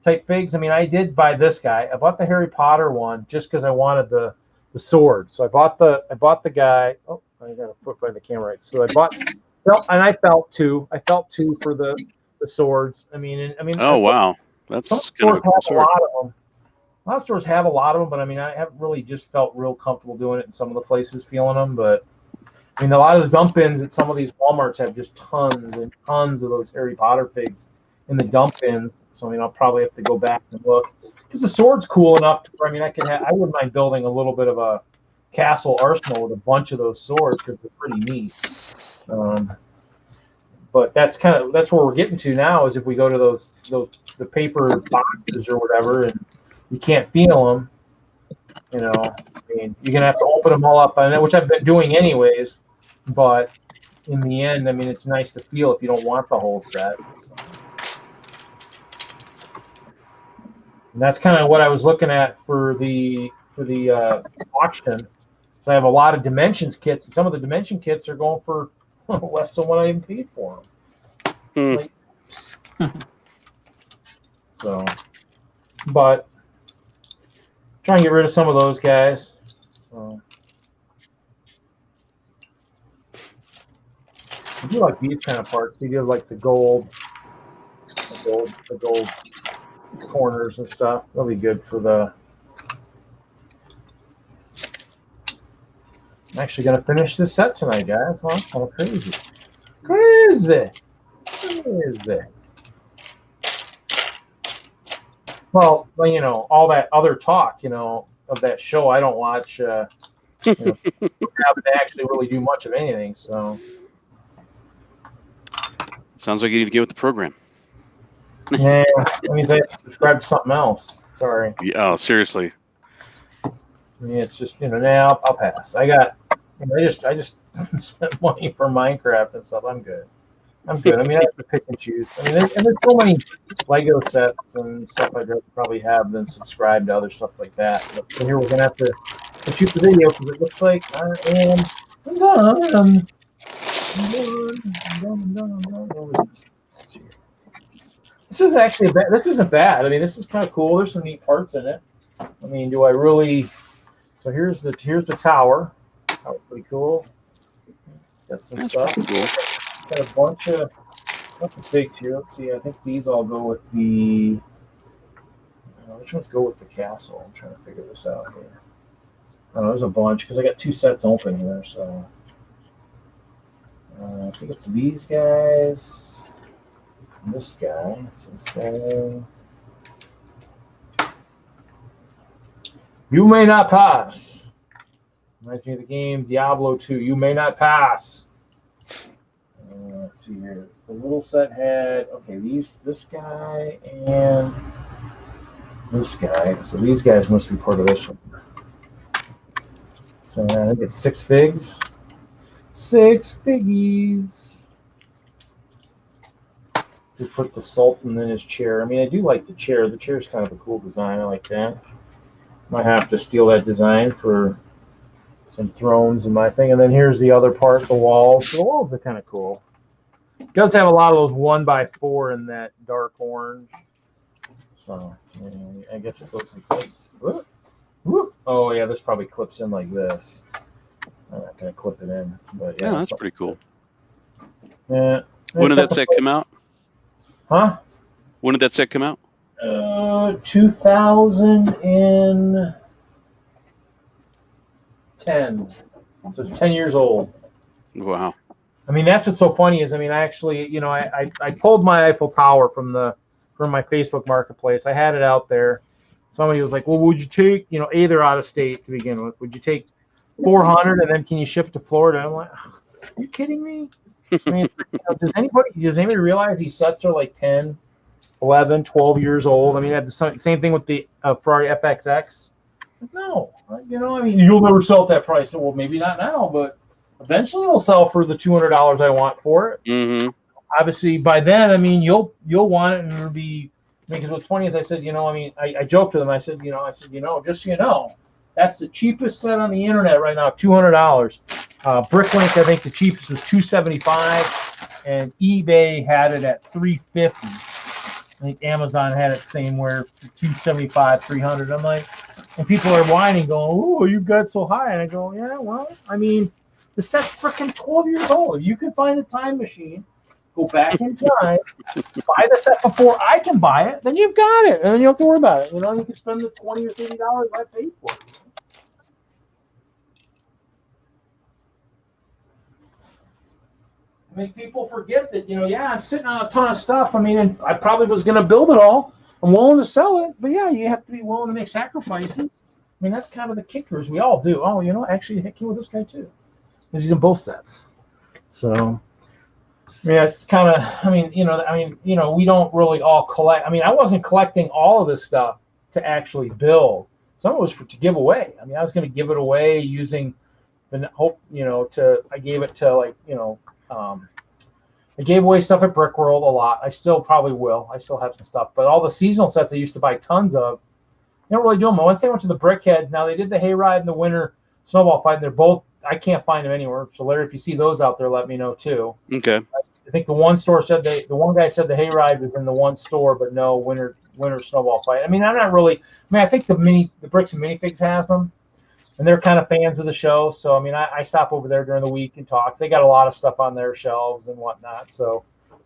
type figs. I mean, I did buy this guy. I bought the Harry Potter one just because I wanted the sword. So I bought the guy. Oh, I got to put by the camera right. So I felt two. I felt 2 for the swords. Oh wow, that's some stores have a lot of them. A lot of stores have a lot of them, but I haven't really just felt real comfortable doing it in some of the places, feeling them. But a lot of the dump bins at some of these Walmarts have just tons and tons of those Harry Potter figs in the dump bins. So I'll probably have to go back and look. Because the sword's cool enough to where I wouldn't mind building a little bit of a castle arsenal with a bunch of those swords because they're pretty neat. But that's where we're getting to now is if we go to the paper boxes or whatever and you can't feel them, you're gonna have to open them all up, which I've been doing anyways. But in the end, it's nice to feel if you don't want the whole set. So. And that's kind of what I was looking at for the auction. So I have a lot of dimensions kits, and some of the dimension kits are going for less than what I even paid for them. So, but try and get rid of some of those guys. So I do like these kind of parts. You do like the gold corners and stuff. That'll be good for the. I'm actually gonna finish this set tonight, guys. Well, that's kind of crazy. Well, all that other talk, of that show, I don't watch. Haven't actually really do much of anything. So. Sounds like you need to get with the program. Yeah, that means I have to subscribe to something else. Sorry. Yeah, oh, seriously. It's just I'll pass. I just spent money for Minecraft and stuff. I'm good. I have to pick and choose. There's so many Lego sets and stuff I'd rather probably have than subscribe to other stuff like that. But here we're gonna have to shoot the video because it looks like I am done. I'm done. This is actually this isn't bad. I mean, this is kind of cool. There's some neat parts in it. I mean, do I really? So here's the tower. That pretty cool. It's got some stuff. Cool. Got a bunch of nothing big here. Let's see. I think these all go with the. Which ones go with the castle? I'm trying to figure this out here. Oh, there's a bunch because I got 2 sets open here. So I think it's these guys. And this guy. So this guy. You may not pass. Reminds me of the game Diablo 2. You may not pass. Let's see here. The little set had this guy and this guy. So these guys must be part of this one. So I think it's 6 figs. 6 figgies. To put the Sultan in his chair. I mean, I do like the chair. The chair is kind of a cool design. I like that. Might have to steal that design for some thrones in my thing. And then here's the other part, the walls. The walls are kind of cool. It does have a lot of those 1x4 in that dark orange. So I guess it looks like this. Whoop. Whoop. Oh yeah, this probably clips in like this. I'm not gonna clip it in, but yeah, that's pretty cool. Yeah. When did that set come out? Huh? When did that set come out? 2010. So it's 10 years old. Wow. I mean, that's what's so funny is, I mean, I actually, I pulled my Eiffel Tower from my Facebook Marketplace. I had it out there. Somebody was like, well, would you take, they're out of state to begin with. Would you take 400 and then can you ship to Florida? I'm like, are you kidding me? I mean, does anybody realize these sets are like 10, 11, 12 years old? I mean, I had the same thing with the Ferrari FXX. No, I mean, you'll never sell at that price. Well, maybe not now, but eventually it'll sell for the $200 I want for it. Mm-hmm. Obviously, by then, I mean, you'll want it, and it'll be. Because what's funny is I said, I joked to them. I said, just so you know, that's the cheapest set on the internet right now, $200. BrickLink, I think the cheapest was $275, and eBay had it at $350. I think Amazon had it somewhere for $275, $300. I'm like, and people are whining, going, "Oh, you got so high," and I go, "Yeah, well, I mean, the set's freaking 12 years old. If you can find a time machine, go back in time, buy the set before I can buy it, then you've got it, and then you don't have to worry about it. You can spend the $20 or $30 I paid for it." I mean, people forget that, I'm sitting on a ton of stuff. I mean, and I probably was going to build it all. I'm willing to sell it, but yeah, you have to be willing to make sacrifices. I mean, that's kind of the kickers. We all do. Oh, actually, heck, with this guy too, because he's in both sets. So, yeah, it's kind of. I mean, we don't really all collect. I mean, I wasn't collecting all of this stuff to actually build. Some of it was to give away. I mean, I was going to give it away using the hope. I gave it to I gave away stuff at Brick World a lot. I still probably will. I still have some stuff. But all the seasonal sets I used to buy tons of, they don't really do them. Once they went to the Brickheads, now they did the Hayride and the Winter Snowball Fight. And they're both, I can't find them anywhere. So Larry, if you see those out there, let me know too. Okay. I think the one store said the one guy said the Hayride was in the one store, but no Winter Snowball Fight. I mean, I'm not really. I mean, I think the Bricks and Minifigs has them. And they're kind of fans of the show. So, I mean, I stop over there during the week and talk. They got a lot of stuff on their shelves and whatnot. So,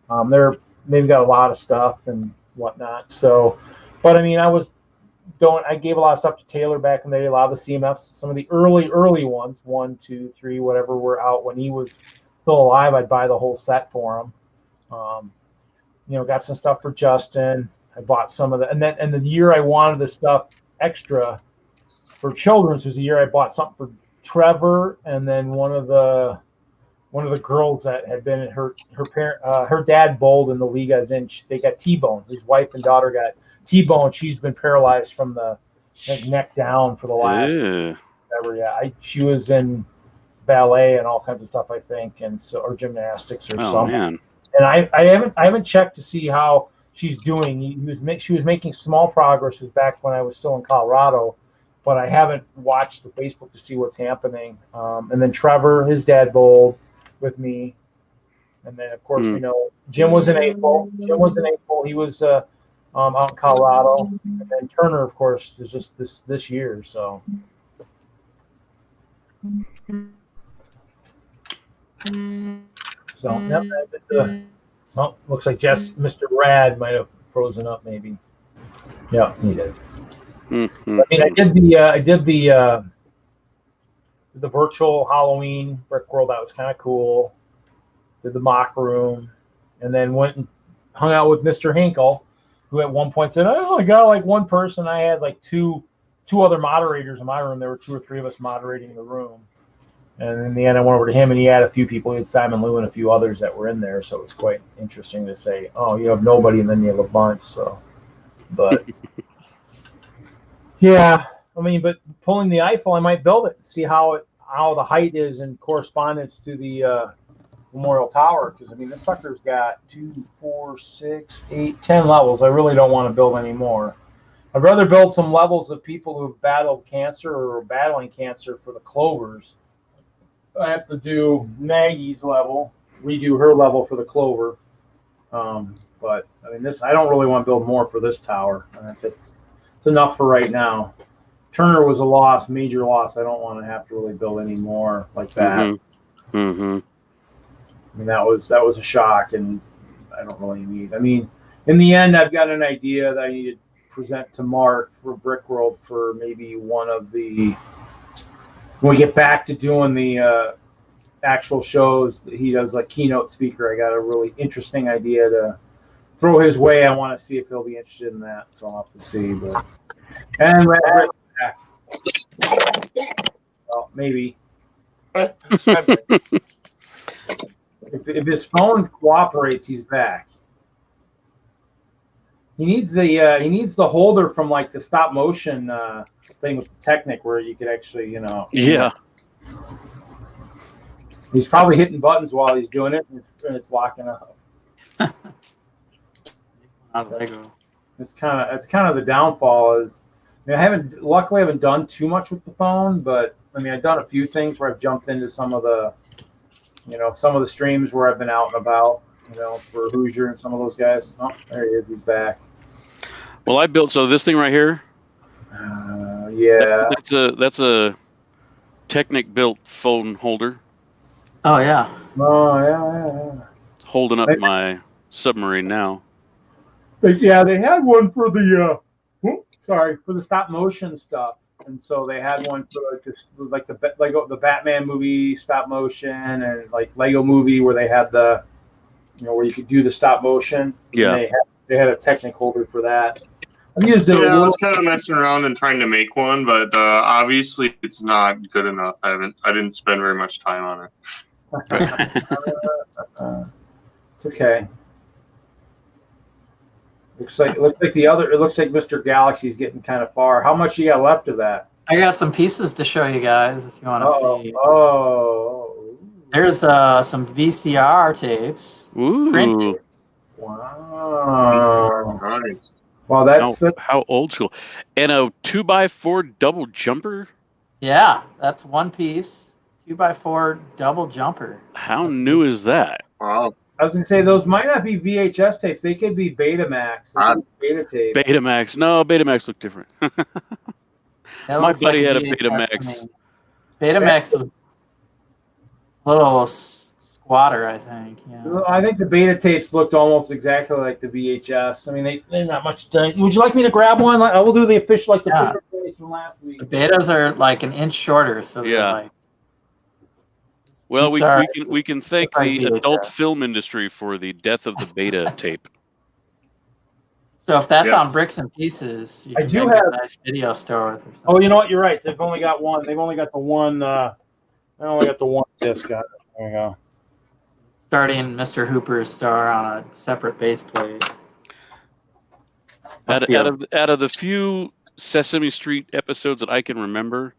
they've got a lot of stuff and whatnot. So, but, I mean, I gave a lot of stuff to Taylor back in the day, a lot of the CMFs, some of the early ones, 1, 2, 3, whatever, were out when he was still alive. I'd buy the whole set for him. Got some stuff for Justin. I bought some of the, and the year I wanted the stuff extra for children's was the year I bought something for Trevor, and then one of the girls that had been in her dad bowled in the league I was in. They got T-bone. His wife and daughter got T-bone. She's been paralyzed from the neck down for the last ever. Yeah, she was in ballet and all kinds of stuff, I think, and so or gymnastics or something. Man. And I haven't checked to see how she's doing. She was making small progress. It was back when I was still in Colorado. But I haven't watched the Facebook to see what's happening. And then Trevor, his dad bowled with me. And then, of course, we know Jim was in April. He was out in Colorado. And then Turner, of course, is just this year. So. Looks like Mr. Rad might have frozen up, maybe. Yeah, he did. Mm-hmm. I mean, I did the virtual Halloween Brick World. That was kind of cool. Did the mock room, and then went and hung out with Mr. Hinkle, who at one point said, "Oh, I got like one person." I had like two other moderators in my room. There were 2 or 3 of us moderating the room. And in the end, I went over to him, and he had a few people. He had Simon Lou and a few others that were in there. So it's quite interesting to say, oh, you have nobody, and then you have a bunch. So, but yeah, I mean, but pulling the Eiffel, I might build it and see how the height is in correspondence to the Memorial Tower. Because I mean, this sucker's got 2, 4, 6, 8, 10 levels. I really don't want to build any more. I'd rather build some levels of people who have battled cancer or are battling cancer for the Clovers. I have to do Maggie's level, redo her level for the Clover. But I mean, I don't really want to build more for this tower. It's enough for right now. Turner was a loss, major loss. I don't want to have to really build any more like that. Mm-hmm. I mean, that was a shock, and I don't really need. I mean, in the end, I've got an idea that I need to present to Mark for Brick World for maybe one of the. When we get back to doing the actual shows that he does, like keynote speaker, I got a really interesting idea to throw his way. I want to see if he'll be interested in that, so I'll have to see. But well, maybe if his phone cooperates, he's back. He needs the holder from like the stop motion thing with Technic where you could actually, Yeah. He's probably hitting buttons while he's doing it, and it's locking up. Lego. It's kind of the downfall. I luckily haven't done too much with the phone, but I mean I've done a few things where I've jumped into some of the streams where I've been out and about, for Hoosier and some of those guys. Oh, there he is. He's back. Well, I built this thing right here. Yeah. That's a Technic built phone holder. Oh yeah. Oh yeah. Holding up my submarine now. Yeah, they had one for the for the stop motion stuff, and so they had one for like the Batman movie stop motion and like Lego movie where they had the where you could do the stop motion. Yeah. They had a Technic holder for that. I've used it. Yeah, I was kind of messing around and trying to make one, but obviously it's not good enough. I didn't spend very much time on it. It's okay. Looks like it looks like Mr. Galaxy's getting kind of far. How much you got left of that? I got some pieces to show you guys if you want to see. Oh. There's some VCR tapes. Ooh. Printed. Wow. Nice. Well, that's how old school. And a 2x4 double jumper? Yeah, that's one piece. 2x4 double jumper. How new is that? Wow. I was going to say, those might not be VHS tapes. They could be Betamax. Beta tapes. Betamax. No, Betamax look different. My buddy had a Betamax. Betamax was a little squatter, I think. Yeah. I think the beta tapes looked almost exactly like the VHS. I mean, they're not much done. Would you like me to grab one? I will do the official, official tapes from last week. The betas are like an inch shorter, so yeah. Like, well, we can thank the adult film industry for the death of the beta tape. So if that's on Bricks and Pieces, you can make a nice video store with or something. Oh, you know what? You're right. They've only got one. They've only got the one. I only got the one disc. There we go. Starting Mr. Hooper's star on a separate base plate. Out of the few Sesame Street episodes that I can remember,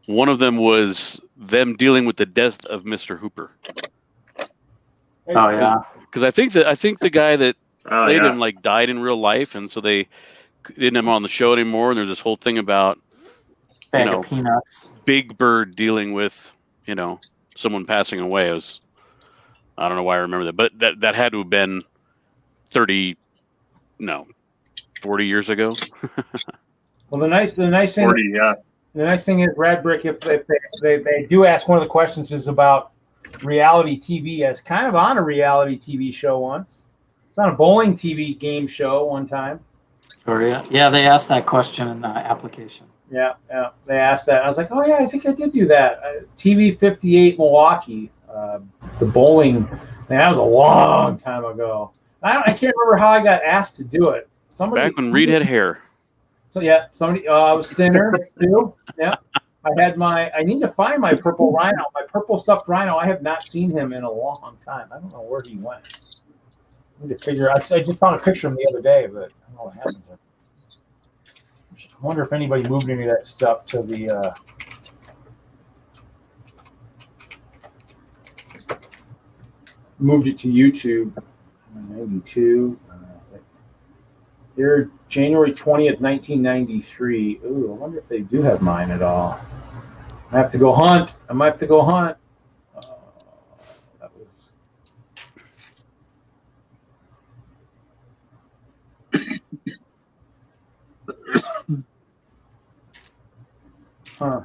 one of them was them dealing with the death of Mr. Hooper. Oh yeah, because I think the guy that played him died in real life, and so they didn't have him on the show anymore. And there's this whole thing about peanuts. Big Bird dealing with someone passing away. It was I don't know why I remember that, but that had to have been 40 years ago. Well, the nice thing, 40, yeah. the nice thing is, Red Brick, if they do ask, one of the questions is about reality TV. I was kind of on a reality TV show once. It's on a bowling TV game show one time. Oh yeah, they asked that question in the application. Yeah, they asked that. I was like, oh yeah, I think I did do that. TV 58 Milwaukee, the bowling. Man, that was a long time ago. I can't remember how I got asked to do it. Back when Reed had hair. So yeah, I was thinner too. Yeah, I need to find my purple rhino, my purple stuffed rhino. I have not seen him in a long time. I don't know where he went. I need to figure out. I just found a picture of him the other day, but I don't know what happened to him. I wonder if anybody moved any of that stuff to the. Moved it to YouTube. Maybe two. Here, January 20th, 1993. Ooh, I wonder if they do have mine at all. I have to go hunt. I might have to go hunt. That was. Huh.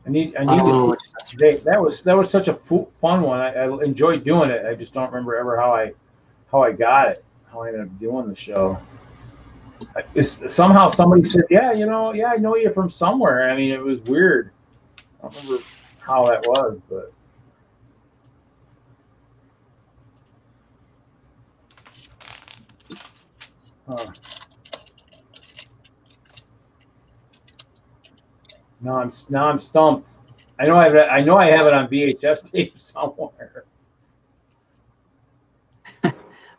I need that was such a fun one. I enjoyed doing it. I just don't remember ever how I got it. How I ended up doing the show. Somehow somebody said, I know you from somewhere. I mean, it was weird. I don't remember how that was, but. Huh. Now I'm stumped. I know I have it on VHS tape somewhere. I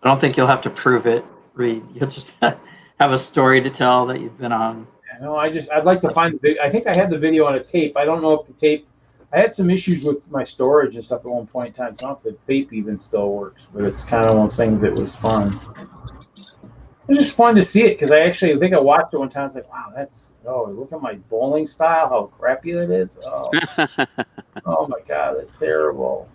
don't think you'll have to prove it, Reed. You'll just have a story to tell that you've been on. No, I'd like to find the video. I think I had the video on a tape. I don't know if the tape. I had some issues with my storage and stuff at one point in time, so I don't know if the tape even still works. But it's kind of one of those things that was fun. It was just fun to see it because I think I watched it one time. I was like, wow, look at my bowling style, how crappy that is. Oh, oh my God, that's terrible.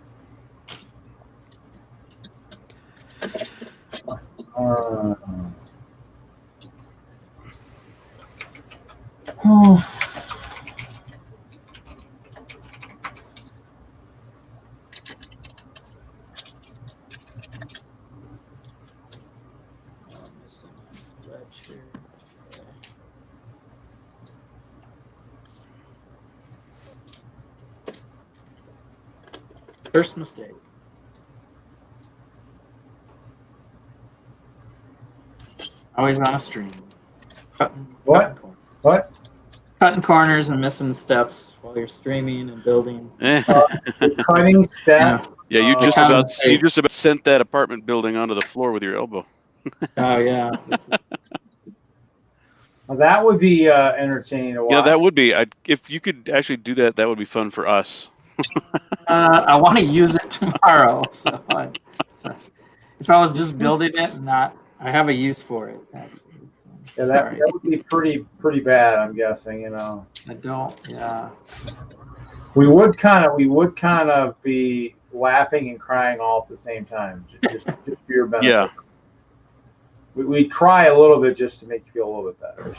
First mistake. Always on a stream. What? Cutting corners and missing steps while you're streaming and building. Cutting steps. Yeah, you just about sent that apartment building onto the floor with your elbow. Oh yeah. Well, that would be entertaining to watch. Yeah, that would be. If you could actually do that, that would be fun for us. I want to use it tomorrow. So if I was just building it, I have a use for it. Actually. Yeah, that would be pretty bad. I'm guessing. I don't. Yeah. We would kind of be laughing and crying all at the same time, just for your benefit. Yeah. We'd cry a little bit just to make you feel a little bit better.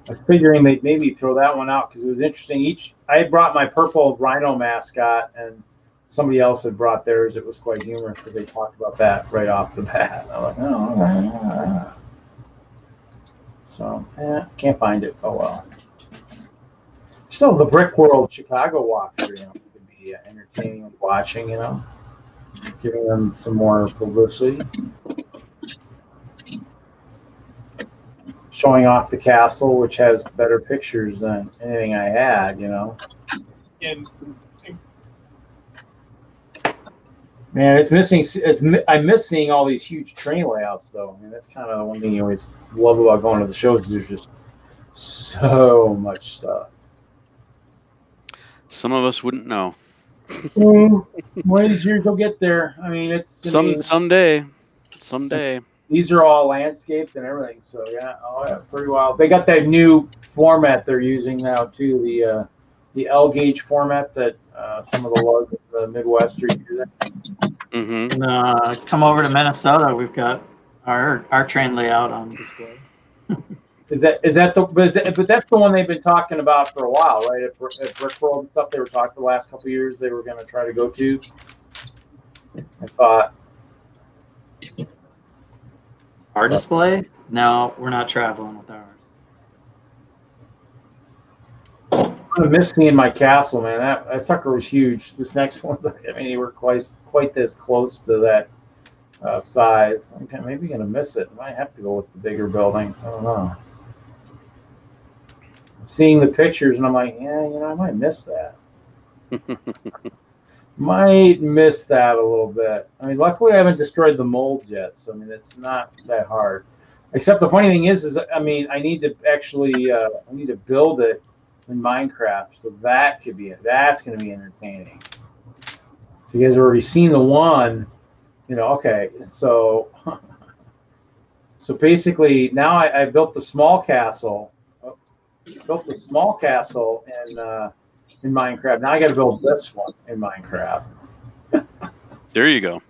I was figuring they'd maybe throw that one out because it was interesting. I brought my purple rhino mascot, and somebody else had brought theirs. It was quite humorous because they talked about that right off the bat. I'm like, oh. So, can't find it. Oh well. Still, the Brick World Chicago walkthrough, could be entertaining watching. Giving them some more publicity. Showing off the castle, which has better pictures than anything I had, Man, it's missing. I miss seeing all these huge train layouts, though. I mean, that's kind of the one thing you always love about going to the shows. There's just so much stuff. Some of us wouldn't know. One of these years you'll get there. I mean, it's someday. these are all landscaped and everything. So yeah, pretty wild. They got that new format they're using now too, the L gauge format that some of the lugs in the Midwest are using. Mm-hmm. Come over to Minnesota. We've got our train layout on display. But that's the one they've been talking about for a while, right? At Brick World and stuff, they were talking the last couple of years they were going to try to go to. I thought. Our display? No, we're not traveling with ours. I'm gonna miss seeing my castle, man. That sucker was huge. This next one's, I mean, they were quite this close to that size. I'm maybe gonna miss it. I might have to go with the bigger buildings. I don't know. Seeing the pictures, and I'm like, yeah, I might miss that. Might miss that a little bit. I mean, luckily I haven't destroyed the molds yet, so I mean it's not that hard. Except the funny thing is I mean I need to actually I need to build it in Minecraft, so that's going to be entertaining. So you guys have already seen the one, Okay, so basically now I built the small castle. Built the small castle in Minecraft. Now I got to build this one in Minecraft. There you go.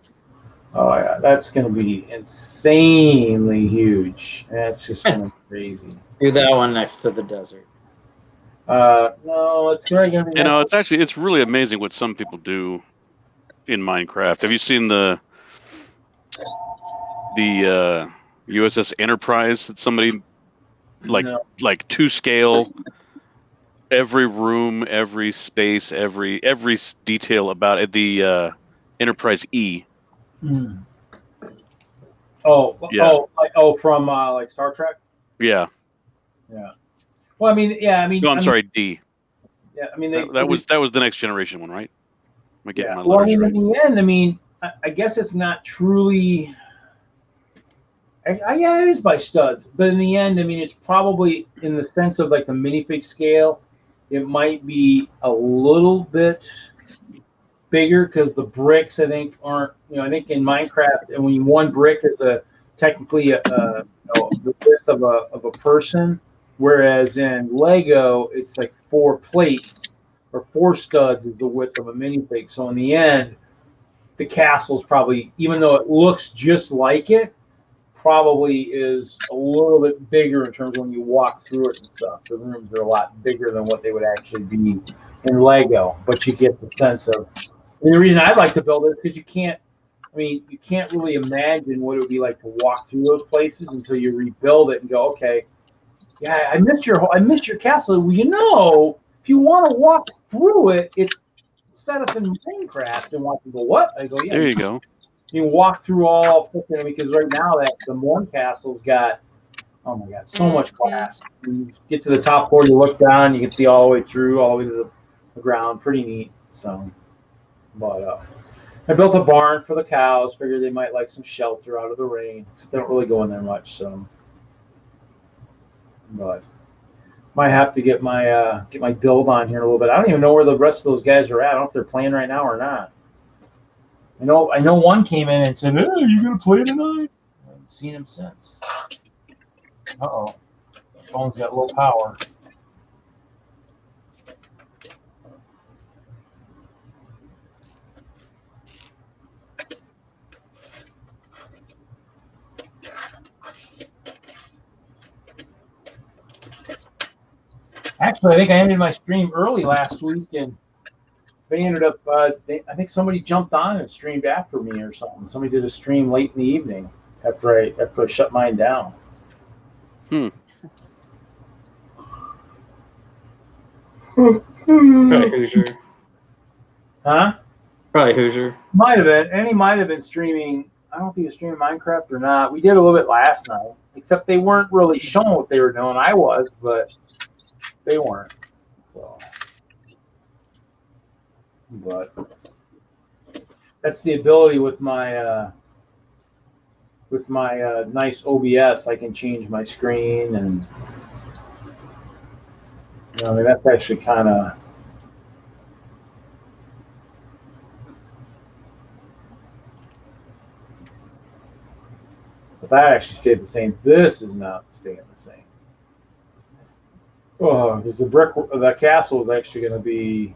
Oh yeah, that's going to be insanely huge. That's just going to be crazy. Do that one next to the desert. No, it's really going to be. It's really amazing what some people do in Minecraft. Have you seen the USS Enterprise that somebody like to scale? Every room, every space, every detail about it. The Enterprise E. Mm. From like Star Trek. Yeah. Yeah. Well, I mean. No, I'm sorry, D. Yeah, I mean that was the Next Generation one, right? Am I getting my well, I letters mean, right? in the end, I mean, I guess it's not truly. Yeah, it is by studs, but in the end, I mean, it's probably in the sense of like the minifig scale. It might be a little bit bigger because the bricks, I think, aren't. I think in Minecraft, and when one brick is technically the width of a person, whereas in Lego, it's like 4 plates or 4 studs is the width of a minifig. So in the end, the castle's probably, even though it looks just like it, probably is a little bit bigger in terms of when you walk through it and stuff. The rooms are a lot bigger than what they would actually be in Lego, but you get the sense of. And the reason I'd like to build it is because you can't really imagine what it would be like to walk through those places until you rebuild it and go, okay, yeah, I missed your castle. Well, if you want to walk through it, it's set up in Minecraft. And want to go, what? I go, yeah. There you go. You walk through all, because right now the Morn Castle's got, oh my God, so much class. When you get to the top floor, you look down, you can see all the way through, all the way to the ground. Pretty neat. So, but I built a barn for the cows. Figured they might like some shelter out of the rain. They don't really go in there much, so. But might have to get my build on here a little bit. I don't even know where the rest of those guys are at. I don't know if they're playing right now or not. I know one came in and said, "Hey, are you gonna play tonight?" I haven't seen him since. Uh-oh. The phone's got low power. Actually, I think I ended my stream early last week, and they ended up. I think somebody jumped on and streamed after me or something. Somebody did a stream late in the evening after I shut mine down. Probably Hoosier. Huh? Probably Hoosier. Might have been. And he might have been streaming. I don't know if he was streaming Minecraft or not. We did a little bit last night, except they weren't really showing what they were doing. I was, but they weren't. So, but that's the ability with my nice OBS. I can change my screen, and I mean that's actually kind of. But that actually stayed the same. This is not staying the same. Oh, because the castle is actually going to be.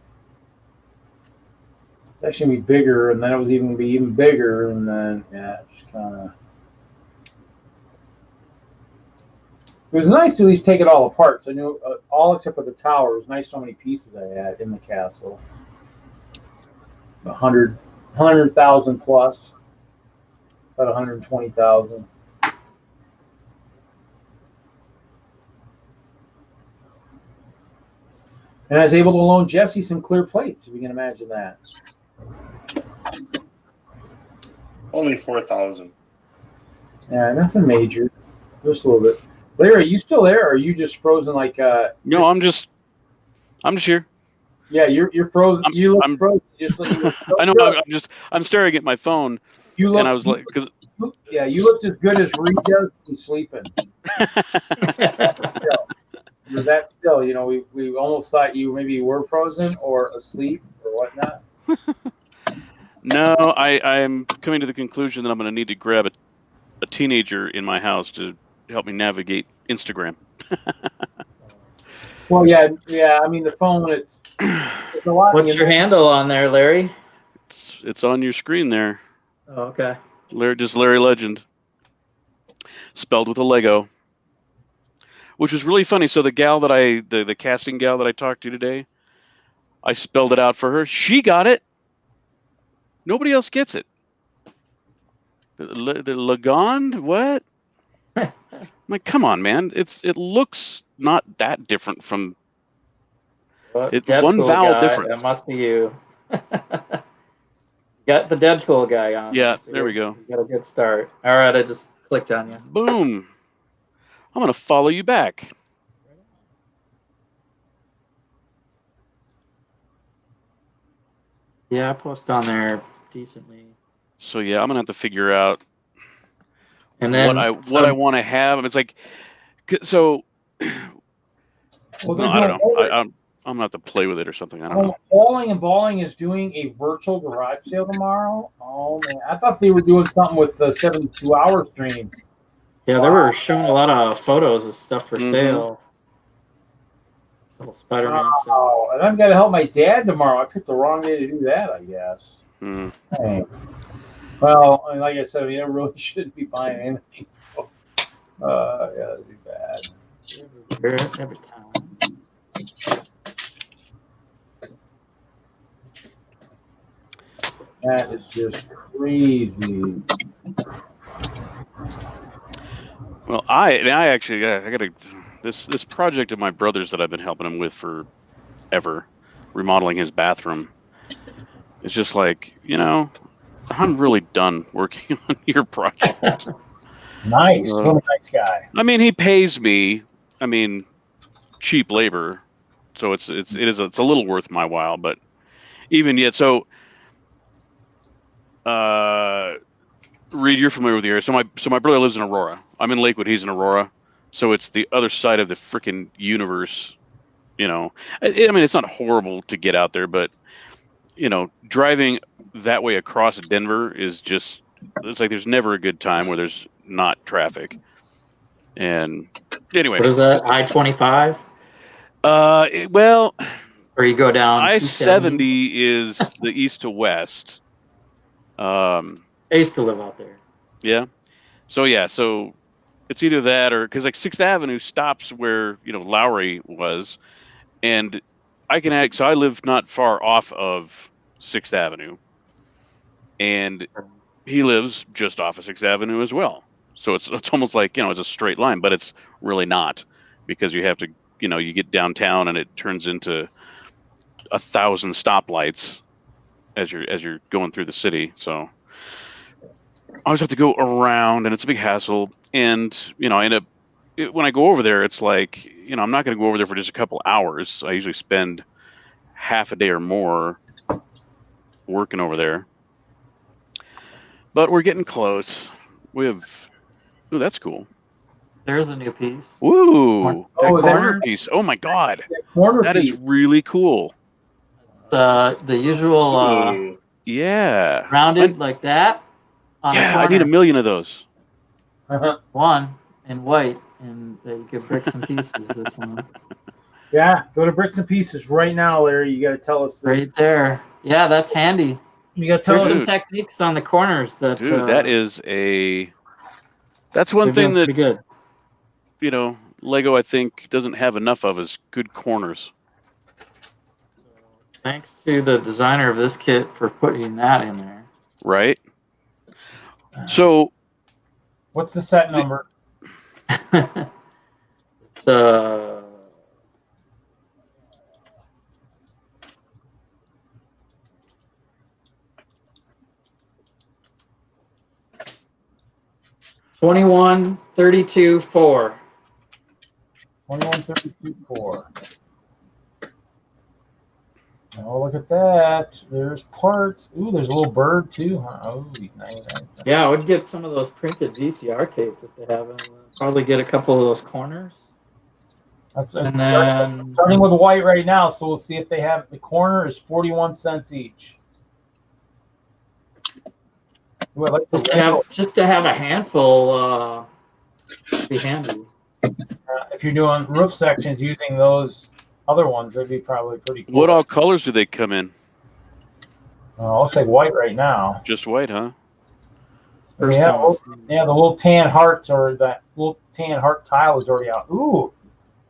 It's actually going to be bigger, and then it was even going to be even bigger, and then yeah, it's just kind of. It was nice to at least take it all apart. So I knew all except for the tower. It was nice how many pieces I had in the castle. 100,000 plus, about 120,000. And I was able to loan Jesse some clear plates, if you can imagine that. Only 4,000. Yeah, nothing major, just a little bit. Larry, are you still there, or are you just frozen like? No, I'm just here. Yeah, you're frozen. You look frozen. Just like you look so I know. good. I'm staring at my phone, You look, and I was like, because yeah, you looked as good as Reed does when sleeping. That still, you know, we almost thought you maybe were frozen or asleep or whatnot. No, I'm coming to the conclusion that I'm going to need to grab a teenager in my house to help me navigate Instagram. Well, yeah. I mean, the phone, it's a lot. What's your handle on there, Larry? It's on your screen there. Oh, okay. Larry Legend, spelled with a Lego, which was really funny. So the gal that the casting gal that I talked to today, I spelled it out for her. She got it. Nobody else gets it. The Legond? What? I'm like, come on, man. It looks not that different from one vowel guy, difference. That must be you. Got the Deadpool guy on. Yeah, So there we go. You got a good start. All right, I just clicked on you. Boom. I'm going to follow you back. Yeah, I post on there decently. So yeah, I'm going to have to figure out and then what I want to have. It's like, so, well, I don't know. I'm going to have to play with it or something. I don't know. Bowling and Balling is doing a virtual garage sale tomorrow. Oh, man. I thought they were doing something with the 72-hour streams. Yeah, they were showing a lot of photos of stuff for sale. Little Spider-Man stuff. Oh, and I've got to help my dad tomorrow. I picked the wrong day to do that, I guess. Hey. Well, I mean, like I said, I really shouldn't be buying anything. So, yeah, that'd be bad. Every time. That is just crazy. Well, I actually I got this project of my brother's that I've been helping him with forever, remodeling his bathroom. It's just like, I'm really done working on your project. Nice, what a nice guy. I mean, he pays me. I mean, cheap labor, so it's a little worth my while. But even yet, so. Reed, you're familiar with the area. So my brother lives in Aurora. I'm in Lakewood. He's in Aurora. So it's the other side of the freaking universe. I mean, it's not horrible to get out there, but driving that way across Denver is just, it's like there's never a good time where there's not traffic. And anyway, what is that? I-25? Well, or you go down I-70 is the east to west. I used to live out there. Yeah. So it's either that or because like 6th Avenue stops where Lowry was, and so I live not far off of 6th Avenue, and he lives just off of 6th Avenue as well. So it's almost like it's a straight line, but it's really not, because you have to you get downtown and it turns into 1,000 stoplights as you're going through the city. So I always have to go around, and it's a big hassle. And I end up when I go over there, it's like I'm not going to go over there for just a couple hours. I usually spend half a day or more working over there. But we're getting close. We have. Ooh, that's cool. There's a new piece. Ooh, that corner piece. Oh my God, that is really cool. The usual yeah, rounded like that. Yeah, I need 1 million of those. one in white, and that you could brick some pieces. This one Yeah, go to Bricks and Pieces right now, Larry. You got to tell us. right there. Yeah, that's handy. You got to tell There's us. some Dude. techniques on the corners that. Dude, that's one thing that, pretty good. you know, Lego, I think, doesn't have enough of is good corners. Thanks to the designer of this kit for putting that in there. Right? So, What's the set number? It's 21-32-4. 21-32-4. Oh, look at that. There's parts. Ooh, there's a little bird, too. Huh? Oh, he's 99 cents. Yeah, I would get some of those printed VCR tapes if they have them. Probably get a couple of those corners. That's And then starting with white right now, so we'll see if they have the corner is 41 cents each. Ooh, I like the just to have a handful would be handy. if you're doing roof sections using those other ones, that'd be probably pretty cool. what all colors do they come in? Looks like white right now. Just white, huh? First Yeah, time well, I've seen it. yeah, the little tan hearts or that little tan heart tile is already out. Ooh,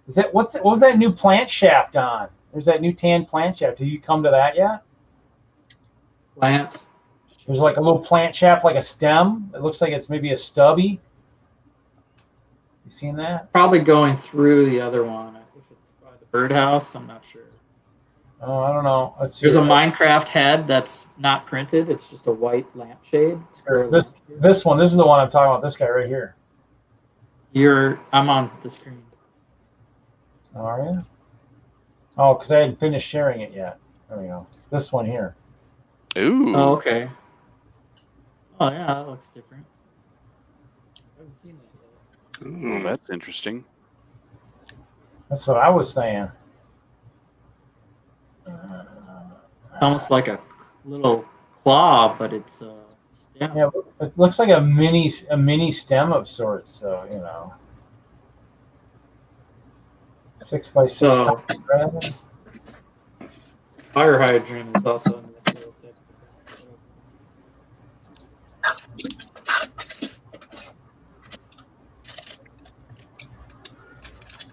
is that what was that new plant shaft on? There's that new tan plant shaft. Have you come to that yet? Plant. There's like a little plant shaft, like a stem. It looks like it's maybe a stubby. You seen that? Probably going through the other one. If it's by the birdhouse, I'm not sure. Oh, I don't know. Let's see. There's a Minecraft head that's not printed. It's just a white lampshade. This one. This is the one I'm talking about. This guy right here. I'm on the screen. Are you? Oh, because I hadn't finished sharing it yet. There we go. This one here. Ooh. Oh, okay. Oh, yeah, that looks different. I haven't seen that yet. Well, that's interesting. That's what I was saying. It's almost like a little claw, but it's a stem. Yeah, it looks like a mini stem of sorts. So 6x6. So, fire hydrant is also in this little tip.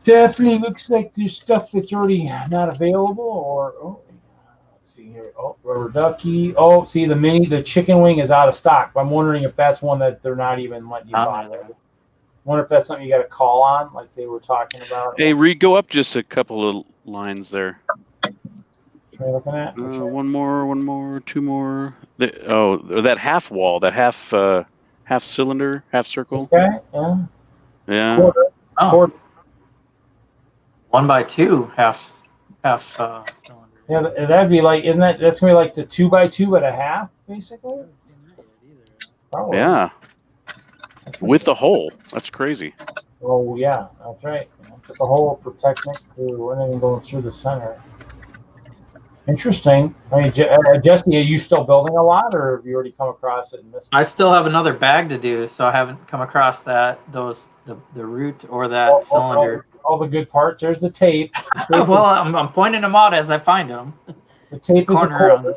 Definitely looks like there's stuff that's already not available, or let's see here. Oh, rubber ducky. Oh, see the chicken wing is out of stock. I'm wondering if that's one that they're not even letting you buy. Wonder if that's something you got to call on, like they were talking about. Hey, Reed, go up just a couple of lines there. What are you looking at? One more, two more. That half wall, that half cylinder, half circle. Okay, yeah. Yeah. Quarter. Oh. Quarter. 1x2 half cylinder. Yeah, that'd be like, that's gonna be like the 2x2 but a half, basically. Probably. Yeah. With the hole. That's crazy. Oh yeah, that's right. Put the hole protecting anything going through the center. Interesting. I mean, Jesse, are you still building a lot, or have you already come across it and missed it? I still have another bag to do, so I haven't come across the root or that cylinder. All the good parts. There's the tape. Well, I'm pointing them out as I find them. The tape is a quarter.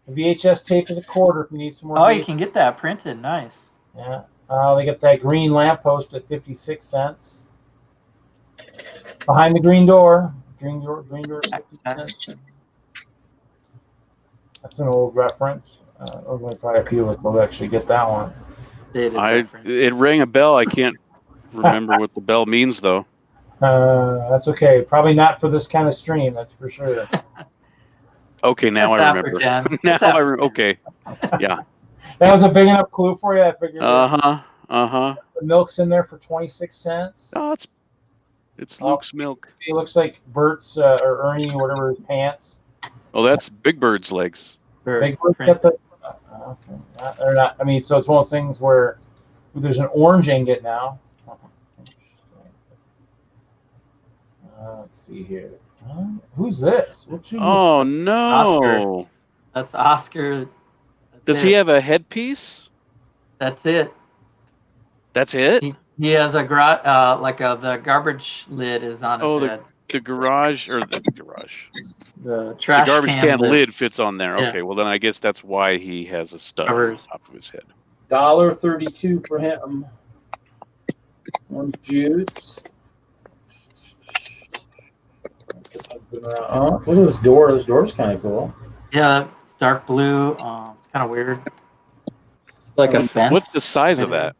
The VHS tape is a quarter if you need some more. Oh, you can get that printed. Nice. Yeah. They got that green lamppost at 56 cents. Behind the green door. Green door 50 cents. That's an old reference. Only probably a few of us will actually get that one. It rang a bell. I can't remember what the bell means, though. That's okay. Probably not for this kind of stream, that's for sure. Okay, now I remember. Okay. Yeah. That was a big enough clue for you. I figured. The milk's in there for 26 cents. Oh, it's Luke's milk. It looks like Bert's or Ernie, whatever his pants. Oh, that's Big Bird's legs. Big Bird's got the. Okay. They're not. I mean, so it's one of those things where there's an orange ingot now. Let's see here. Who's this? Oh no! Oscar. That's Oscar. Does he have a headpiece? That's it. That's it. He has a the garbage lid is on his head. The garage or the garage. The trash The garbage can lid. lid fits on there. Yeah. Okay, well then I guess that's why he has a stud on the top of his head. $1.32 for him. Orange juice. Oh, look at this door. This door's kind of cool. Yeah, it's dark blue. It's kind of weird. It's like a fence. What's the size of that?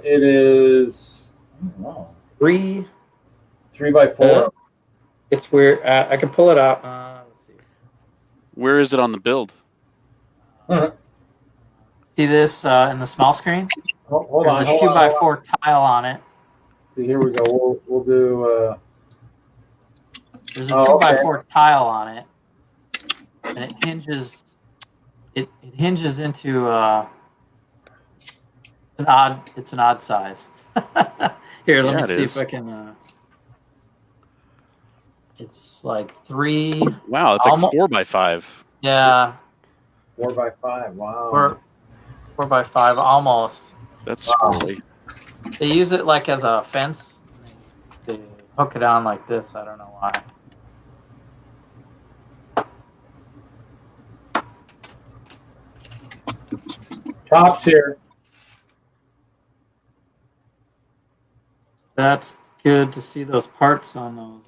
It is, I don't know, 3 by 4. It's weird. I can pull it out. Let's see. Where is it on the build? See this in the small screen? Hold There's on. a 2x4 tile on it. See, here we go. We'll do. There's a 2x4 tile on it, and it hinges. It hinges into. It's an odd size. Here, let me see if I can. It's like 3. Wow, it's like 4 by 5. Yeah. 4 by 5. Wow. 4 by 5, almost. That's scary. They use it like as a fence. They hook it on like this. I don't know why. Tops here. That's good to see those parts on those.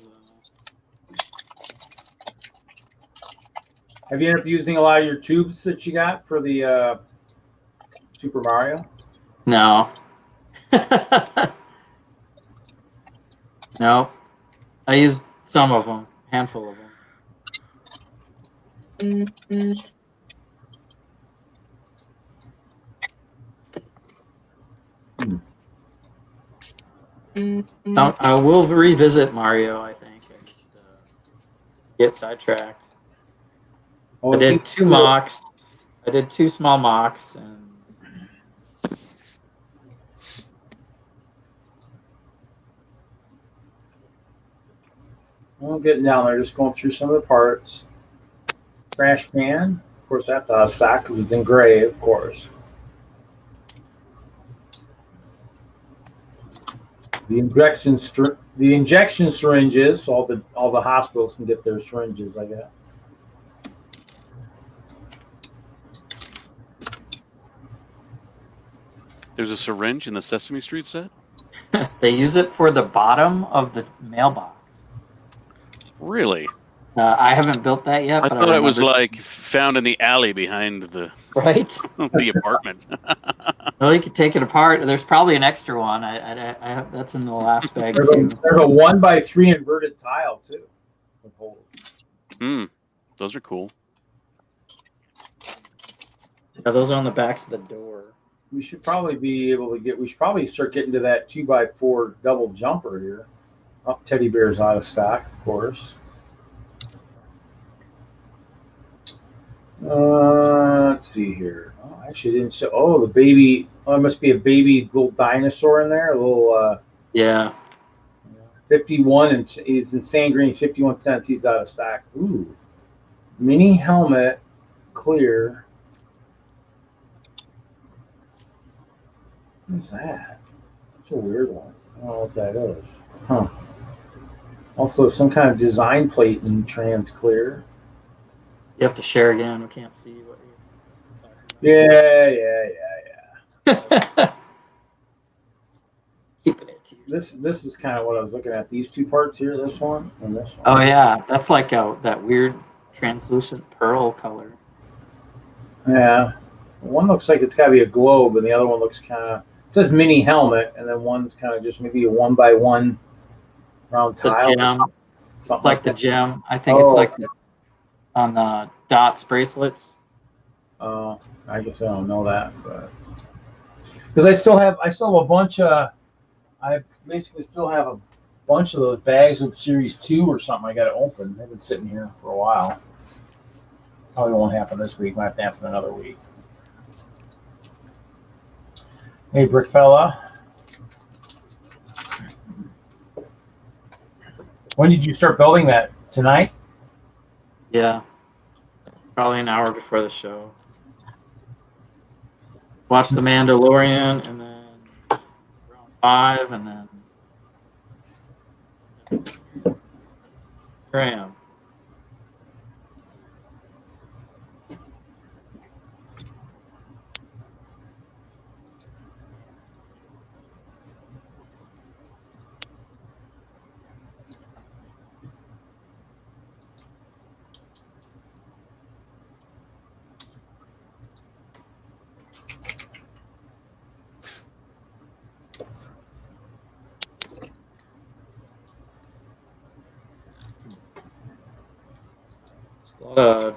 Have you ended up using a lot of your tubes that you got for the Super Mario? No. No. I used some of them, a handful of them. I will revisit Mario, I think. I just get sidetracked. Oh, I did 2 MOCs. I did 2 small MOCs. And I'm getting down there, just going through some of the parts. Trash can. Of course, that's a sack because it's engraved, of course. The injection syringes, so all the hospitals can get their syringes, I guess. There's a syringe in the Sesame Street set? they use it for the bottom of the mailbox. Really? I haven't built that yet. I but thought it was remember like found in the alley behind the the apartment. Well, you could take it apart. There's probably an extra one. I have, that's in the last bag. There's a 1 by 3 inverted tile too, with holes. Those are cool. Yeah, those are on the backs of the door. We should probably be able to get. We should probably start getting to that 2 by 4 double jumper here. Oh, teddy bear's out of stock, of course. Let's see here. Oh, I actually didn't show. Oh, the baby. Oh, it must be a baby little dinosaur in there. A little. Yeah. 51, and he's in sand green. 51 cents. He's out of stock. Ooh. Mini helmet, clear. Who's that? That's a weird one. I don't know what that is. Huh. Also, some kind of design plate in trans clear. You have to share again. We can't see what Yeah. Keeping it to This is kind of what I was looking at. These 2 parts here, this one and this one. Oh yeah, that's like that weird translucent pearl color. Yeah. One looks like it's got to be a globe, and the other one looks kind of. It says mini helmet, and then one's kind of just maybe a 1 by 1 round tile. Gem. Something It's like the that. gem. I think it's like on the dots bracelets. Oh, I guess I don't know that, but because I still have a bunch of. I basically still have a bunch of those bags with Series 2 or something. I got to open. They've been sitting here for a while. Probably won't happen this week. Might have to happen another week. Hey, Brick Fella. When did you start building that? Tonight? Yeah. Probably an hour before the show. Watch The Mandalorian and then 5, and then here I am.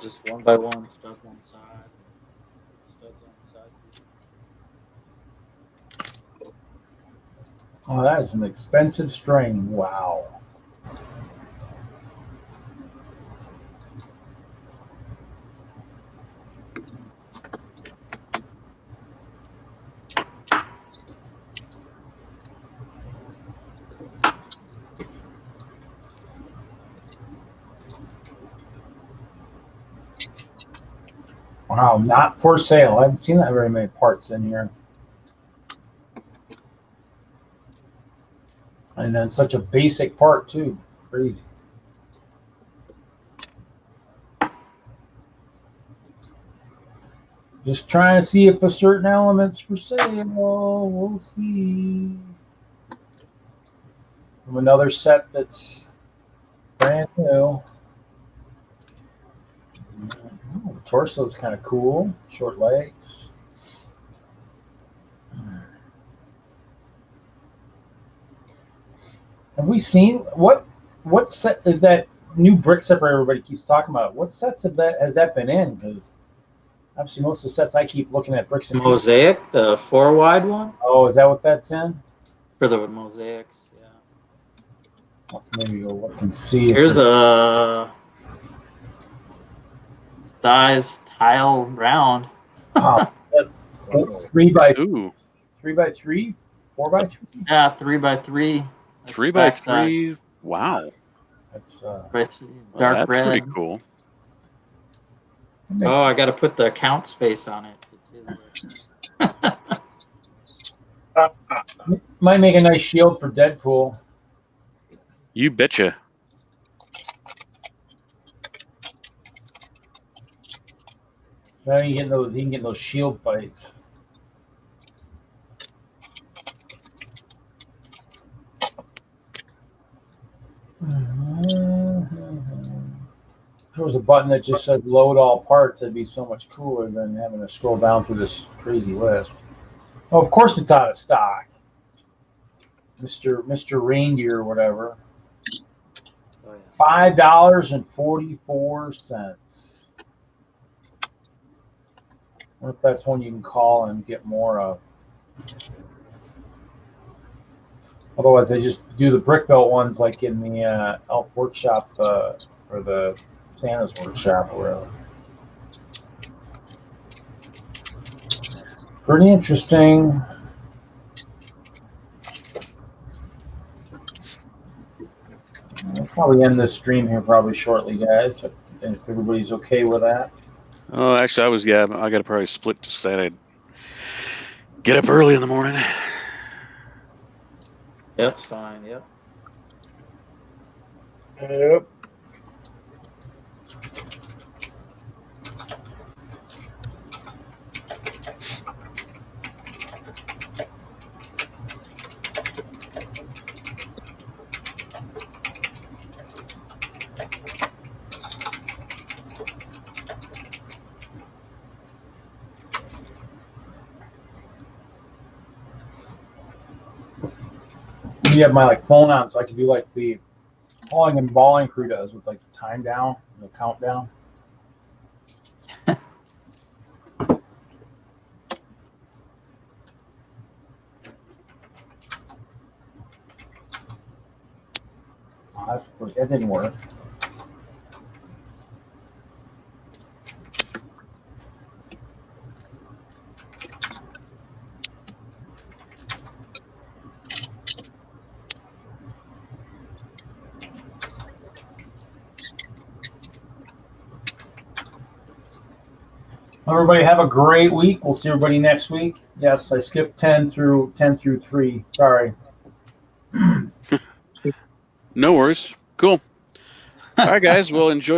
Just one by one, studs on the side, studs on the side. Oh, that is an expensive string. Wow. Wow, not for sale. I haven't seen that very many parts in here. And then such a basic part too. Crazy. Just trying to see if a certain element's for sale. We'll see. From another set that's brand new. Oh, the torso's kind of cool. Short legs. Have we seen what set did that new brick separator everybody keeps talking about? What sets has that been in? Because obviously most of the sets I keep looking at bricks and Mosaic, the 4 wide one. Oh, is that what that's in? For the mosaics, yeah. Maybe go look and see. Here's a size tile round. Oh, 3 by 3, 4 by 3. Yeah, 3 by 3. 3 by 3. Wow. That's dark that's red. Pretty cool. Oh, I got to put the Count's face on it. Might make a nice shield for Deadpool. You betcha. Now he can get those shield fights. If there was a button that just said load all parts, that'd be so much cooler than having to scroll down through this crazy list. Oh, of course it's out of stock. Mr. Reindeer or whatever. $5.44. I wonder if that's one you can call and get more of. Otherwise, they just do the brick belt ones like in the Elf Workshop or the Santa's Workshop or whatever. Pretty interesting. I'll probably end this stream here probably shortly, guys, if everybody's okay with that. Oh, actually, I got to probably split just because I'd get up early in the morning. That's fine, yep. Yep. You have my phone on, so I can do like the hauling and balling crew does with like the time down, the countdown. Oh, that didn't work. Everybody have a great week. We'll see everybody next week. Yes, I skipped 10 through 3. Sorry. No worries. Cool. All right, guys. Well, enjoy